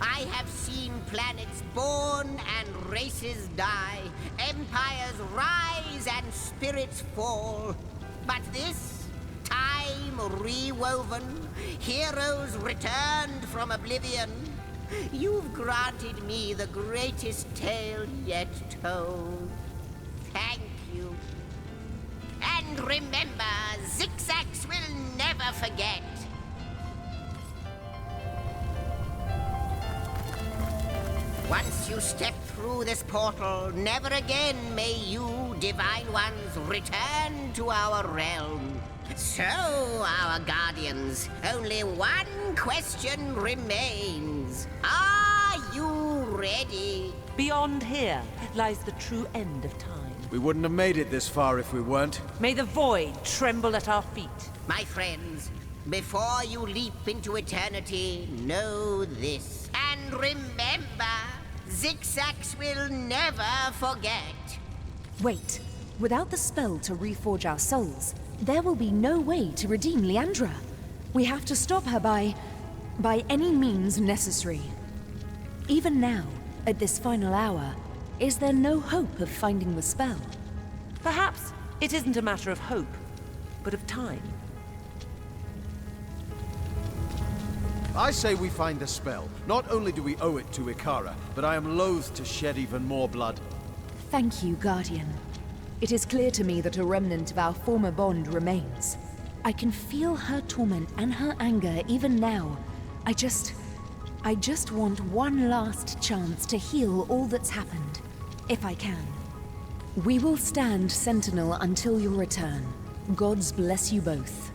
I have seen planets born and races die, empires rise and spirits fall. But this, time rewoven, heroes returned from oblivion, you've granted me the greatest tale yet told. Thank you. And remember, Zigzags will never forget. Once you step through this portal, never again may you, Divine Ones, return to our realm. So, our guardians, only one question remains. Are you ready? Beyond here lies the true end of time. We wouldn't have made it this far if we weren't. May the void tremble at our feet. My friends, before you leap into eternity, know this. And remember, Zigzags will never forget. Wait. Without the spell to reforge our souls, there will be no way to redeem Leandra. We have to stop her by any means necessary. Even now, at this final hour, is there no hope of finding the spell? Perhaps it isn't a matter of hope, but of time. I say we find the spell. Not only do we owe it to Ikara, but I am loath to shed even more blood. Thank you, Guardian. It is clear to me that a remnant of our former bond remains. I can feel her torment and her anger even now. I just want one last chance to heal all that's happened, if I can. We will stand sentinel until your return. Gods bless you both.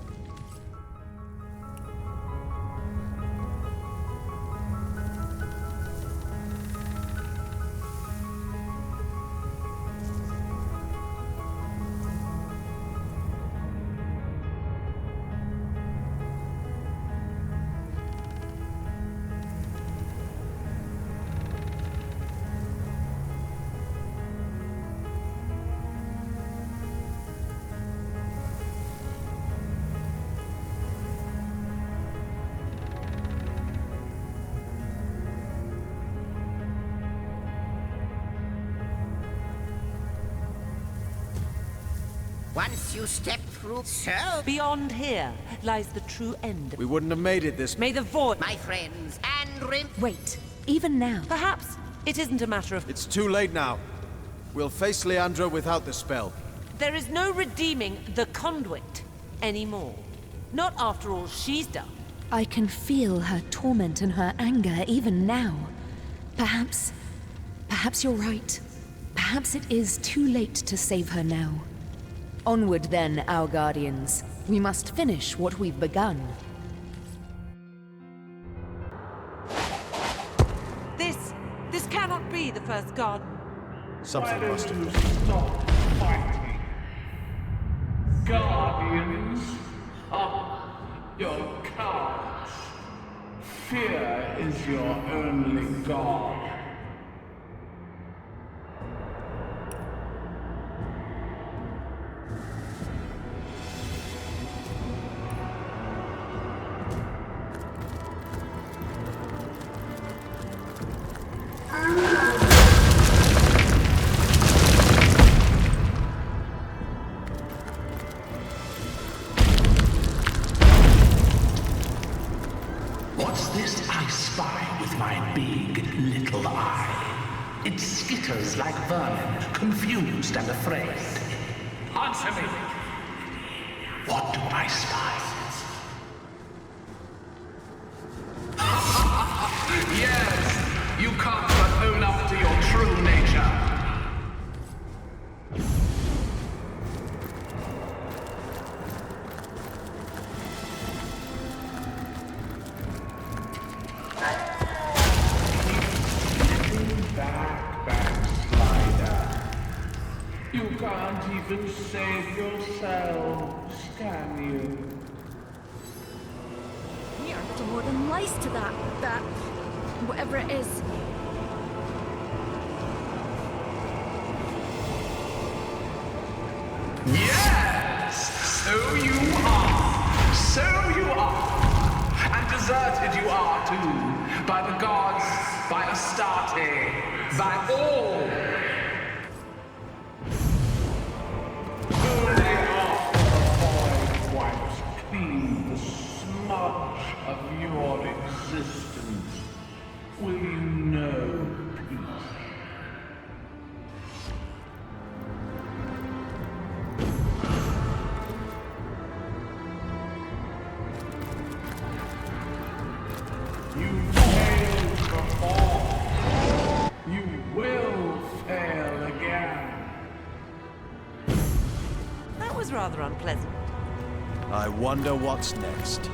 Once you step through, so... Beyond here lies the true end. We wouldn't have made it this... May the void... My friends, and Wait, even now... Perhaps it isn't a matter of... It's too late now. We'll face Leandra without the spell. There is no redeeming the conduit anymore. Not after all she's done. I can feel her torment and her anger even now. Perhaps you're right. Perhaps it is too late to save her now. Onward then, our guardians. We must finish what we've begun. This cannot be the first garden. Something must have... Stop fighting. Guardians, you're cowards. Fear is your only god. What's this I spy with my big little eye? It skitters like vermin, confused and afraid. Answer me! What do I spy? Yes! You can't but own up to your true nature! can't even save yourselves, can you? We are little more than lice to that, whatever it is. Yes! So you are! So you are! And deserted you are too, by the gods, by Astarte, by all! Only after the void wipes clean the smudge of your existence will you know peace. You failed before. You will fail again. That was rather unpleasant. I wonder what's next.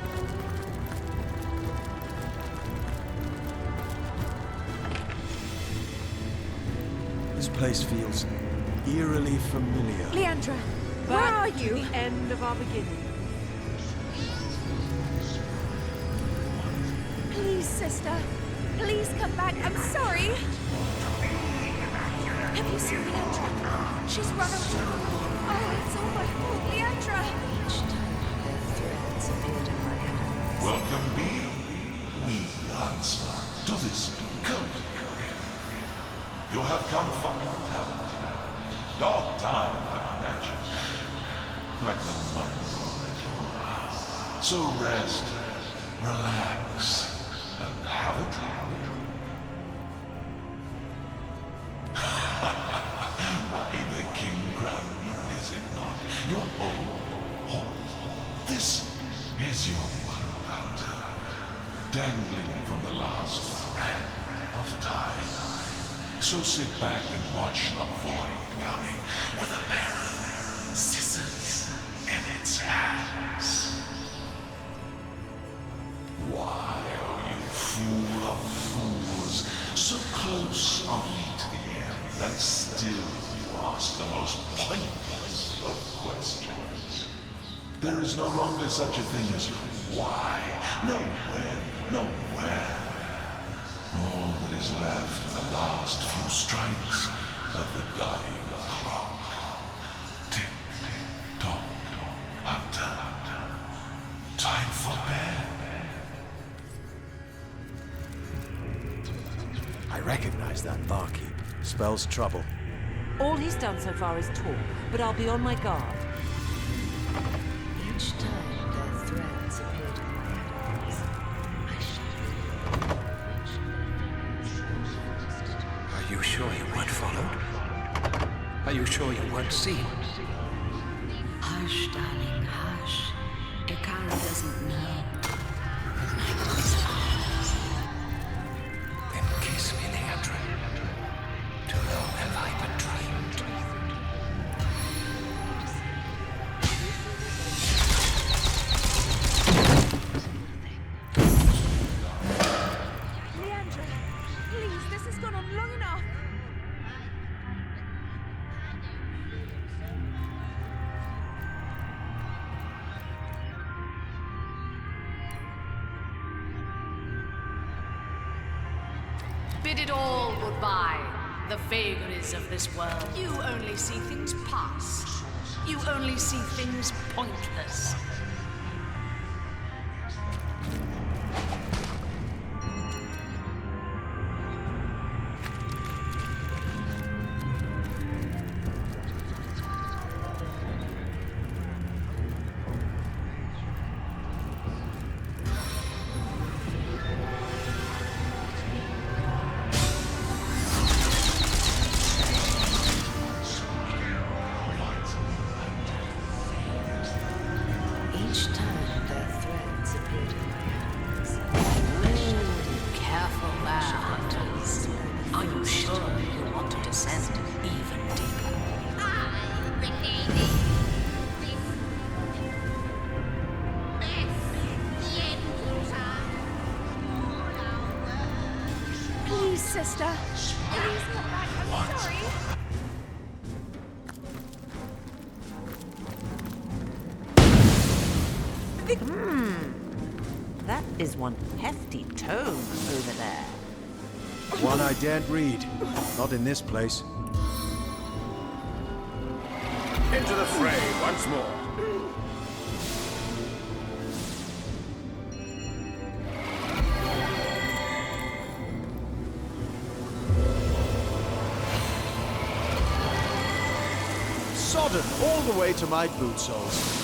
This place feels eerily familiar. Leandra, where are you? The end of our beginning. Please, sister. Please come back. I'm sorry. Have you seen Leandra? She's run out. Oh, it's all my fault, Leandra. Welcome me, answer to this code. You have come from haven't you? Dark time, I imagine. Like the months. So rest, relax, and have it. The king crown, is it not? Your own home. This is your wonder, dangling from the last thread of time. So sit back and watch the void coming with a pair of scissors in its hands. Why, oh you fool of fools, so close are we to the end that still you ask the most pointless of questions. There is no longer such a thing as why, no when, no where. All that is left are the last few strikes of the dying clock. Tick, tock, hunter. Time for bed. I recognize that barkeep. Spells trouble. All he's done so far is talk, but I'll be on my guard. Each time their threads appeared in my enemies, Are you sure you weren't followed? Are you sure you weren't seen? Hush, darling, hush. Ikara doesn't know. Then kiss me, Leandra. Too long have I but dreamed. Leandra, please, this has gone on long enough. Bid it all goodbye, the vagaries of this world. You only see things past. You only see things pointless. That is one hefty tome over there. One I daren't read. Not in this place. Into the fray once more. Sodden all the way to my boot soles.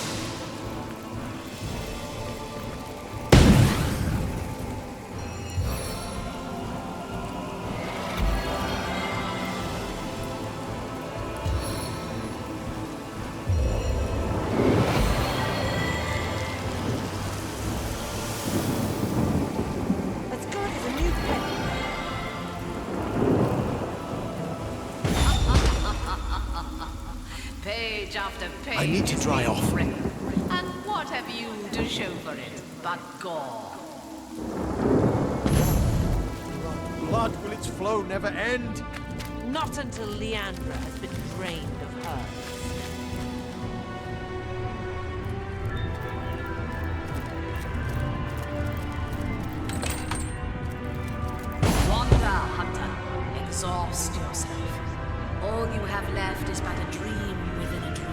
Page after page. I need to dry off. And what have you to show for it but gore? Blood, will its flow never end? Not until Leandra has been drained of hers. Wander, hunter. Exhaust yourself. All you have left is but a dream within a dream.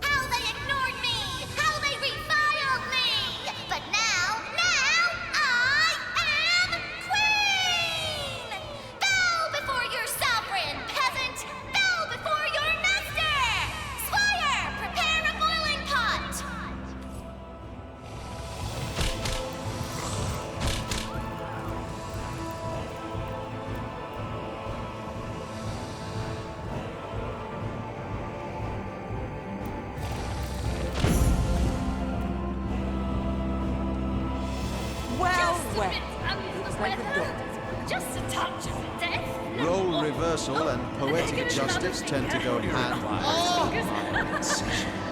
How they ignored me! How they reviled me! But now I am queen! Bow before your sovereign, peasant! Bow before your master! Squire, prepare a boiling pot! Well, looks like the doctor's Just a touch of death. Role reversal and poetic justice tend to go hand in hand.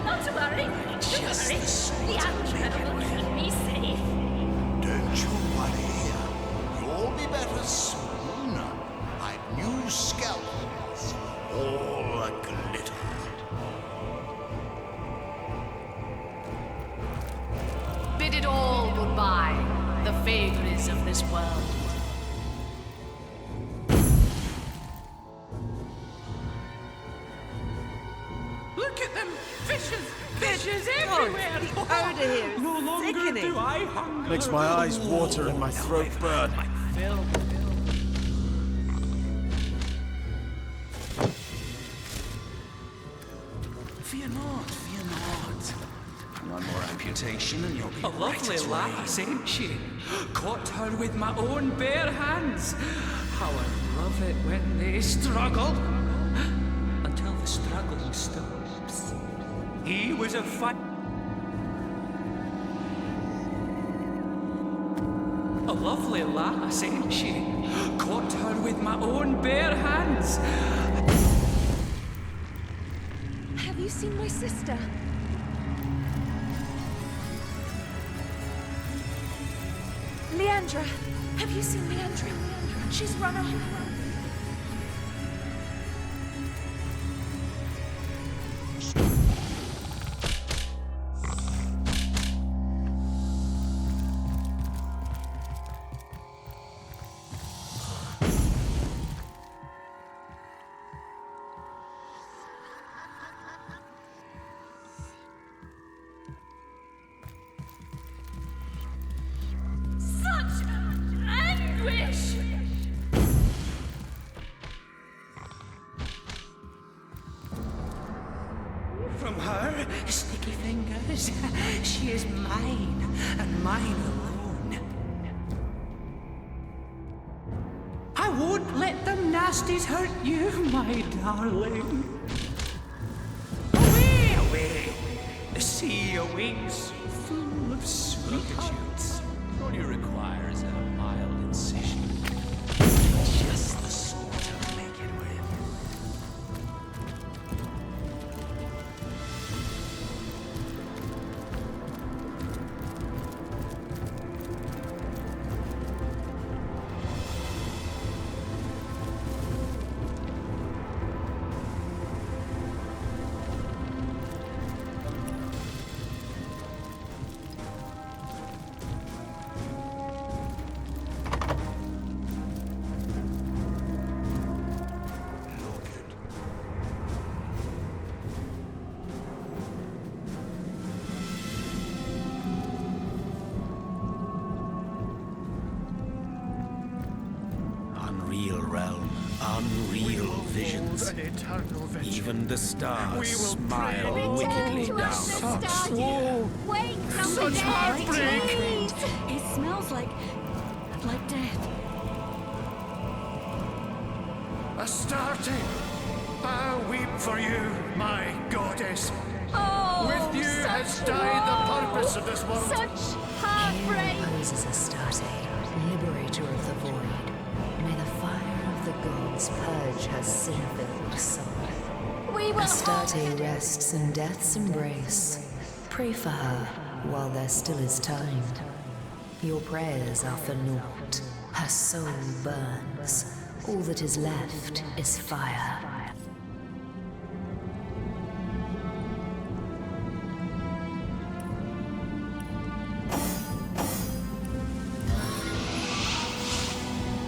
Not to worry. Just the sort the Andrea will keep me safe. Don't you worry. You'll be better soon. I've new scalpels, all glitter. Bid it all goodbye, the vagaries of this world. Look at them! Fishes! Fishes God, everywhere! the odor here is No longer sickening. do I hunger. Makes my eyes water and my throat burn. Fear not, fear not. One more amputation and you'll be A right lovely as rain. lass, ain't she? Caught her with my own bare hands. How I love it when they struggle. Until the struggling stops. He was a fight. A lovely lass, ain't she? Caught her with my own bare hands. Have you seen my sister? Leandra! Have you seen Leandra? She's run away. Such anguish! From her sticky fingers, she is mine, and mine alone. I won't let the nasties hurt you, my darling. Away, away! The sea awaits, full of sweethearts. All you require is a mild incision. Just the sort to make it with. unreal visions. Even the stars smile wickedly down upon us. Wake from Such the dead, heartbreak. please! It smells like death. Astarte, I weep for you, my goddess. Oh, With you has died the purpose of this world. Such heartbreak! Here reposes Astarte, liberator of the void. May the fire of the gods purge her sin-filled soul. We will Astarte rests in death's embrace. Pray for her while there still is time. Your prayers are for naught. Her soul burns. All that is left is fire.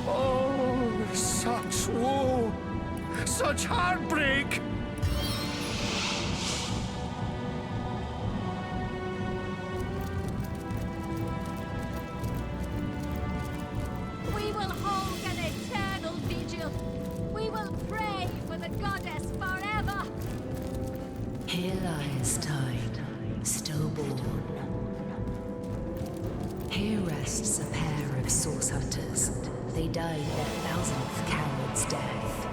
Oh, such woe, such heartbreak. We will hold an eternal vigil. We will pray for the goddess forever. Here lies Tide, stillborn. Here rests a pair of source hunters. They died their 1000th coward's death.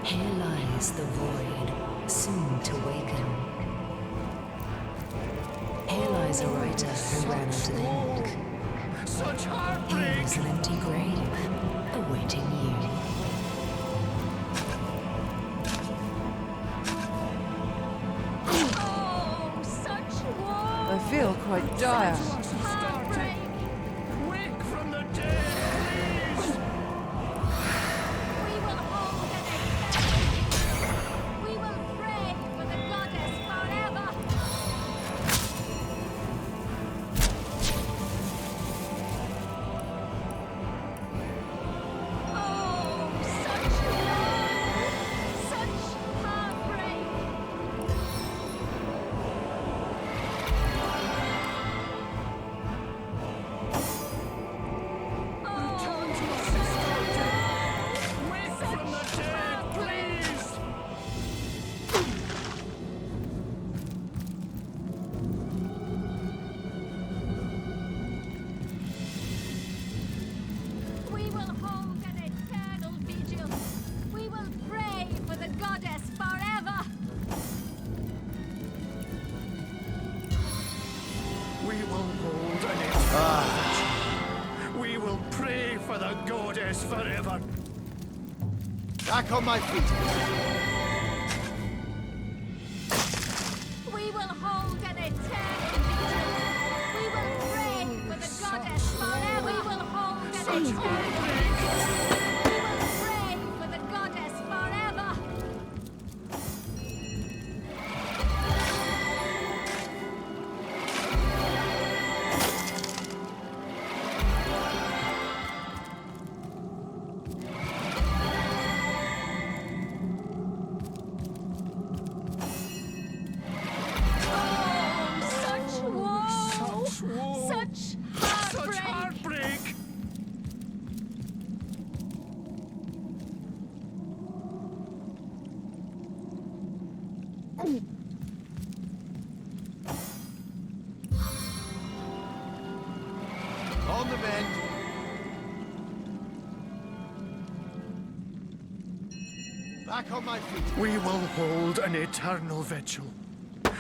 Here lies the void, soon to waken. Here lies a writer who ran to the ink. Such Here heartbreak. is an empty grave, awaiting you. Oh, such woe! I feel quite dire. Heartbreak! Wake from the dead, please. We will hold an eternal vigil. We will pray for the goddess forever. Oh, such woe! Such heartbreak! Wake from the dead, please. We will hold an eternal vigil. We will pray for the goddess forever. We will hold an eternal vigil. We will pray for the goddess forever. Back on my feet. We will hold an eternal vigil. We will pray for the goddess forever. We will hold an eternal vigil. We will pray for the goddess forever. Oh, such woe! Such woe. Such Such heartbreak! heartbreak. On the mend. Back on my feet. We will hold an eternal vigil.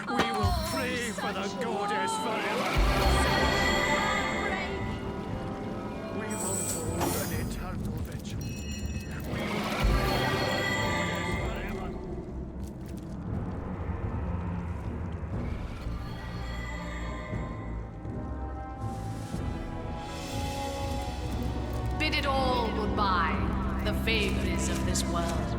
We will pray for the goddess forever. We will hold an eternal vigil. We will pray for the goddess forever. Bid it all goodbye, the vagaries of this world.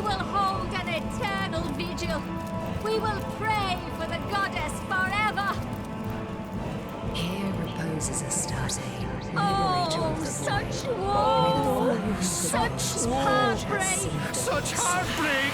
We will hold an eternal vigil. We will pray for the goddess forever. Here reposes Astarte, liberator Oh, of the such void. woe! Such heartbreak! Such heartbreak!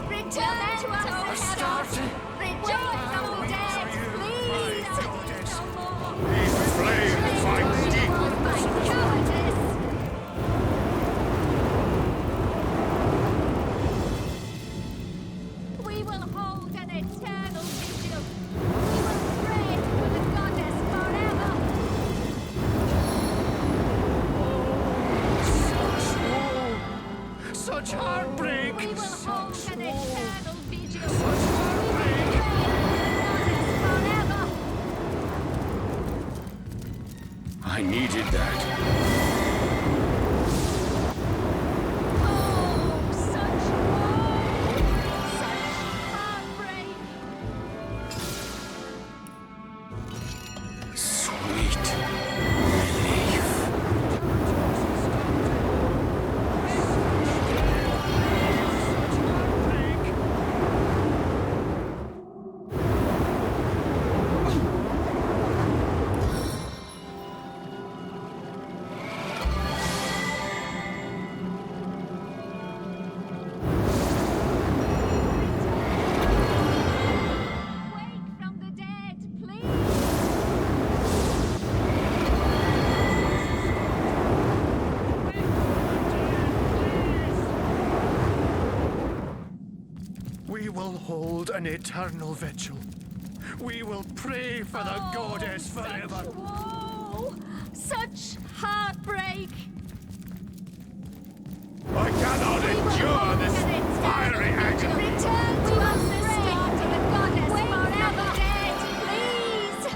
Return to us, O heaven! Rejoice from the dead, please! Flame fight deep. By cowardice! We will hold an eternal vigil. We will pray for the goddess forever. Such heartbreak! We will hold an eternal vigil. Such heartbreak! Forever. I needed that. Oh, such woe! Such heartbreak! Sweet relief. Wake from the dead, please! We will hold an eternal vigil. We will pray for the goddess forever. Such woe! Such heartbreak! I cannot endure this fiery agony. Return to us this start to the goddess forever! Dead, please!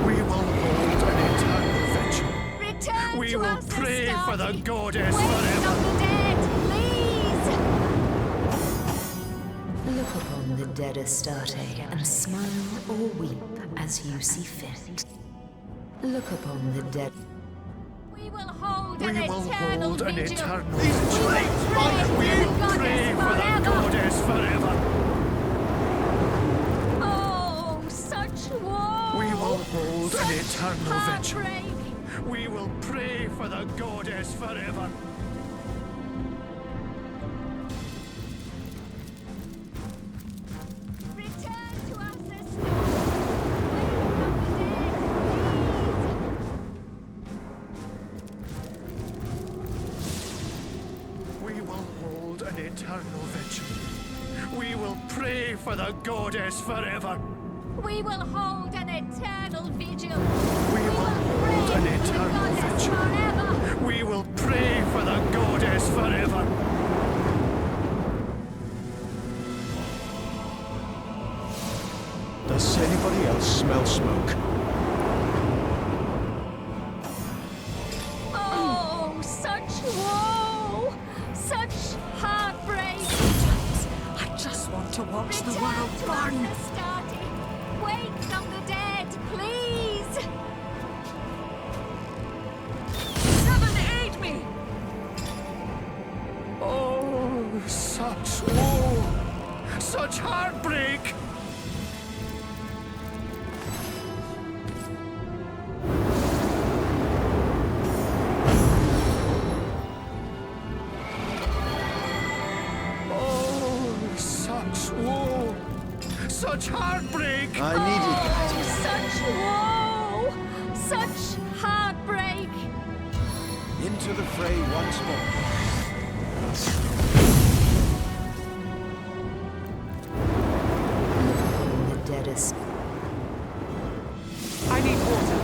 We will hold an eternal vigil. Return We to will us pray for the goddess Wake forever. from the dead, please! Look upon the dead Astarte and smile or weep as you see fit. Look upon the dead. We will hold We an will eternal hold an vigil. eternal We vigil. will pray We for the will pray goddess for the forever. goddess forever. Oh, such woe! We will hold an eternal vigil. Heartbreak! We will pray for the goddess forever. Return to us this Wake from the dead, We will hold an eternal vigil. We will pray for the goddess forever. We will hold an eternal vigil. We will hold an eternal vigil. Forever. We will pray for the goddess forever. Does anybody else smell smoke? Oh, such woe! Such heartbreak! I just want to watch the Return world to burn. us, Astarte. Wake from the dead, please! Seven, aid me! Oh, such woe! Such heartbreak! Oh, such woe! Such heartbreak! I needed that. Oh, such woe! Such heartbreak! Into the fray once more. The deadest. I need water.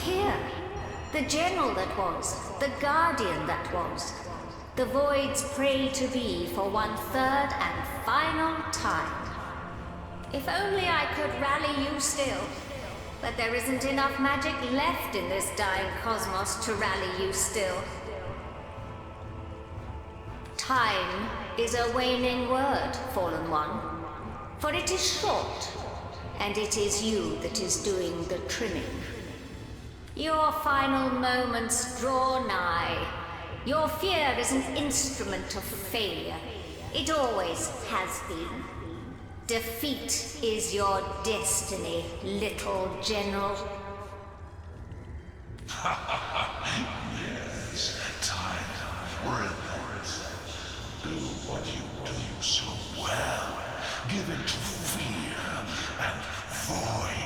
here. The general that was, the guardian that was. The void's prey to be for one third and final time. If only I could rally you still. But there isn't enough magic left in this dying cosmos to rally you still. Time is a waning word, Fallen One. For it is short, and it is you that is doing the trimming. Your final moments draw nigh. Your fear is an instrument of failure. It always has been. Defeat is your destiny, little general. Yes, time remnants. Do what you do so well. Give in to fear and void.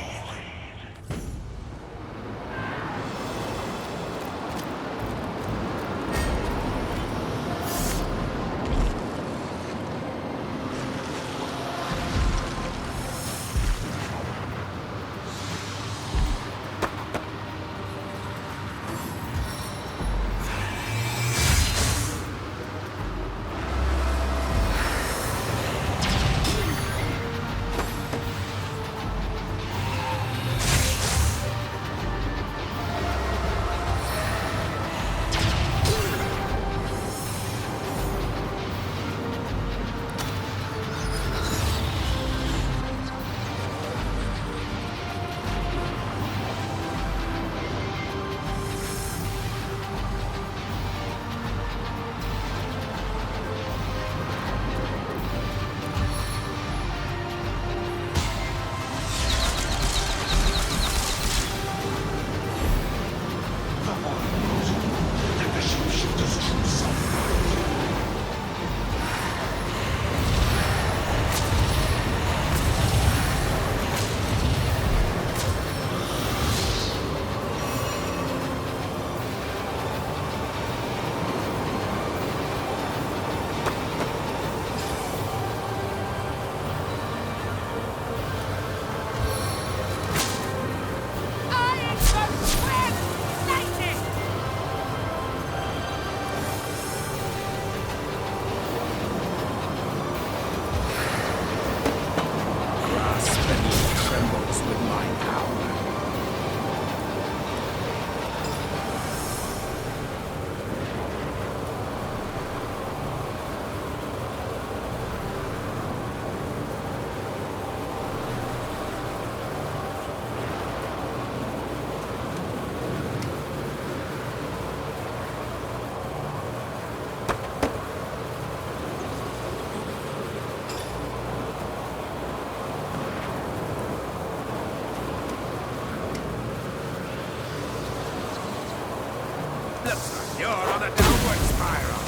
You're on a downward spiral.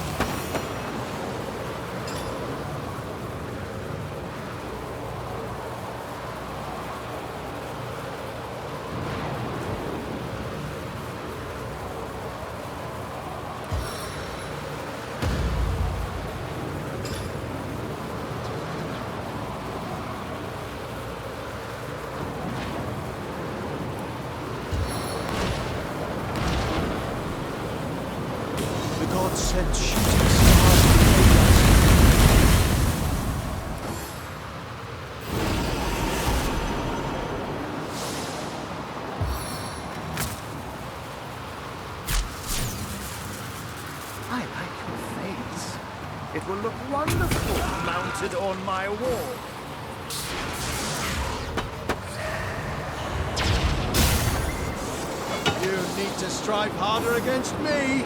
Sent shooting stars to aid us. I like your face. It will look wonderful mounted on my wall. You need to strive harder against me.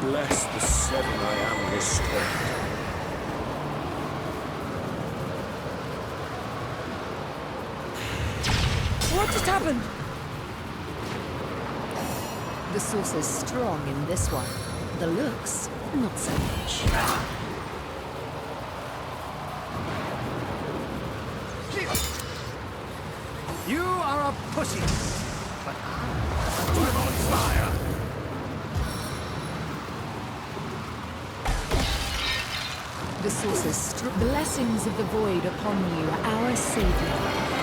Bless the seven I am restored. What just happened? The source is strong in this one. The looks, not so much. You are a pussy, but I'm on fire. The source is blessings of the void upon you, our savior.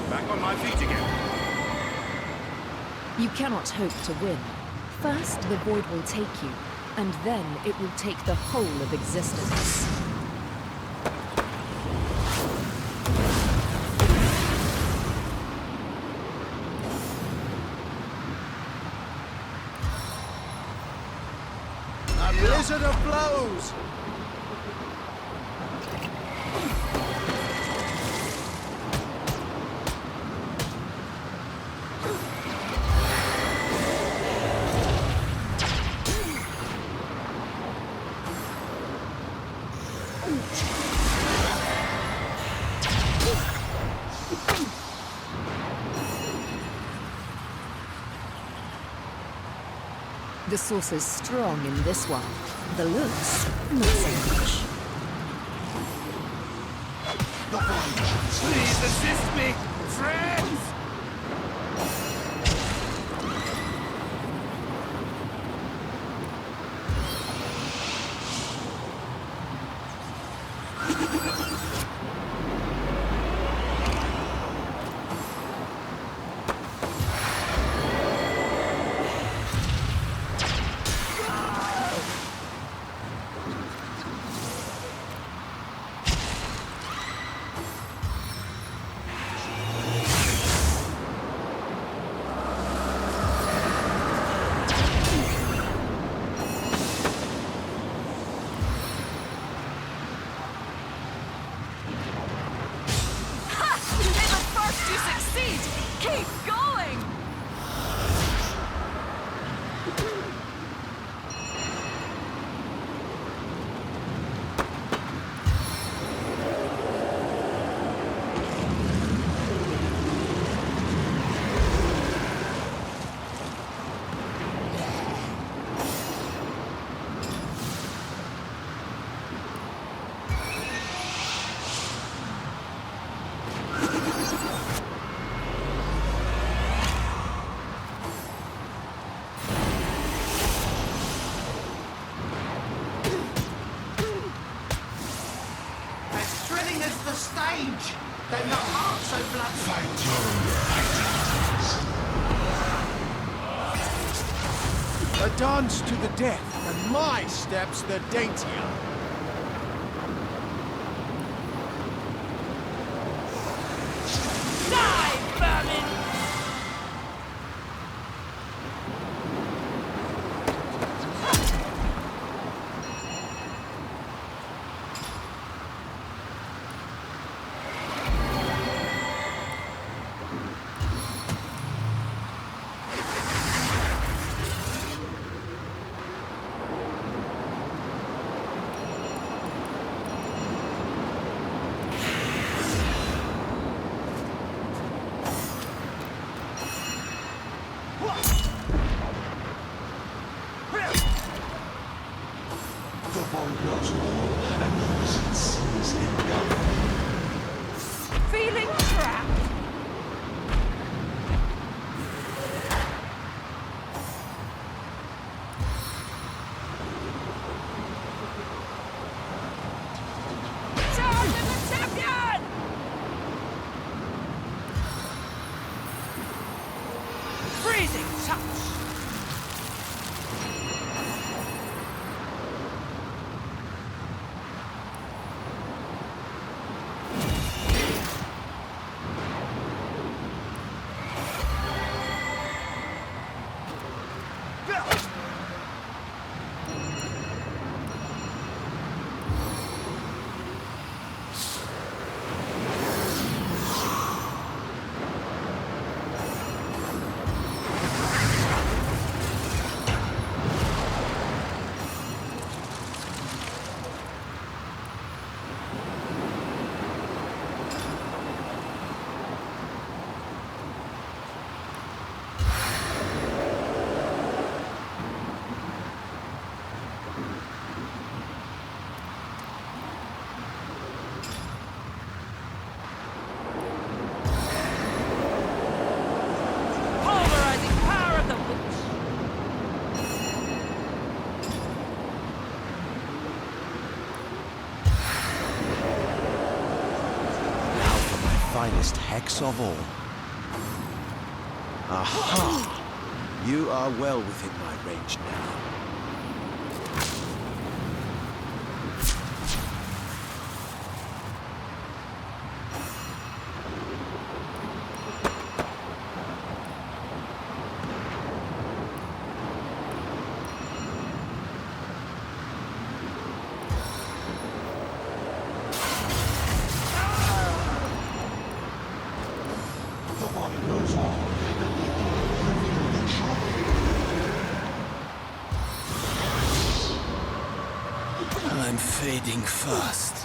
Back on my feet again. You cannot hope to win. First, the void will take you, and then it will take the whole of existence. A blizzard of blows! The source is strong in this one. The looks, not so much. Please assist me, friends! Then the hearts so blood. Fight your A dance to the death, and my steps the daintier. Die, vermin! Feeling trapped? Charge in the champion! Freezing touch! finest hex of all. Aha! You are well within my range now. I'm fading fast.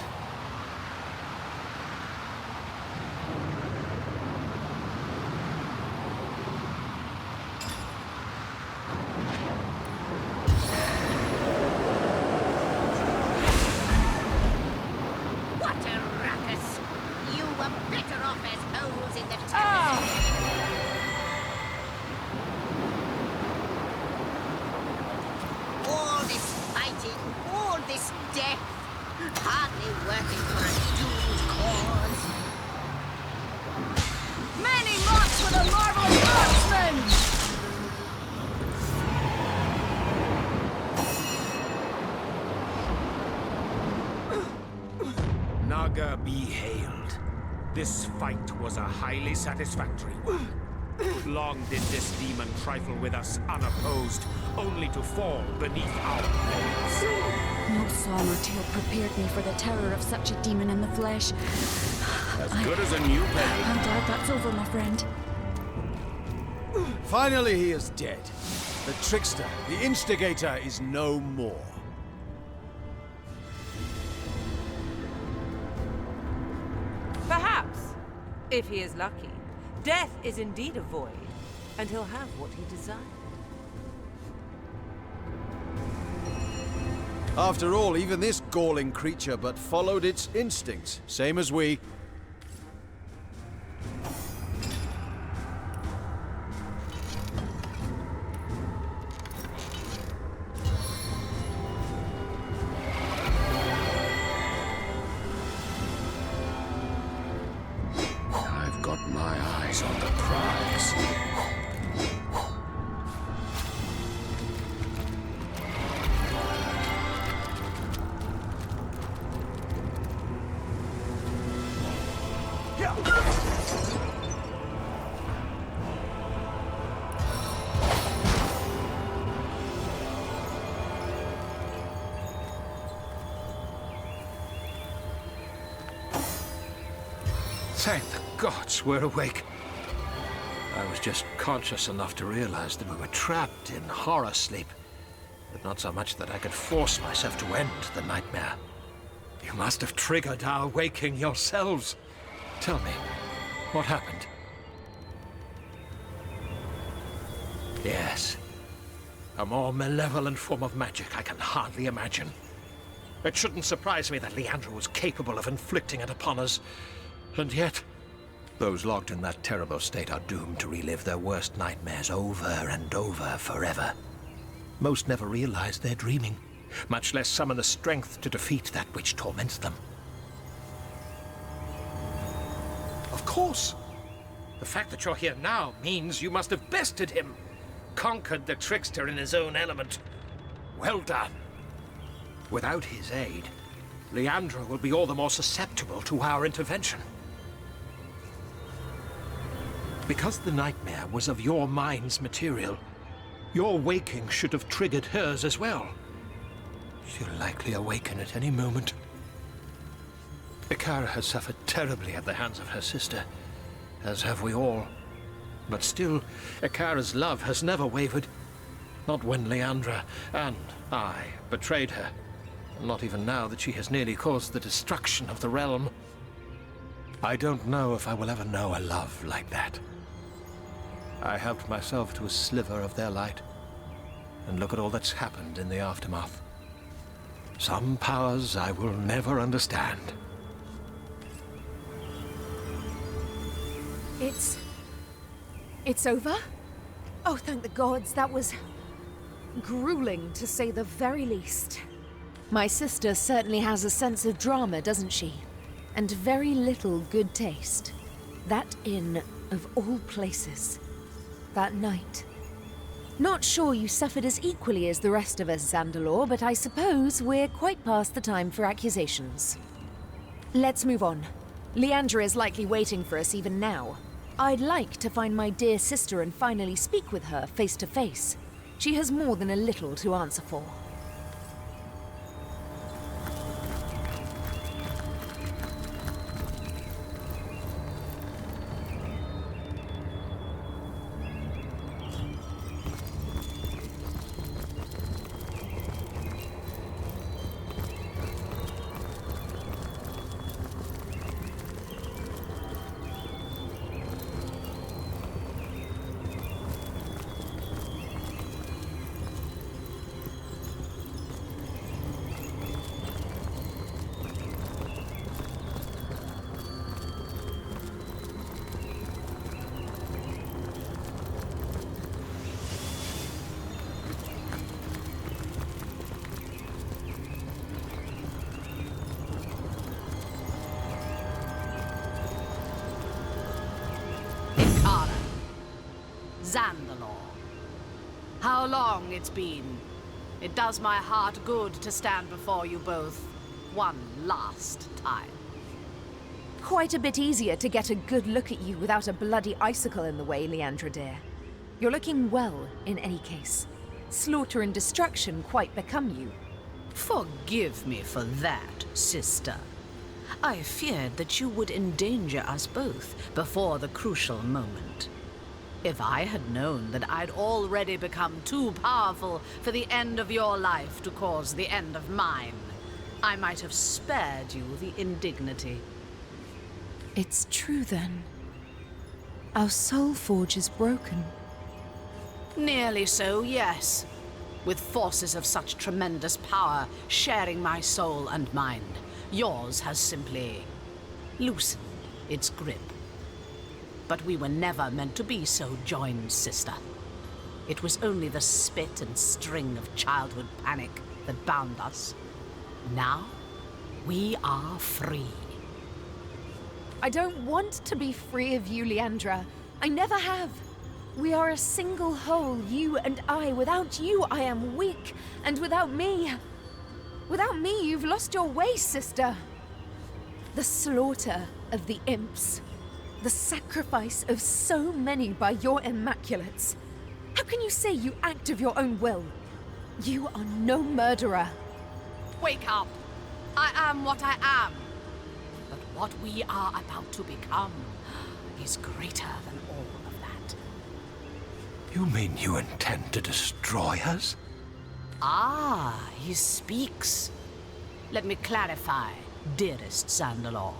What a ruckus! You were better off as holes in the tunnel. All this fighting, all this death, hardly worth it for a doomed cause. Many marks for the marvelous marksman! Naga be hailed. This fight was a highly satisfactory one. Long did this demon trifle with us unopposed, only to fall beneath our blades. No song or tale prepared me for the terror of such a demon in the flesh. As good as a new baby. I'm glad that's over, my friend. Finally he is dead. The trickster, the instigator, is no more. Perhaps, if he is lucky, death is indeed a void, and he'll have what he desires. After all, even this galling creature but followed its instincts, same as we. I've got my eyes on the prize. Thank the gods we're awake. I was just conscious enough to realize that we were trapped in horror sleep, but not so much that I could force myself to end the nightmare. You must have triggered our waking yourselves. Tell me, what happened? Yes. A more malevolent form of magic I can hardly imagine. It shouldn't surprise me that Leandra was capable of inflicting it upon us. And yet, those locked in that terrible state are doomed to relive their worst nightmares over and over forever. Most never realize they're dreaming, much less summon the strength to defeat that which torments them. Of course! The fact that you're here now means you must have bested him, conquered the trickster in his own element. Well done. Without his aid, Leandra will be all the more susceptible to our intervention. Because the nightmare was of your mind's material, your waking should have triggered hers as well. She'll likely awaken at any moment. Ikara has suffered terribly at the hands of her sister, as have we all. But still, Ikara's love has never wavered. Not when Leandra and I betrayed her. Not even now that she has nearly caused the destruction of the realm. I don't know if I will ever know a love like that. I helped myself to a sliver of their light, and look at all that's happened in the aftermath. Some powers I will never understand. It's over? Oh, thank the gods, that was grueling, to say the very least. My sister certainly has a sense of drama, doesn't she? And very little good taste. That inn, of all places. That night. Not sure you suffered as equally as the rest of us, Zandalore, but I suppose we're quite past the time for accusations. Let's move on. Leandra is likely waiting for us even now. I'd like to find my dear sister and finally speak with her face to face. She has more than a little to answer for. Zandalore. How long it's been. It does my heart good to stand before you both one last time. Quite a bit easier to get a good look at you without a bloody icicle in the way, Leandra dear. You're looking well, in any case. Slaughter and destruction quite become you. Forgive me for that, sister. I feared that you would endanger us both before the crucial moment. If I had known that I'd already become too powerful for the end of your life to cause the end of mine, I might have spared you the indignity. It's true then. Our soul forge is broken. Nearly so, yes. With forces of such tremendous power sharing my soul and mind, yours has simply loosened its grip. But we were never meant to be so joined, sister. It was only the spit and string of childhood panic that bound us. Now, we are free. I don't want to be free of you, Leandra. I never have. We are a single whole, you and I. Without you, I am weak. And without me... Without me, you've lost your way, sister. The slaughter of the imps. The sacrifice of so many by your immaculates. How can you say you act of your own will? You are no murderer. Wake up! I am what I am. But what we are about to become is greater than all of that. You mean you intend to destroy us? Ah, he speaks. Let me clarify, dearest Zandalore.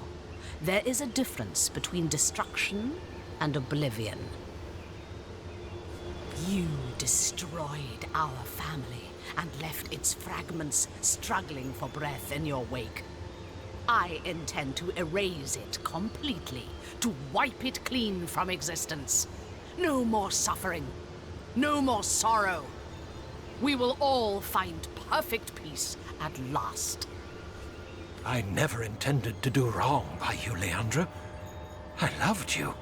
There is a difference between destruction and oblivion. You destroyed our family and left its fragments struggling for breath in your wake. I intend to erase it completely, to wipe it clean from existence. No more suffering, no more sorrow. We will all find perfect peace at last. I never intended to do wrong by you, Leandra. I loved you.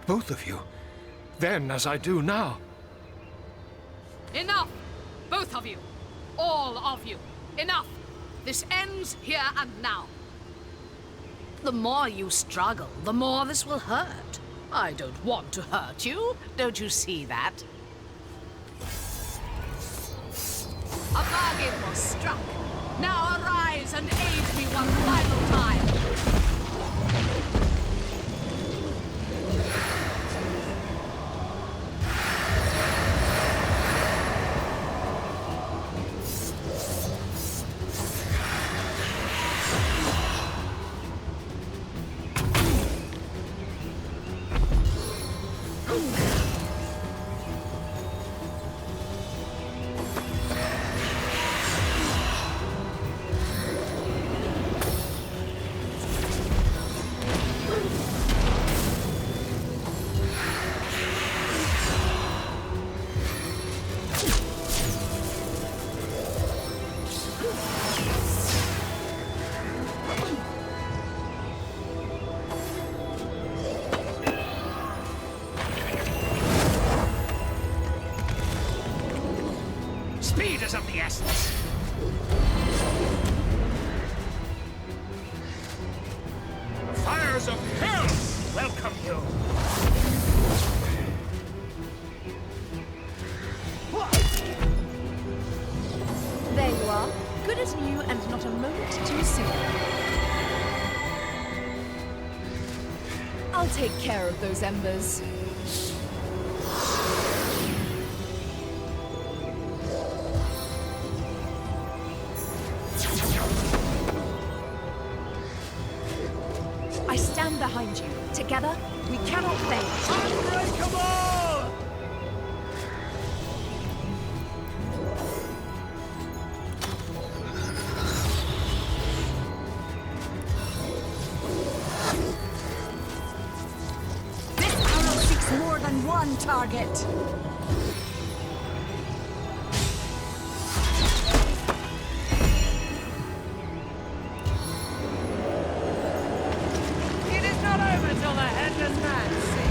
Both of you. Then as I do now. Enough! Both of you! All of you! Enough! This ends here and now. The more you struggle, the more this will hurt. I don't want to hurt you. Don't you see that? A bargain was struck. Now arise and aid me one final time. is of the essence. The fires of hell welcome you. There you are. Good as new and not a moment too soon. I'll take care of those embers. I stand behind you. Together, we cannot fail. Unbreakable! More than one target. It is not over till the headless man sings.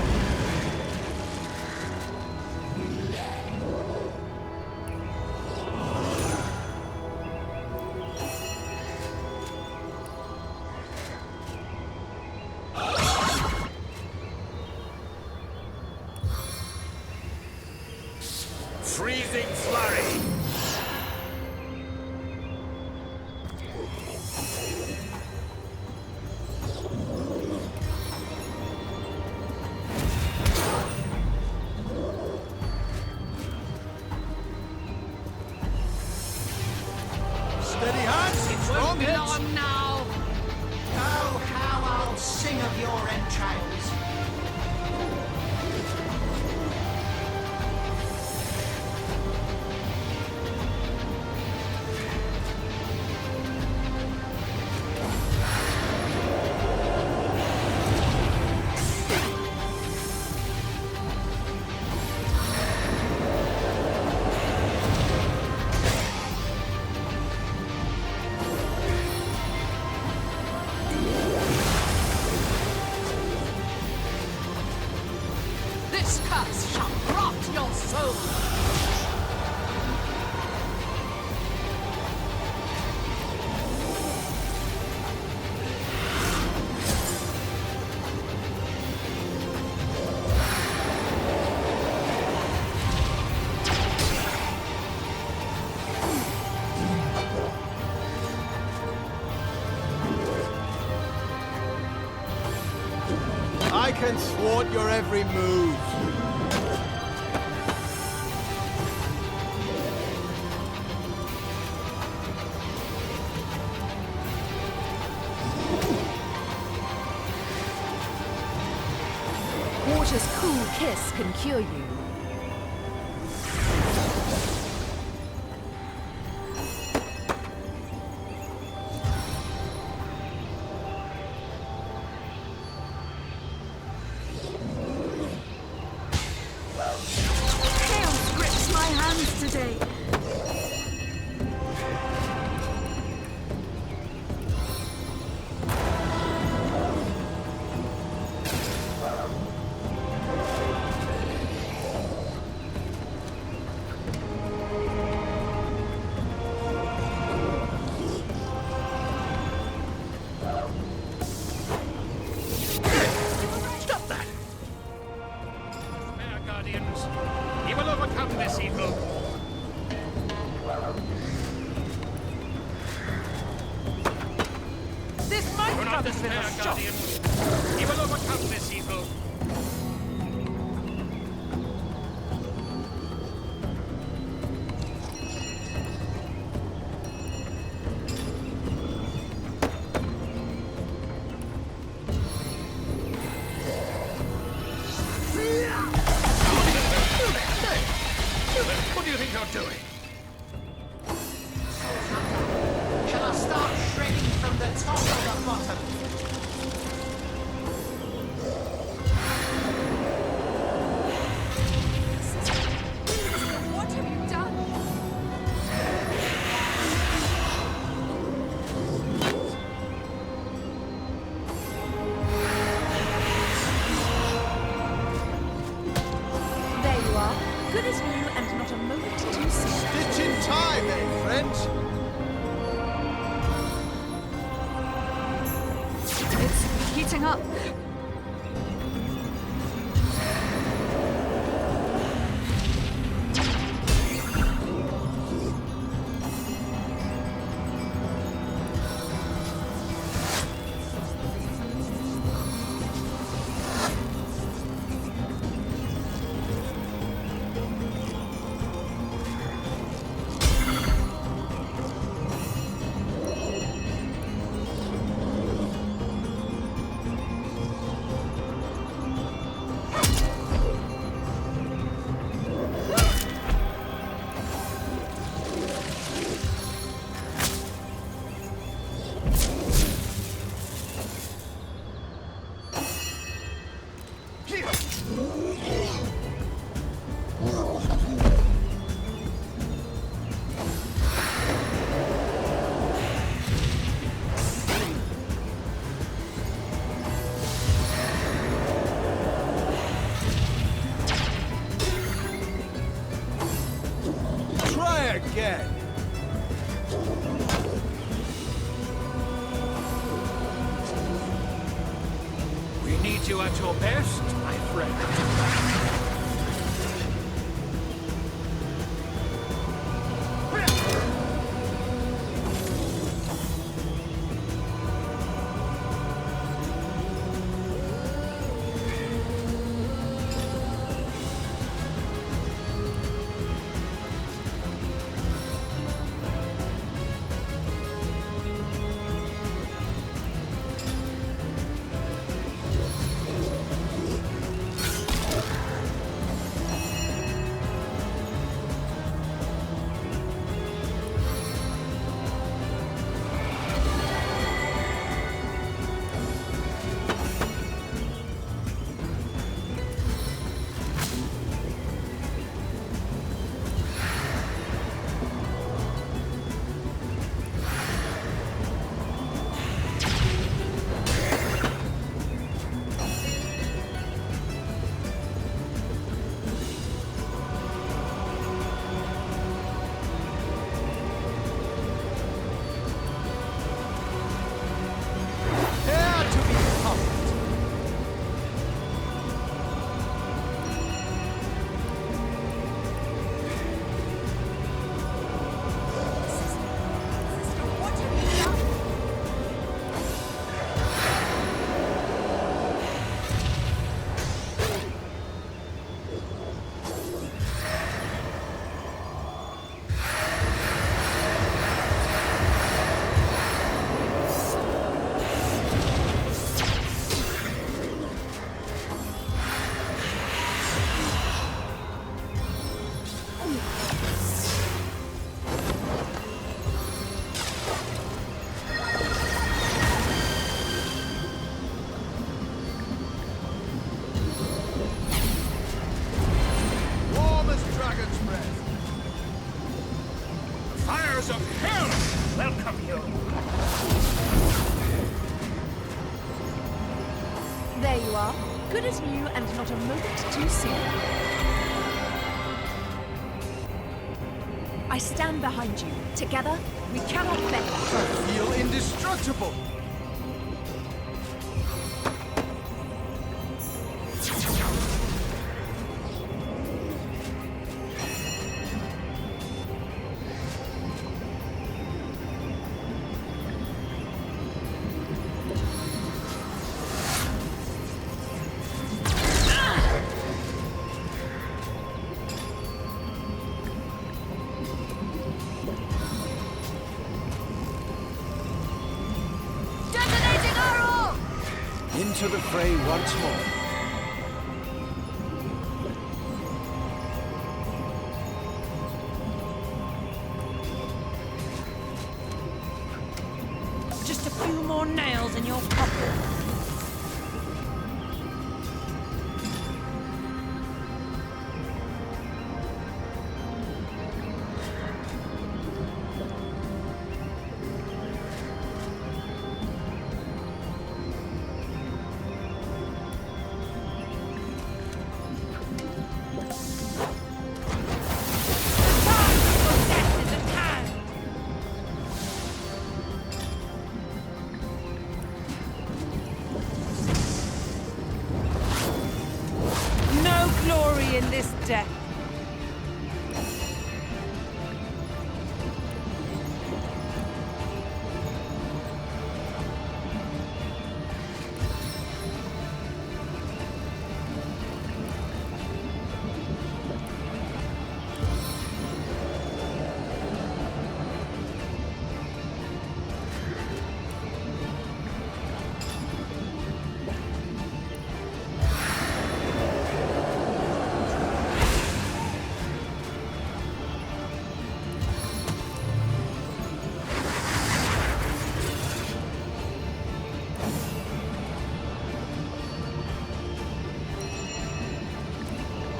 Freezing flurry! Steady hands, it's wrong Be long now. Oh, how I'll sing of your entrails. This curse shall rot your soul. I can thwart your every move. Water's cool kiss can cure you. Chaos grips my hands today. Stop that! Fair guardians, he will overcome this evil. This might Do not come as a bit despair, of a shock. guardians. He will overcome this evil. What do you think you're doing? Shall I start shredding from the top or the bottom? catching up. Again. We need you at your best, my friend. There you are. Good as new and not a moment too soon. I stand behind you. Together, we cannot fail. I feel indestructible. Into the fray once more. Just a few more nails in your pocket. in this death.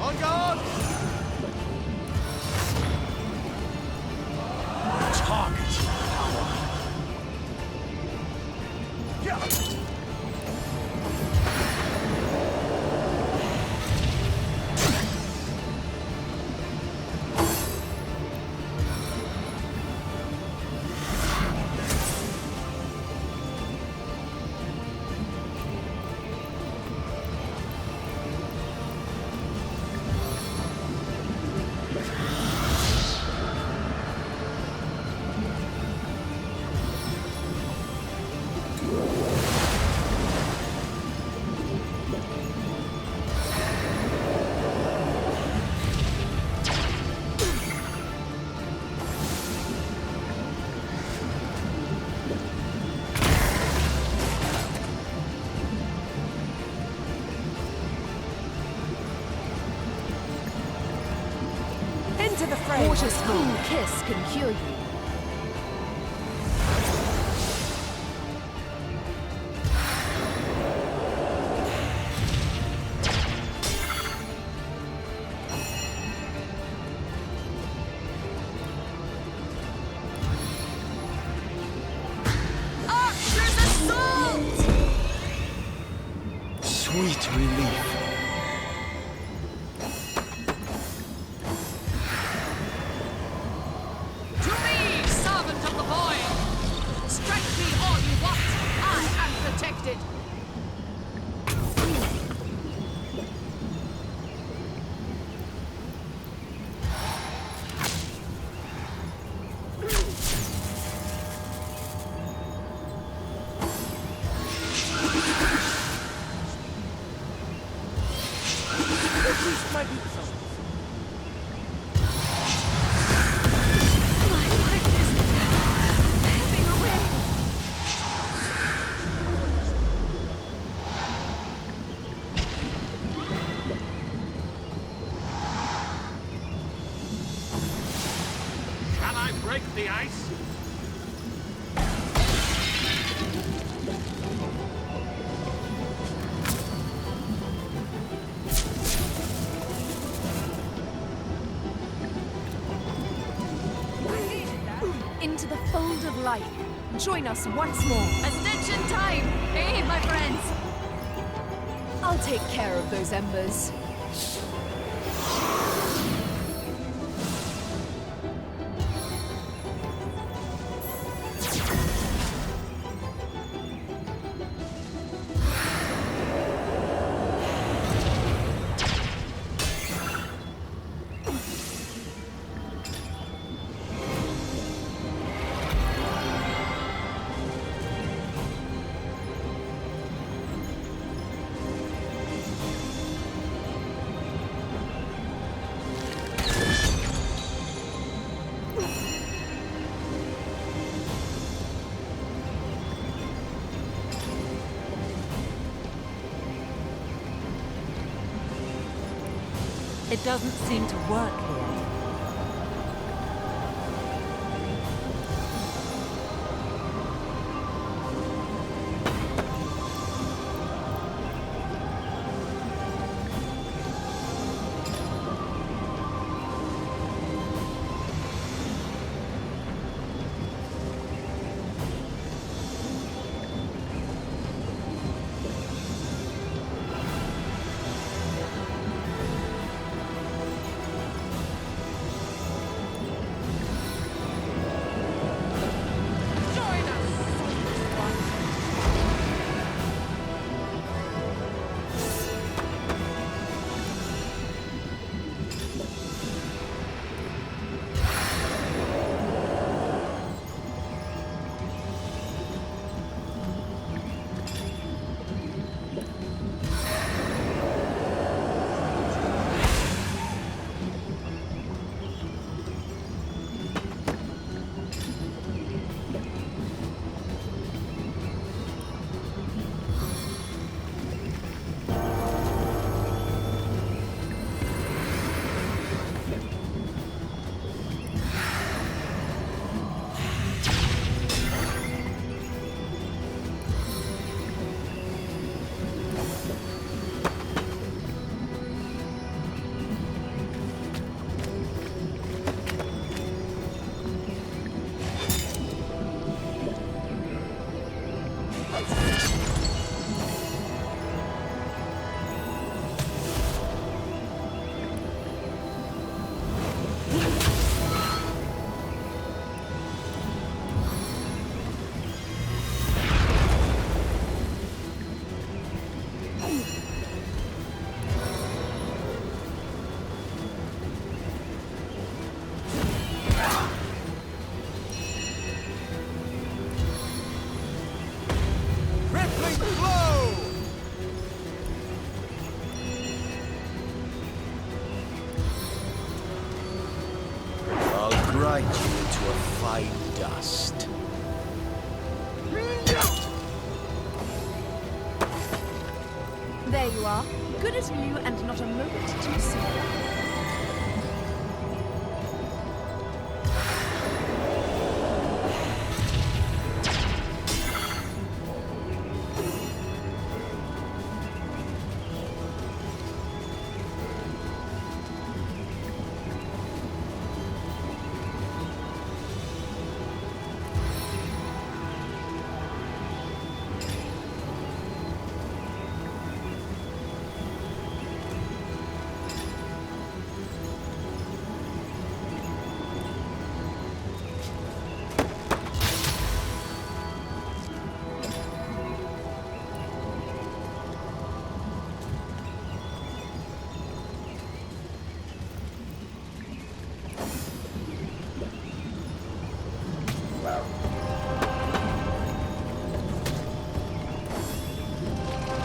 On guard! Target power. Into the fray. Water's cool kiss can cure you. Archer's assault! Sweet relief. To me, servant of the void! Strike me all you want! I am protected! Shall I break the ice? Into the fold of life. Join us once more. Ascension time! Hey, my friends! I'll take care of those embers. It doesn't seem to work here. Crippling blow! I'll grind you into a fine dust. There you are. Good as new and not a moment too soon.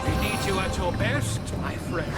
We need you at your best, my friend.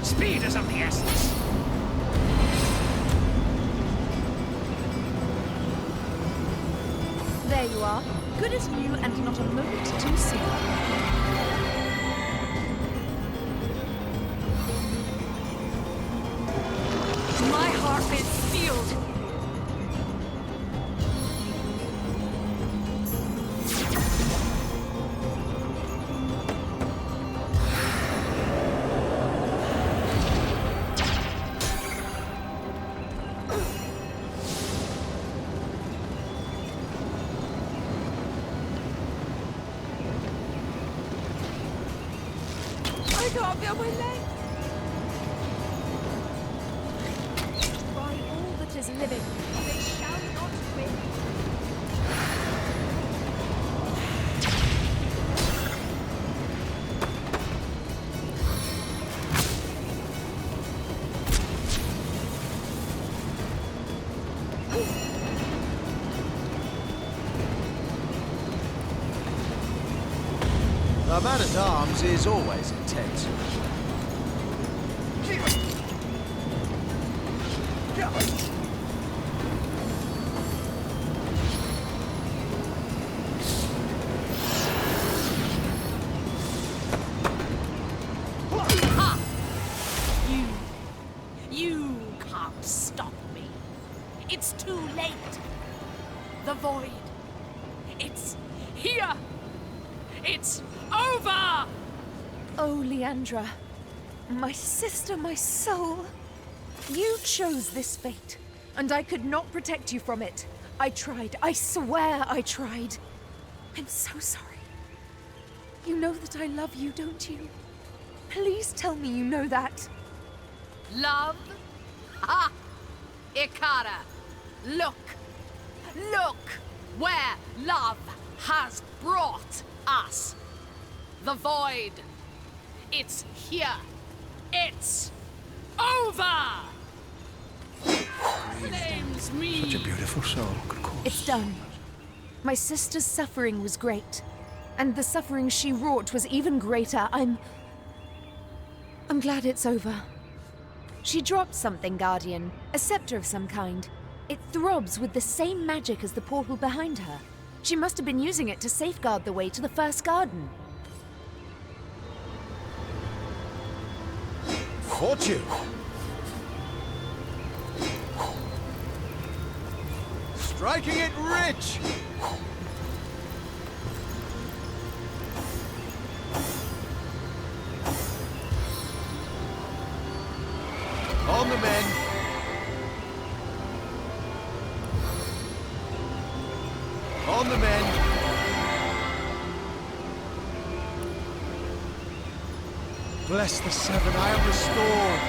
Speed is of the essence. There you are. Good as new and not a moment too soon. My heart is sealed. I can't feel my leg. By all that is living, they shall not win. The man-at-arms is always intense. Ha! You can't stop me. It's too late. The void. It's here. It's over! Oh, Leandra. My sister, my soul. You chose this fate, and I could not protect you from it. I tried. I swear I tried. I'm so sorry. You know that I love you, don't you? Please tell me you know that. Love? Ha! Ikara, look! Look where love has brought us! The void! It's here! It's over! Flames me! Such a beautiful soul, good cause. It's done. My sister's suffering was great, and the suffering she wrought was even greater. I'm glad it's over. She dropped something, Guardian. A scepter of some kind. It throbs with the same magic as the portal behind her. She must have been using it to safeguard the way to the first garden. Fortune! Striking it rich! On the men! On the men! Bless the seven, I am restored!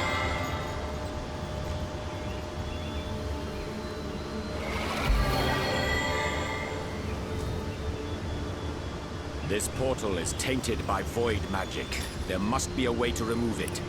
This portal is tainted by void magic. There must be a way to remove it.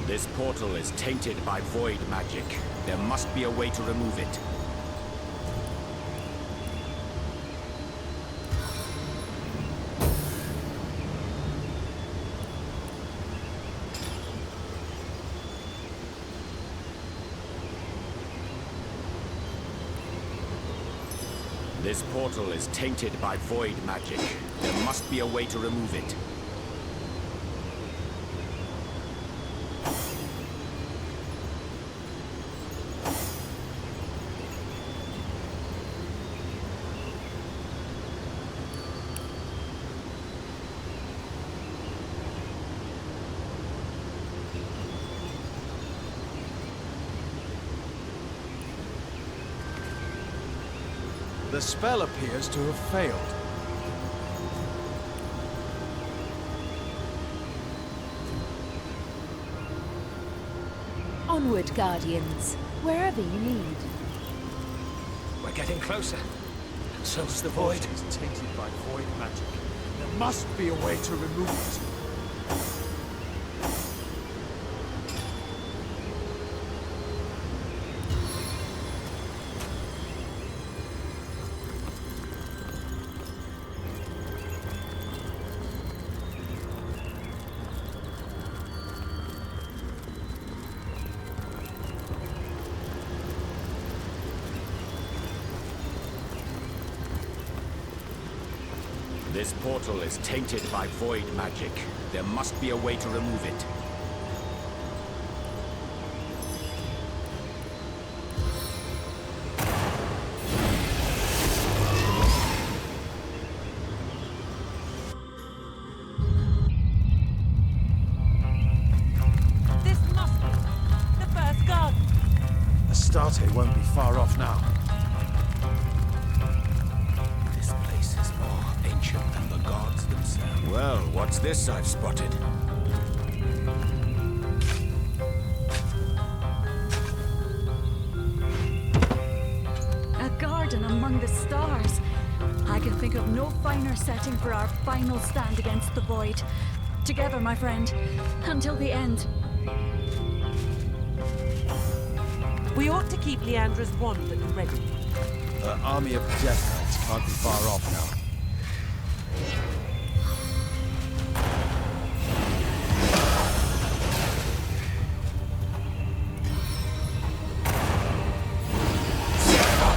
This portal is tainted by void magic. There must be a way to remove it. This portal is tainted by void magic. There must be a way to remove it. The spell appears to have failed. Onward, Guardians. Wherever you need. We're getting closer. And so's the void. Is tainted by void magic. There must be a way to remove it. This portal is tainted by void magic. There must be a way to remove it. This must be the first garden. Astarte won't be far off now. This place is more ancient than the gods themselves. Well, what's this I've spotted? A garden among the stars. I can think of no finer setting for our final stand against the void. Together, my friend, until the end. We ought to keep Leandra's wand at the ready. Her army of death knights can't be far off now.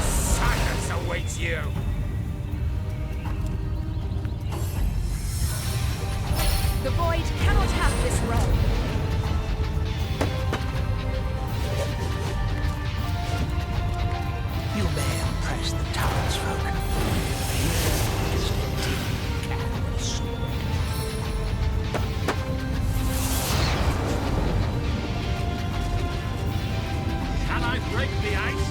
Silence awaits you! The void cannot have this realm. I break the ice?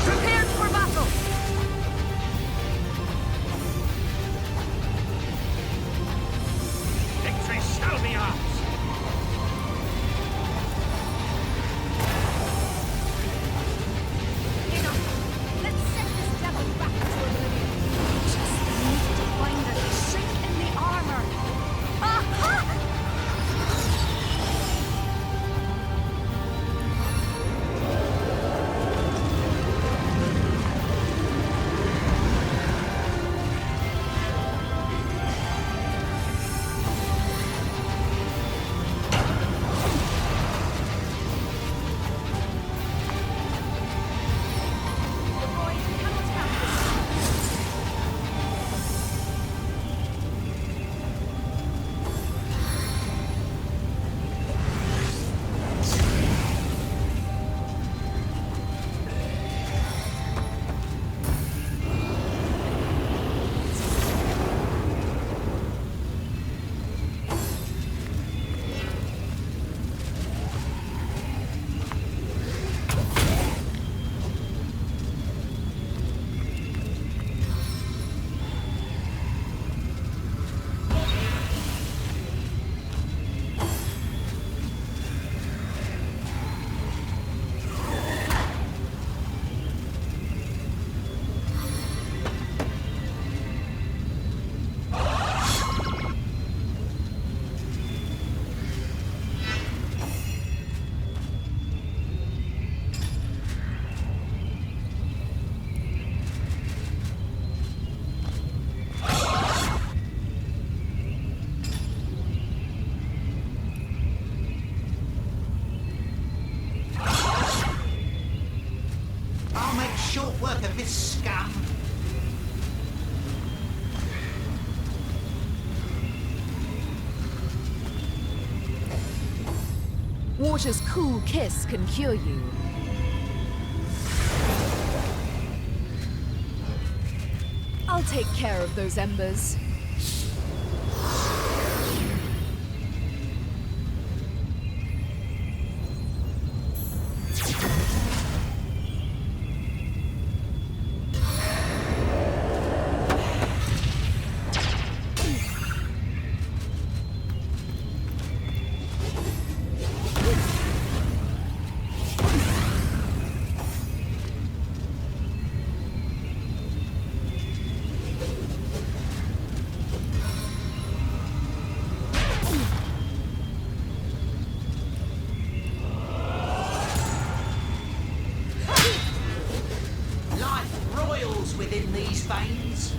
Prepared for battle! Victory shall be ours! Let's send this devil back to oblivion. Just need to find a shrink in the armor. Aha! I'll make short work of this scum. Water's cool kiss can cure you. I'll take care of those embers. Life roils within these veins.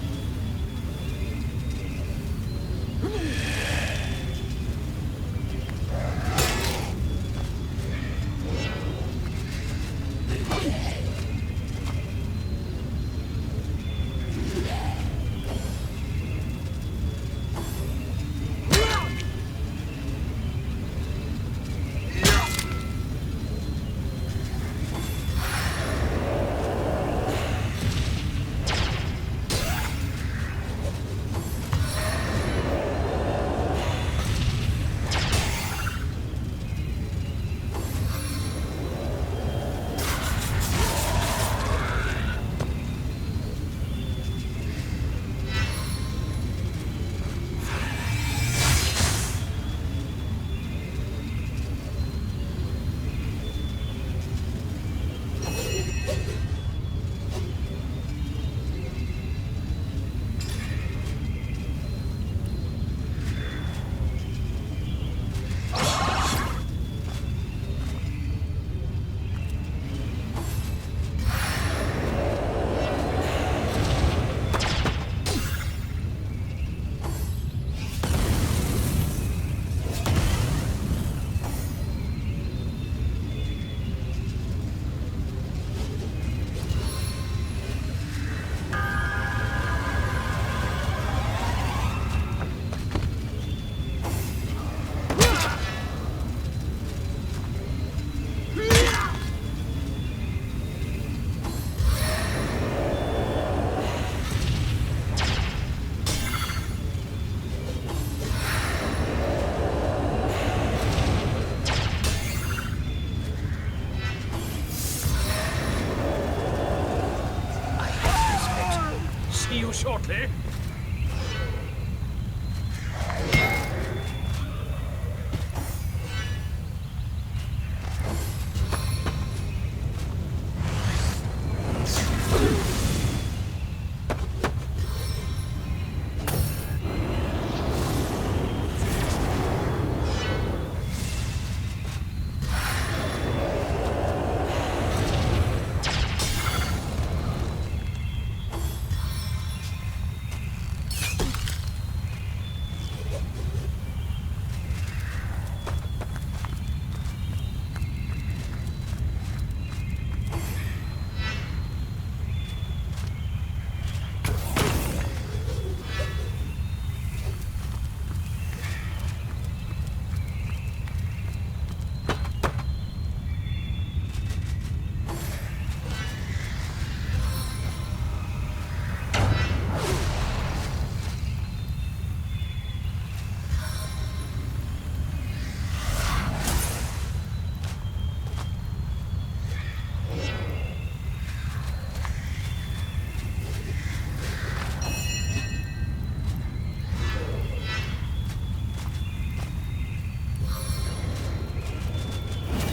you shortly.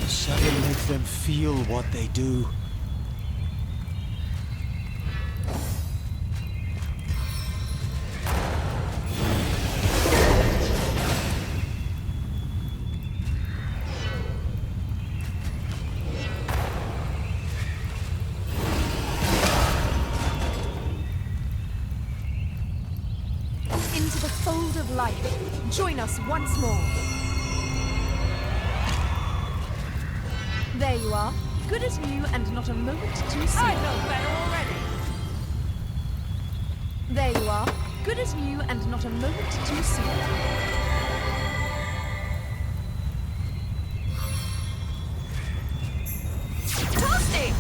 Seven make them feel what they do. Into the fold of life. Join us once more. There you are. Good as new and not a moment too soon. I know better already. There you are. Good as new and not a moment too soon. Toasty!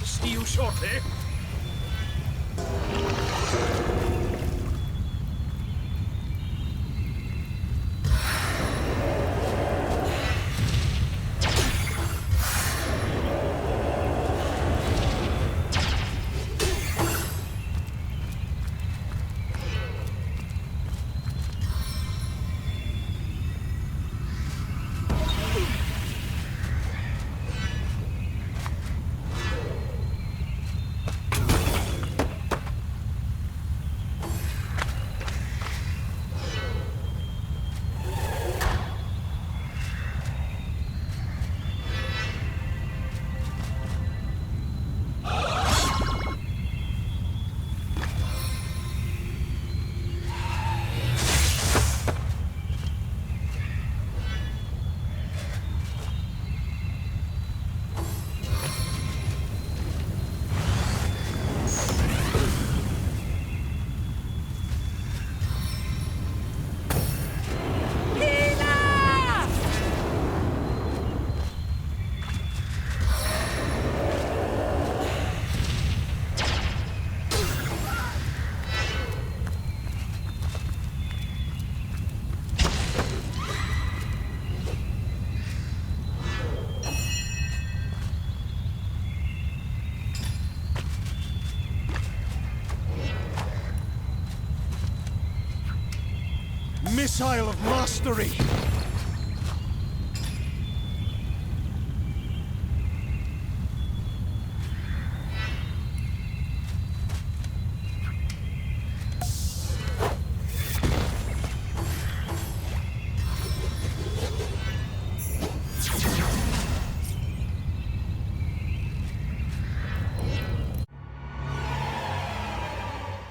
See you shortly. missile of mastery!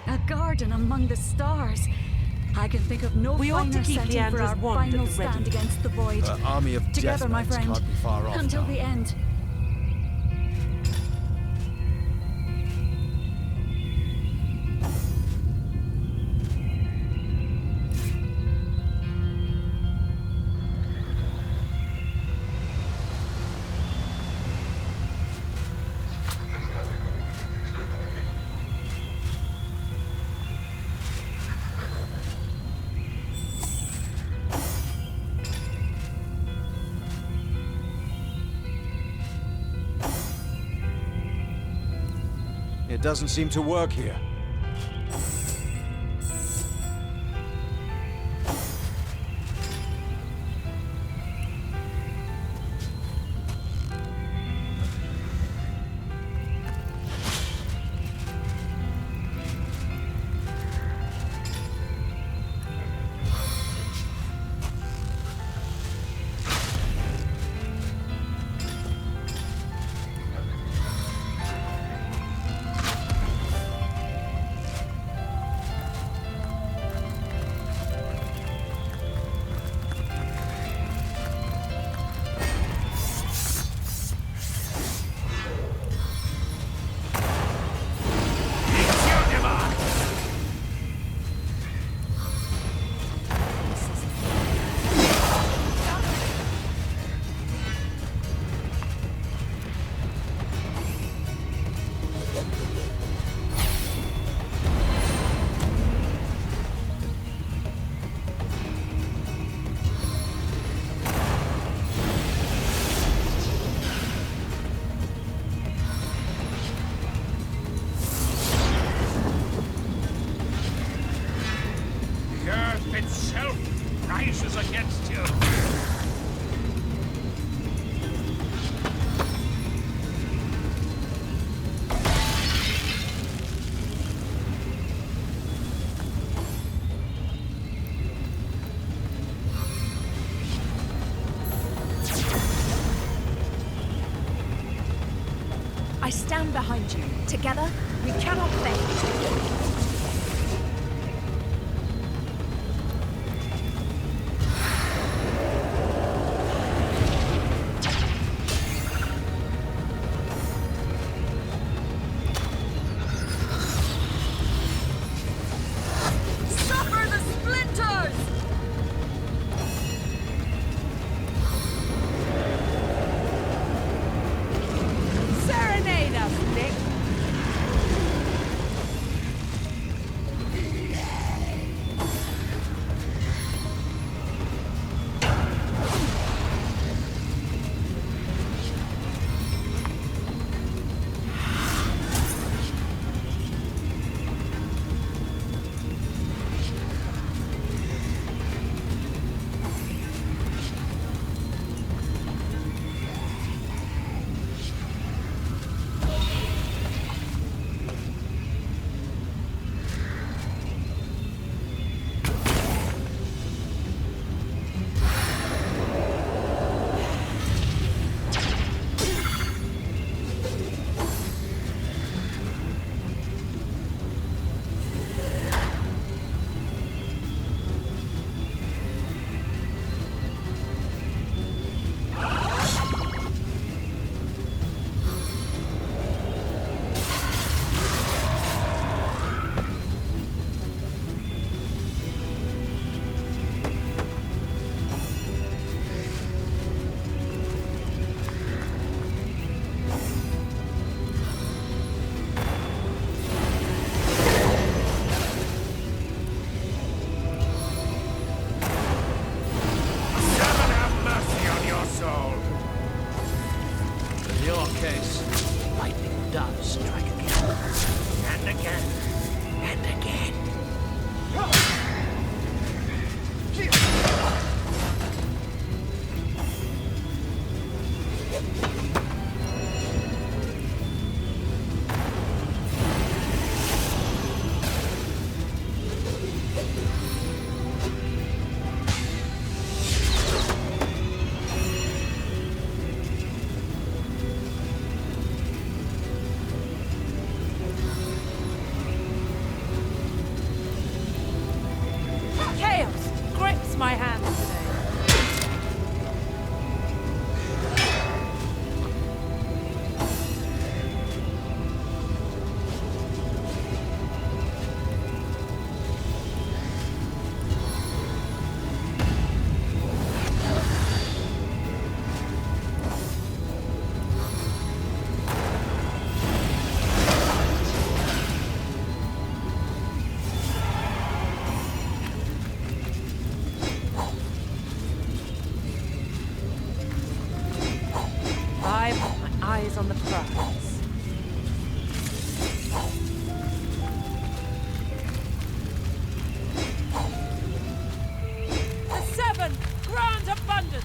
A garden among the stars. I can think of no We ought to finer keep setting for Leandra's our wand final at the ready. stand against the void. Her army of Together, my death friend. can't be far off Until now. the end. It doesn't seem to work here. itself rises against you. I stand behind you. Together, we cannot fail. Suffer the splinters! Serenade us, Nick! my hands today. I've got my eyes on the prize. The 7 grand abundance.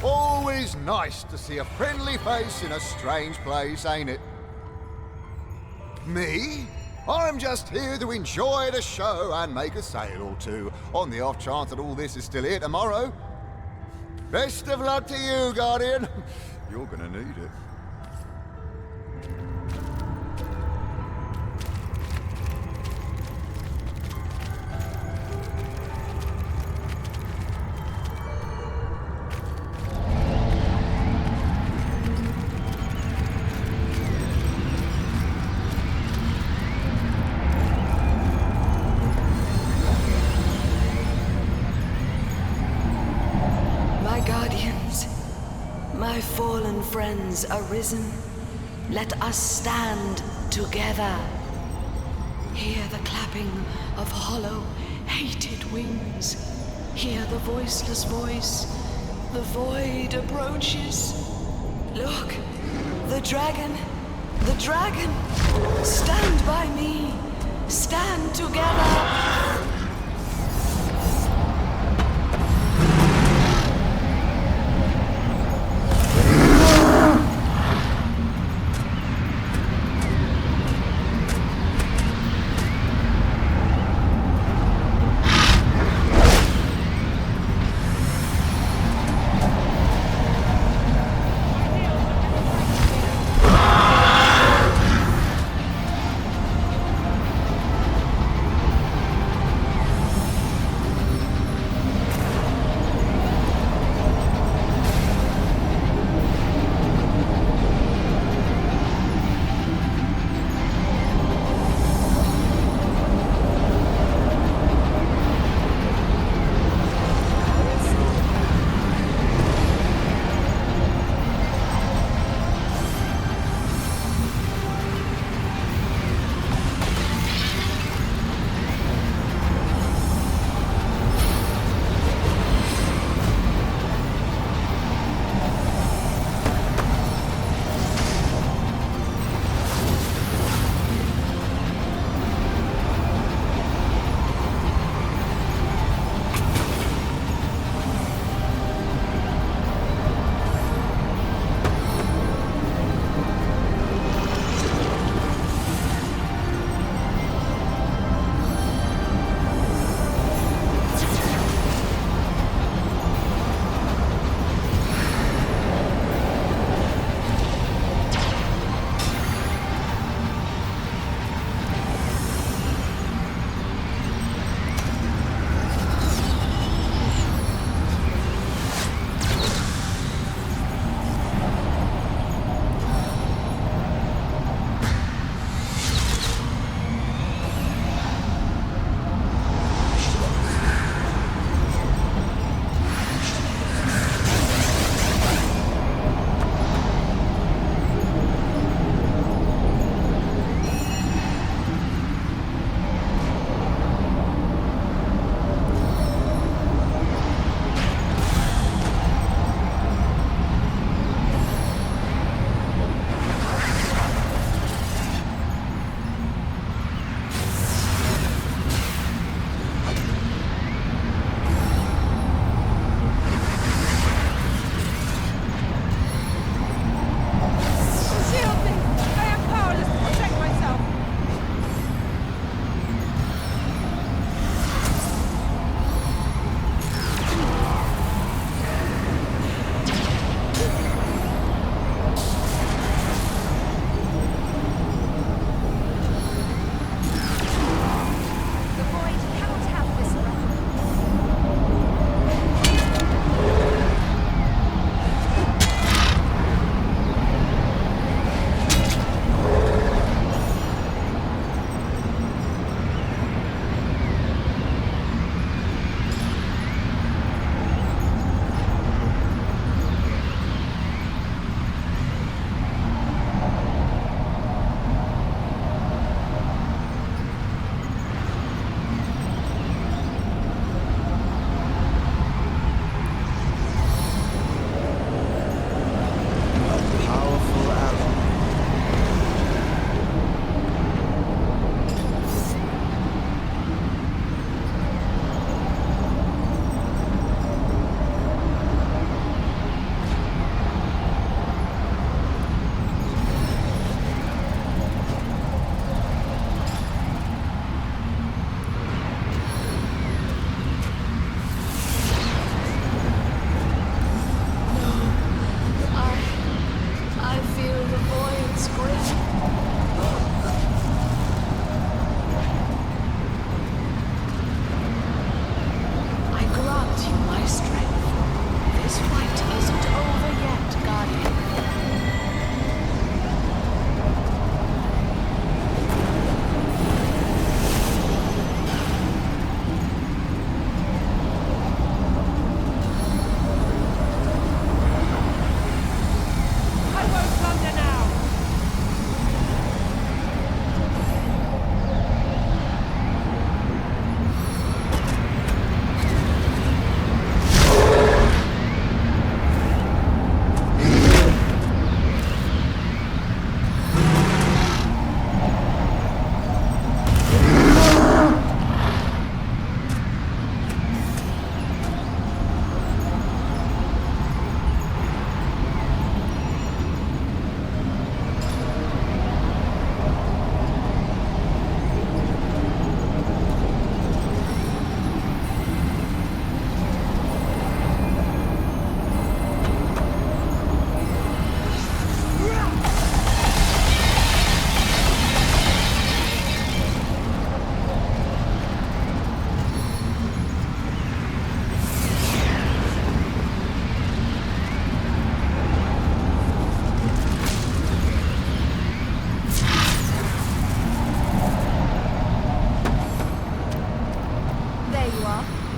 Always nice to see a friendly face in a strange place, ain't it? Me? I'm just here to enjoy the show and make a sale or two, on the off chance that all this is still here tomorrow. Best of luck to you, Guardian. You're gonna need it. My fallen friends arisen, let us stand together. Hear the clapping of hollow, hated wings. Hear the voiceless voice. The void approaches. Look, the dragon, the dragon. Stand by me. Stand together.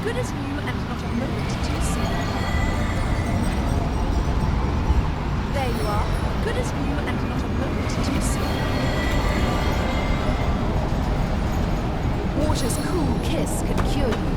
good as new and not a moment too soon. There you are, good as new and not a moment too soon. Water's cool kiss can cure you.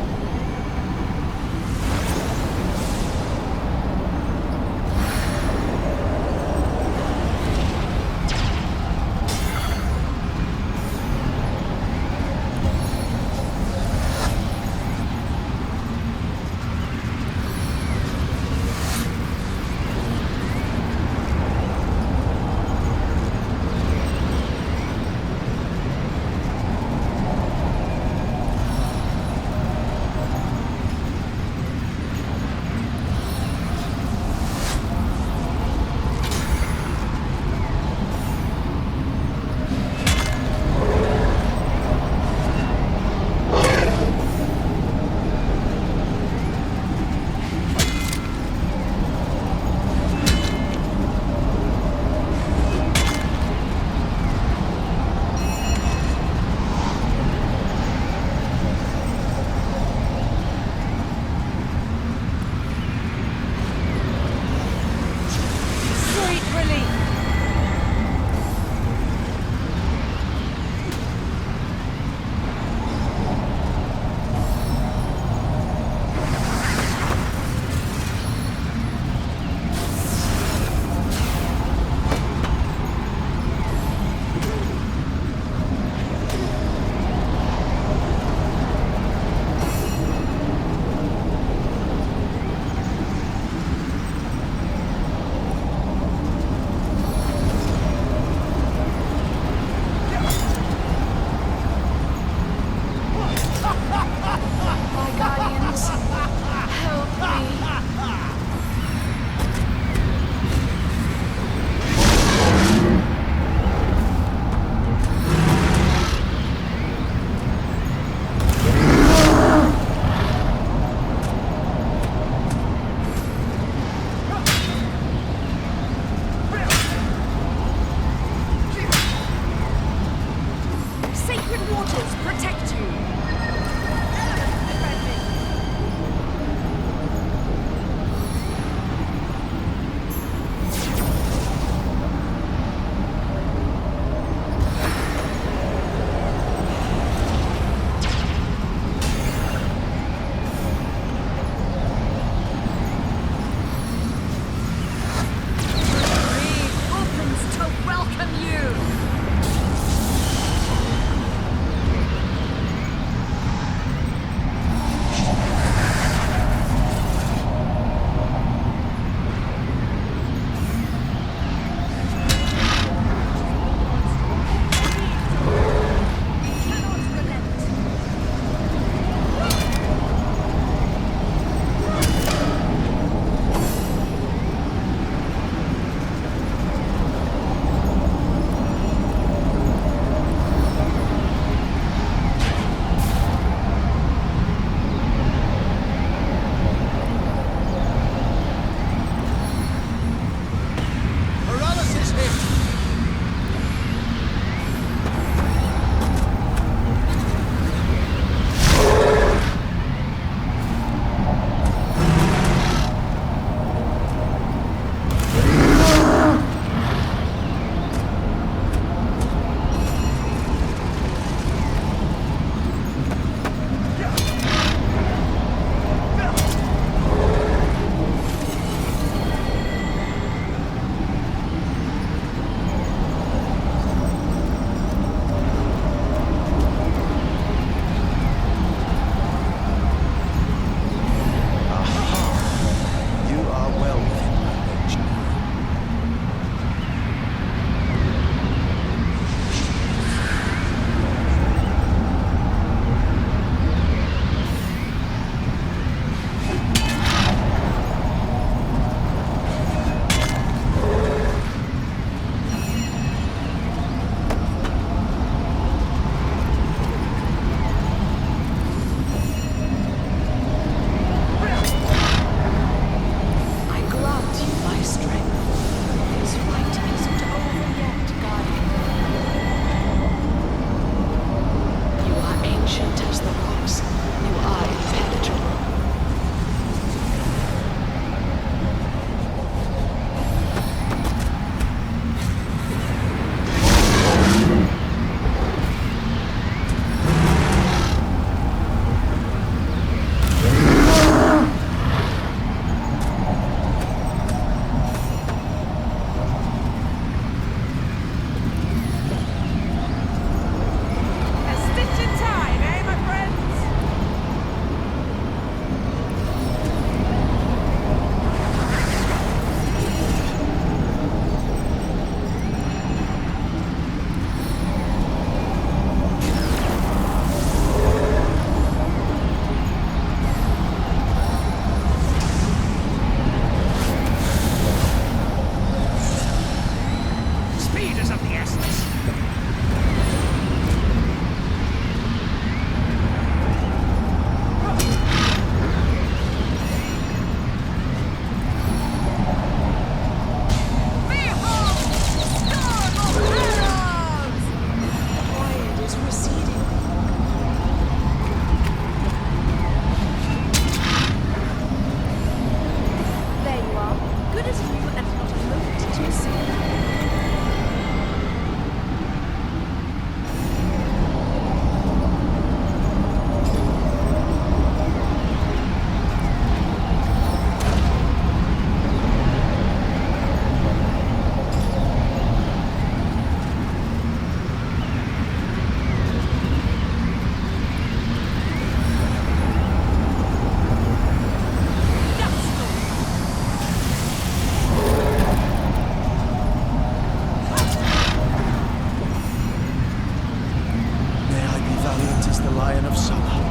is the Lion of Summer.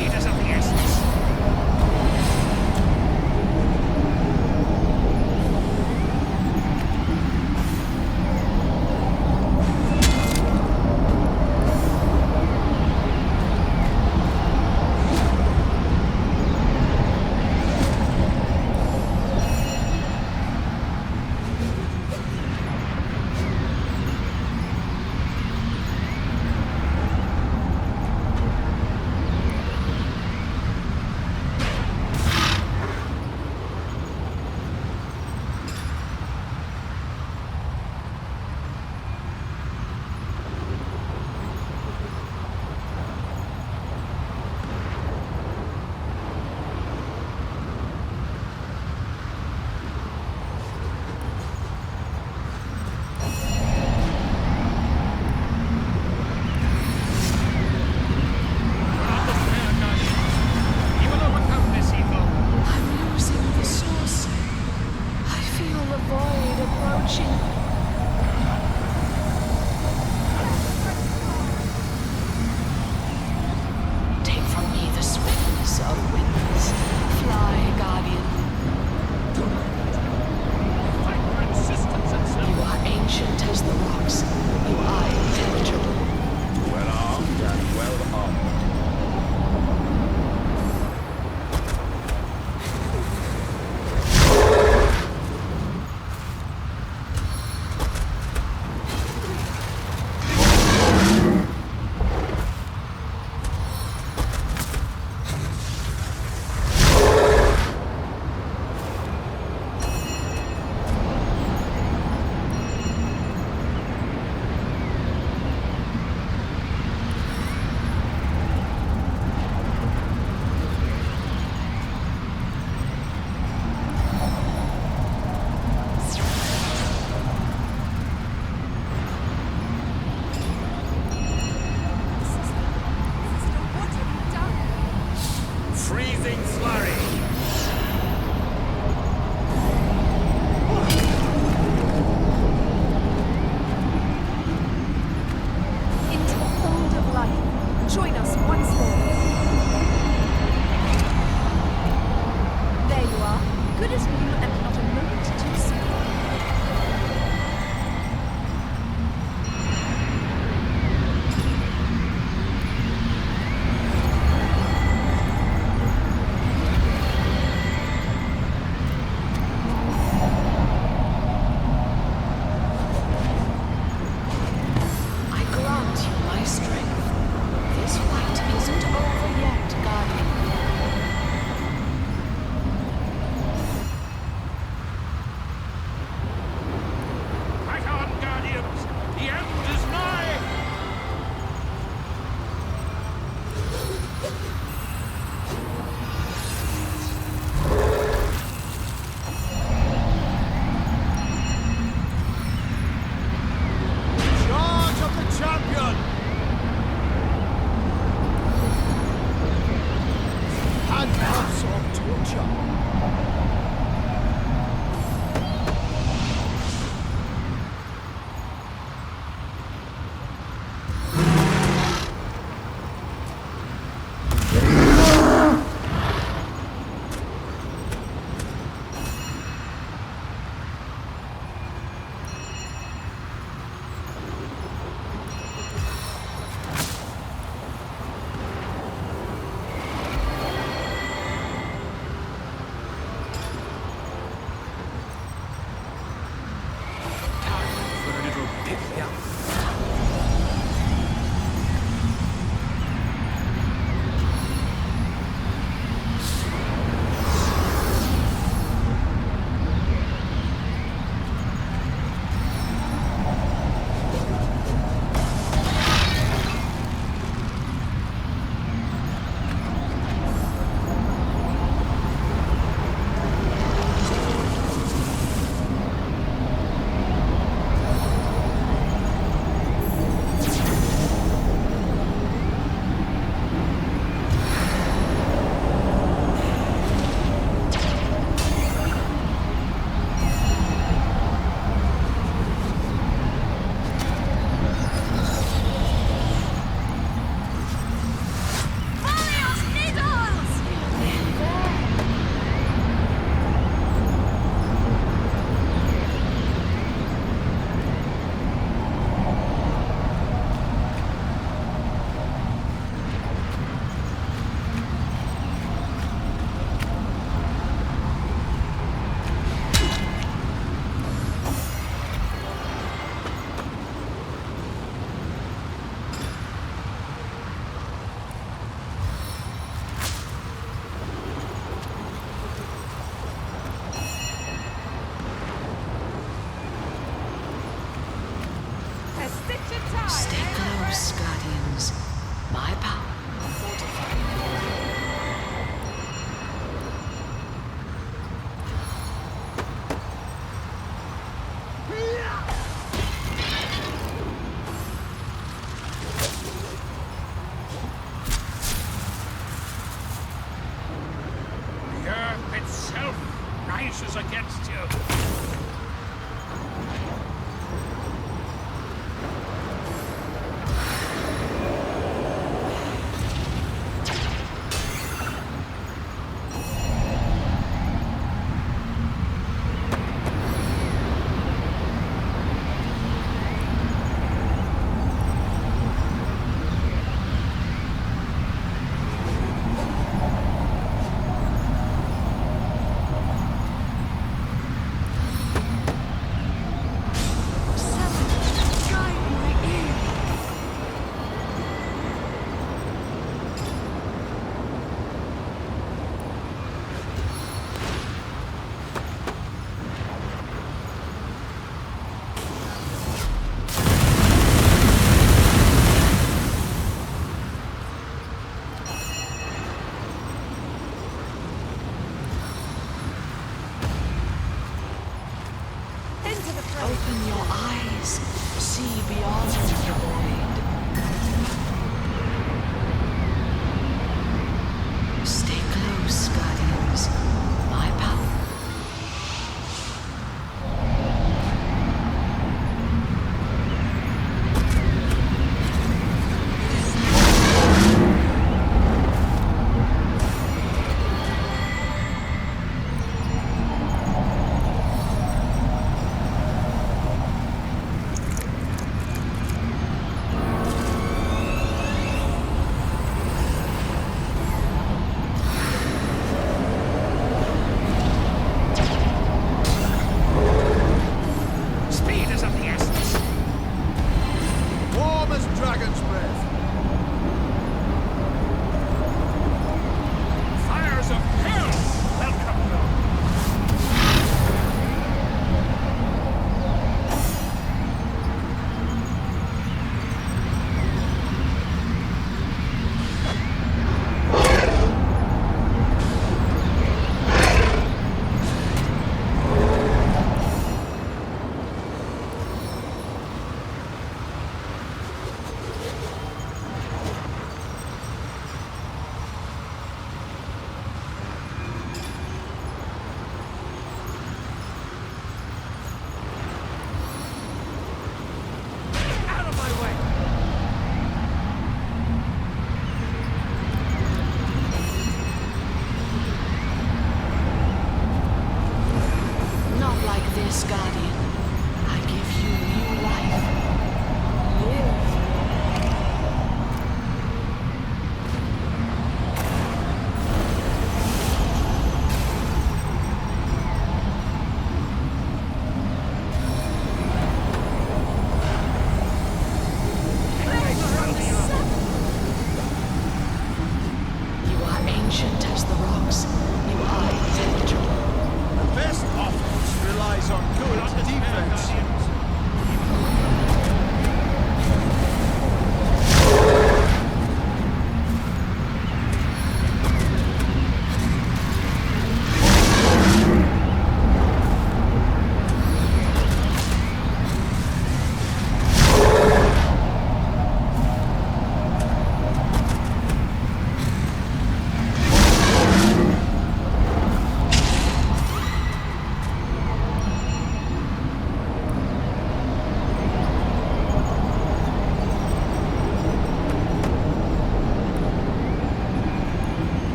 Speed is of the essence. rises against you. Open your eyes. See beyond the void. Stay close, Guardians. My power. Guardian, I give you new life. Live. You are ancient as the rocks. You are intelligible. The best offense relies on good defense.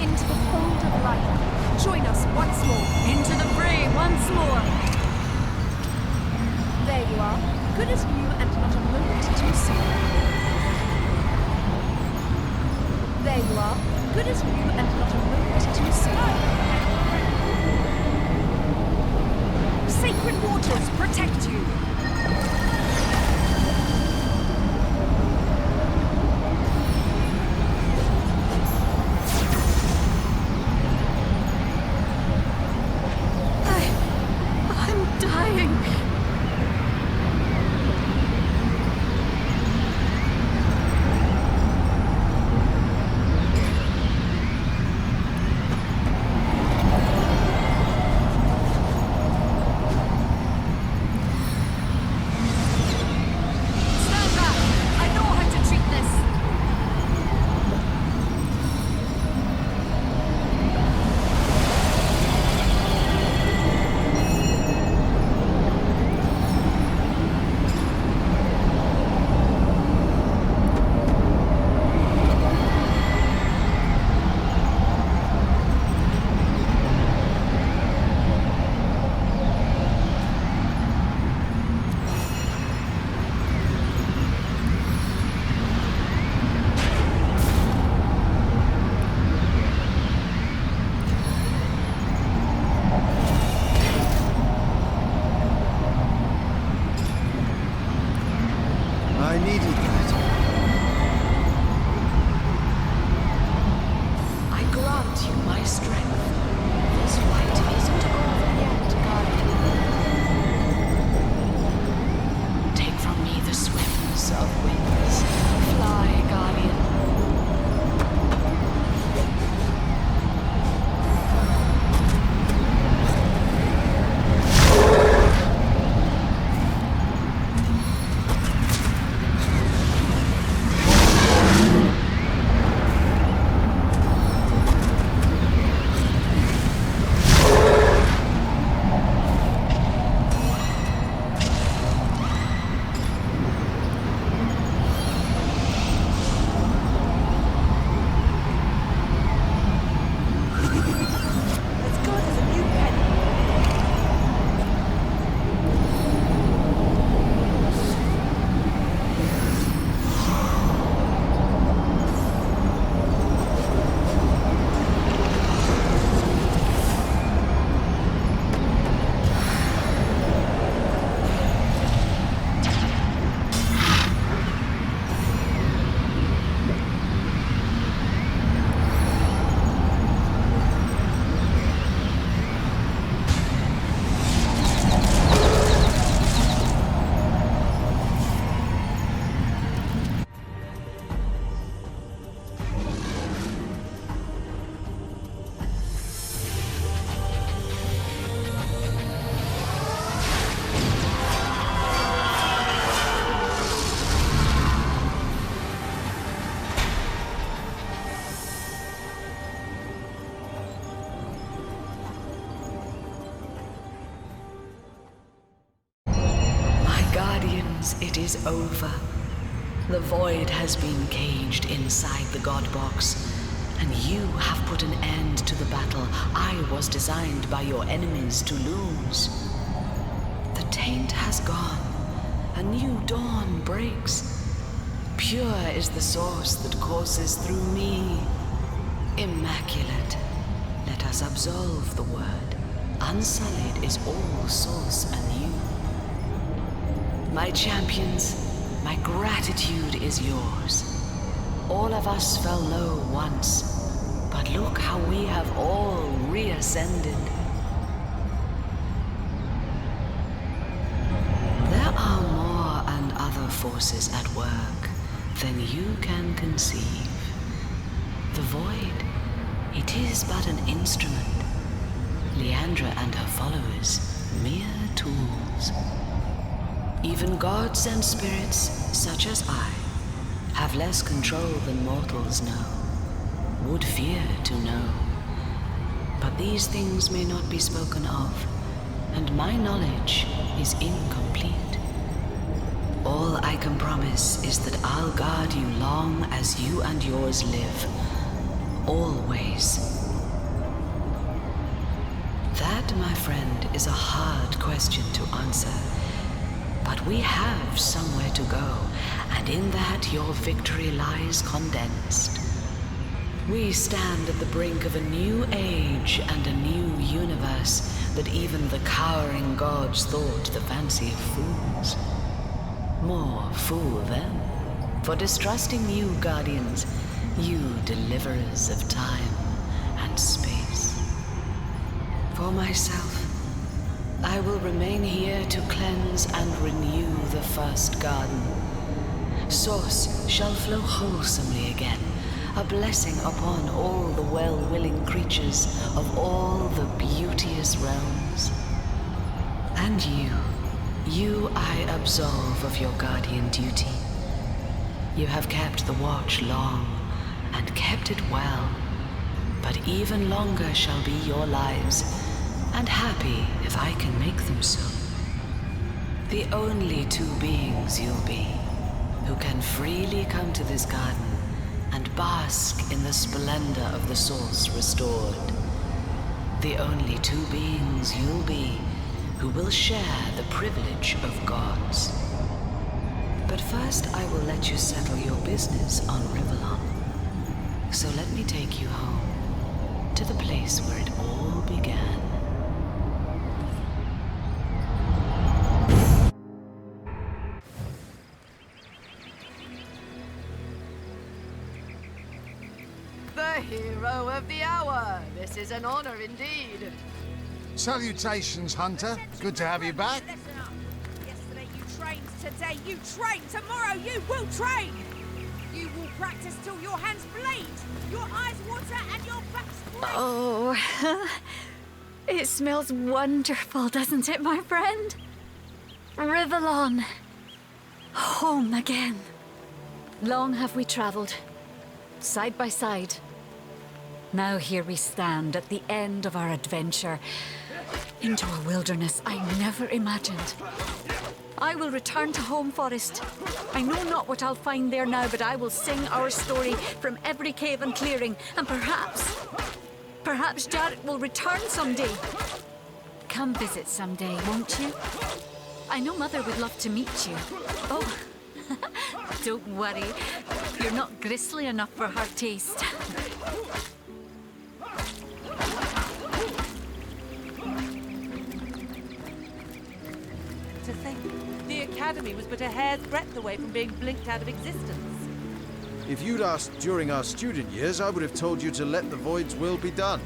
Into the fold of life. Join us once more. Into the fray once more. There you are. Good as new and not a moment too soon. There you are. Good as new and not a moment too soon. Sacred waters protect you. I'm dying. Guardians, it is over. The void has been caged inside the God Box, and you have put an end to the battle I was designed by your enemies to lose. The taint has gone. A new dawn breaks. Pure is the source that courses through me. Immaculate. Let us absolve the word. Unsullied is all source anew. My champions, my gratitude is yours. All of us fell low once, but look how we have all reascended. There are more and other forces at work than you can conceive. The void, it is but an instrument. Leandra and her followers, mere tools. Even gods and spirits, such as I, have less control than mortals know, would fear to know. But these things may not be spoken of, and my knowledge is incomplete. All I can promise is that I'll guard you long as you and yours live. Always. That, my friend, is a hard question to answer. But we have somewhere to go, and in that your victory lies condensed. We stand at the brink of a new age and a new universe that even the cowering gods thought the fancy of fools. More fool them, for distrusting you, Guardians, you deliverers of time and space. For myself, I will remain here to cleanse and renew the first garden. Source shall flow wholesomely again, a blessing upon all the well-willing creatures of all the beauteous realms. And you I absolve of your guardian duty. You have kept the watch long, and kept it well, but even longer shall be your lives, and happy if I can make them so. The only two beings you'll be, who can freely come to this garden and bask in the splendor of the source restored. The only two beings you'll be, who will share the privilege of gods. But first I will let you settle your business on Rivellon. So let me take you home, to the place where it all began. The hero of the hour! This is an honor indeed. Salutations, Hunter. Good to have you back. Listen up. Yesterday you trained, today you train, tomorrow you will train! You will practice till your hands bleed, your eyes water and your backs bleed! Oh, it smells wonderful, doesn't it, my friend? Rivellon. Home again. Long have we traveled, side by side. Now here we stand at the end of our adventure, into a wilderness I never imagined. I will return to Home Forest. I know not what I'll find there now, but I will sing our story from every cave and clearing, and perhaps Jarrett will return someday. Come visit someday, won't you? I know Mother would love to meet you. Oh, don't worry. You're not gristly enough for her taste. To think, the Academy was but a hair's breadth away from being blinked out of existence. If you'd asked during our student years, I would have told you to let the Void's will be done.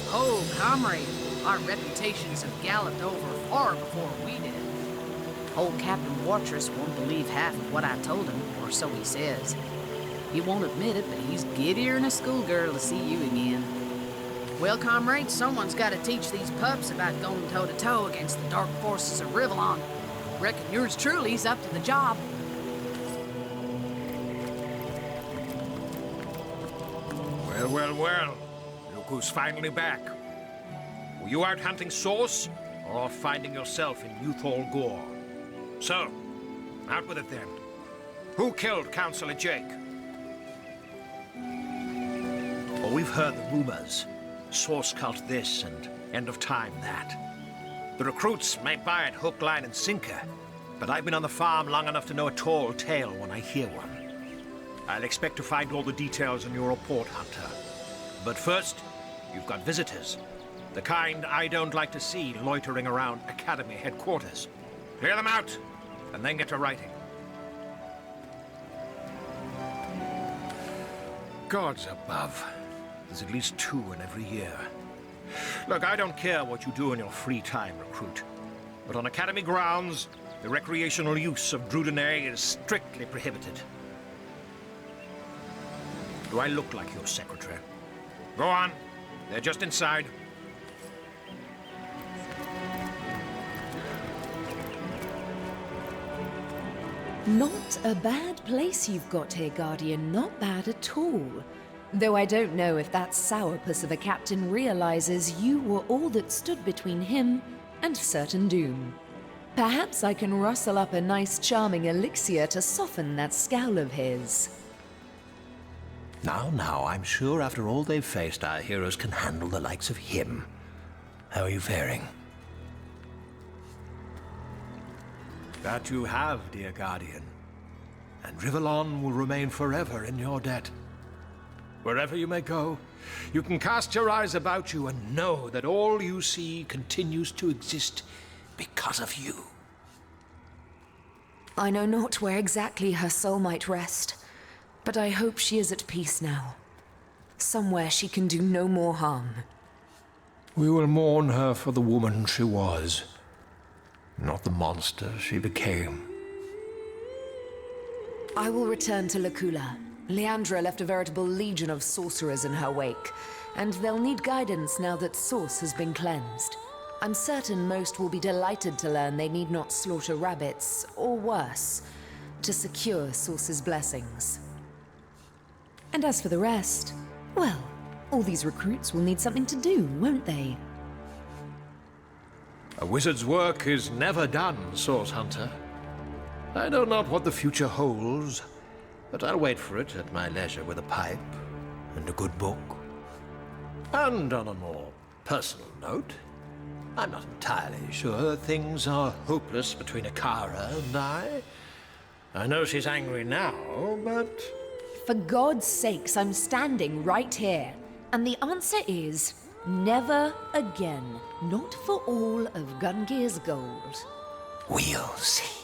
Oh, comrade, our reputations have galloped over far before we did. Old Captain Wartress won't believe half of what I told him, or so he says. He won't admit it, but he's giddier than a schoolgirl to see you again. Well, comrade, someone's got to teach these pups about going toe-to-toe against the dark forces of Rivellon. Reckon yours truly's up to the job. Well, well, well. Look who's finally back. Were you out hunting Source? or finding yourself in Youthall Gore. So, out with it then. Who killed Councillor Jake? Well, we've heard the rumors. Source cult this and end of time that. The recruits may buy it hook, line, and sinker, but I've been on the farm long enough to know a tall tale when I hear one. I'll expect to find all the details in your report, Hunter. But first, you've got visitors. The kind I don't like to see loitering around Academy headquarters. Clear them out, and then get to writing. Gods above. There's at least 2 in every year. Look, I don't care what you do in your free time, recruit. But on Academy grounds, the recreational use of Drudenay is strictly prohibited. Do I look like your secretary? Go on. They're just inside. Not a bad place you've got here, Guardian. Not bad at all. Though I don't know if that sourpuss of a captain realizes you were all that stood between him and certain doom. Perhaps I can rustle up a nice charming elixir to soften that scowl of his. Now, I'm sure after all they've faced, our heroes can handle the likes of him. How are you faring? That you have, dear Guardian. And Rivellon will remain forever in your debt. Wherever you may go, you can cast your eyes about you and know that all you see continues to exist because of you. I know not where exactly her soul might rest, but I hope she is at peace now. Somewhere she can do no more harm. We will mourn her for the woman she was, not the monster she became. I will return to Lacula. Leandra left a veritable legion of sorcerers in her wake, and they'll need guidance now that Source has been cleansed. I'm certain most will be delighted to learn they need not slaughter rabbits, or worse, to secure Source's blessings. And as for the rest, well, all these recruits will need something to do, won't they? A wizard's work is never done, Source Hunter. I know not what the future holds, but I'll wait for it at my leisure with a pipe and a good book. And on a more personal note, I'm not entirely sure things are hopeless between Akara and I. I know she's angry now, but... For God's sakes, I'm standing right here. And the answer is, never again. Not for all of Gungear's gold. We'll see.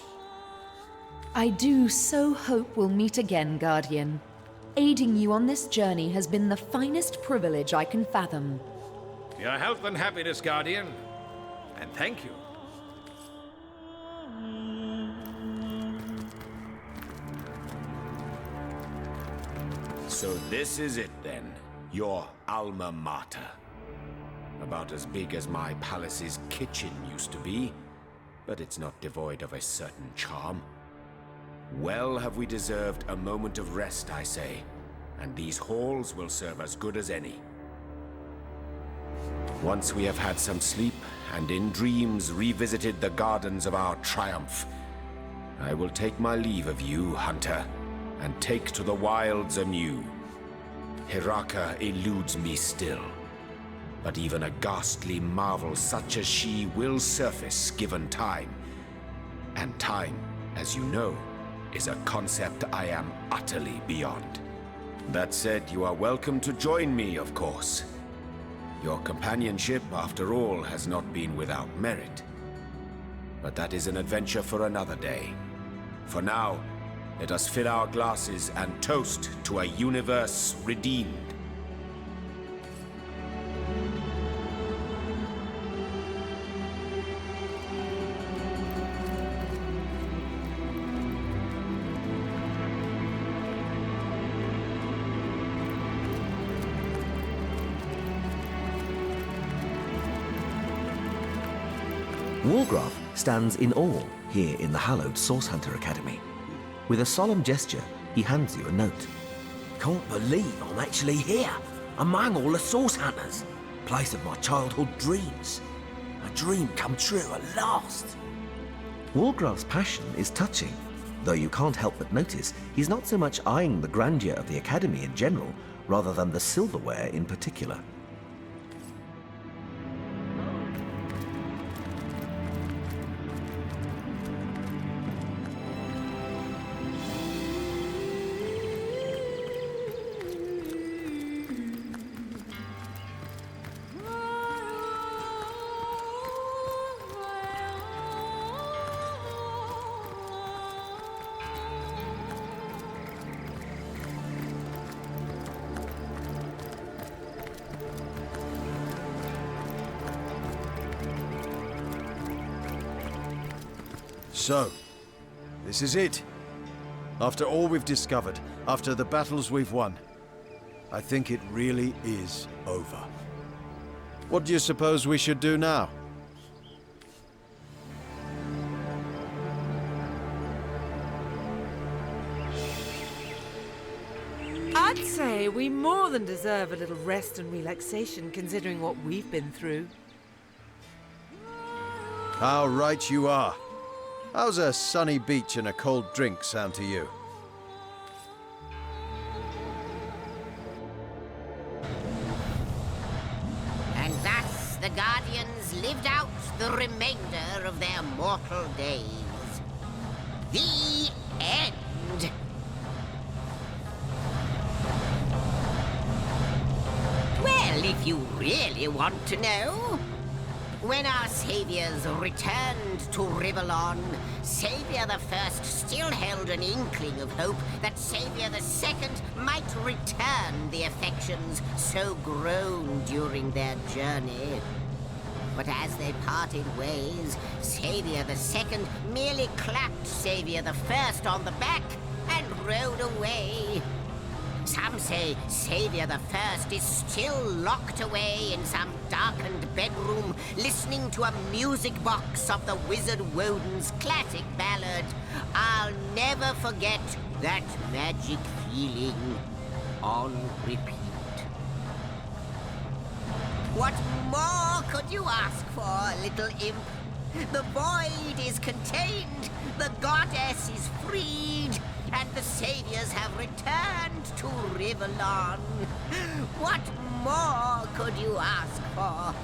I do so hope we'll meet again, Guardian. Aiding you on this journey has been the finest privilege I can fathom. Your health and happiness, Guardian. And thank you. So this is it then, your alma mater. About as big as my palace's kitchen used to be, but it's not devoid of a certain charm. Well have we deserved a moment of rest, I say, and these halls will serve as good as any. Once we have had some sleep, and in dreams revisited the gardens of our triumph, I will take my leave of you, Hunter, and take to the wilds anew. Hiraka eludes me still, but even a ghastly marvel such as she will surface given time. And time, as you know, is a concept I am utterly beyond. That said, you are welcome to join me, of course. Your companionship, after all, has not been without merit. But that is an adventure for another day. For now, let us fill our glasses and toast to a universe redeemed. Wargraf stands in awe here in the hallowed Source Hunter Academy. With a solemn gesture, he hands you a note. Can't believe I'm actually here, among all the Source Hunters. Place of my childhood dreams. A dream come true at last. Wargraf's passion is touching, though you can't help but notice he's not so much eyeing the grandeur of the Academy in general, rather than the silverware in particular. So, this is it. After all we've discovered, after the battles we've won, I think it really is over. What do you suppose we should do now? I'd say we more than deserve a little rest and relaxation considering what we've been through. How right you are. How's a sunny beach and a cold drink sound to you? And thus the Guardians lived out the remainder of their mortal days. The end. Well, if you really want to know, when our saviors returned to Rivellon, Savior the First still held an inkling of hope that Savior the Second might return the affections so grown during their journey. But as they parted ways, Savior the Second merely clapped Savior the First on the back and rode away. Some say Savior the First is still locked away in some darkened bedroom, listening to a music box of the Wizard Woden's classic ballad, I'll Never Forget That Magic Feeling, on repeat. What more could you ask for, little imp? The void is contained, the goddess is freed, and the saviors have returned to Rivellon. What more could you ask for?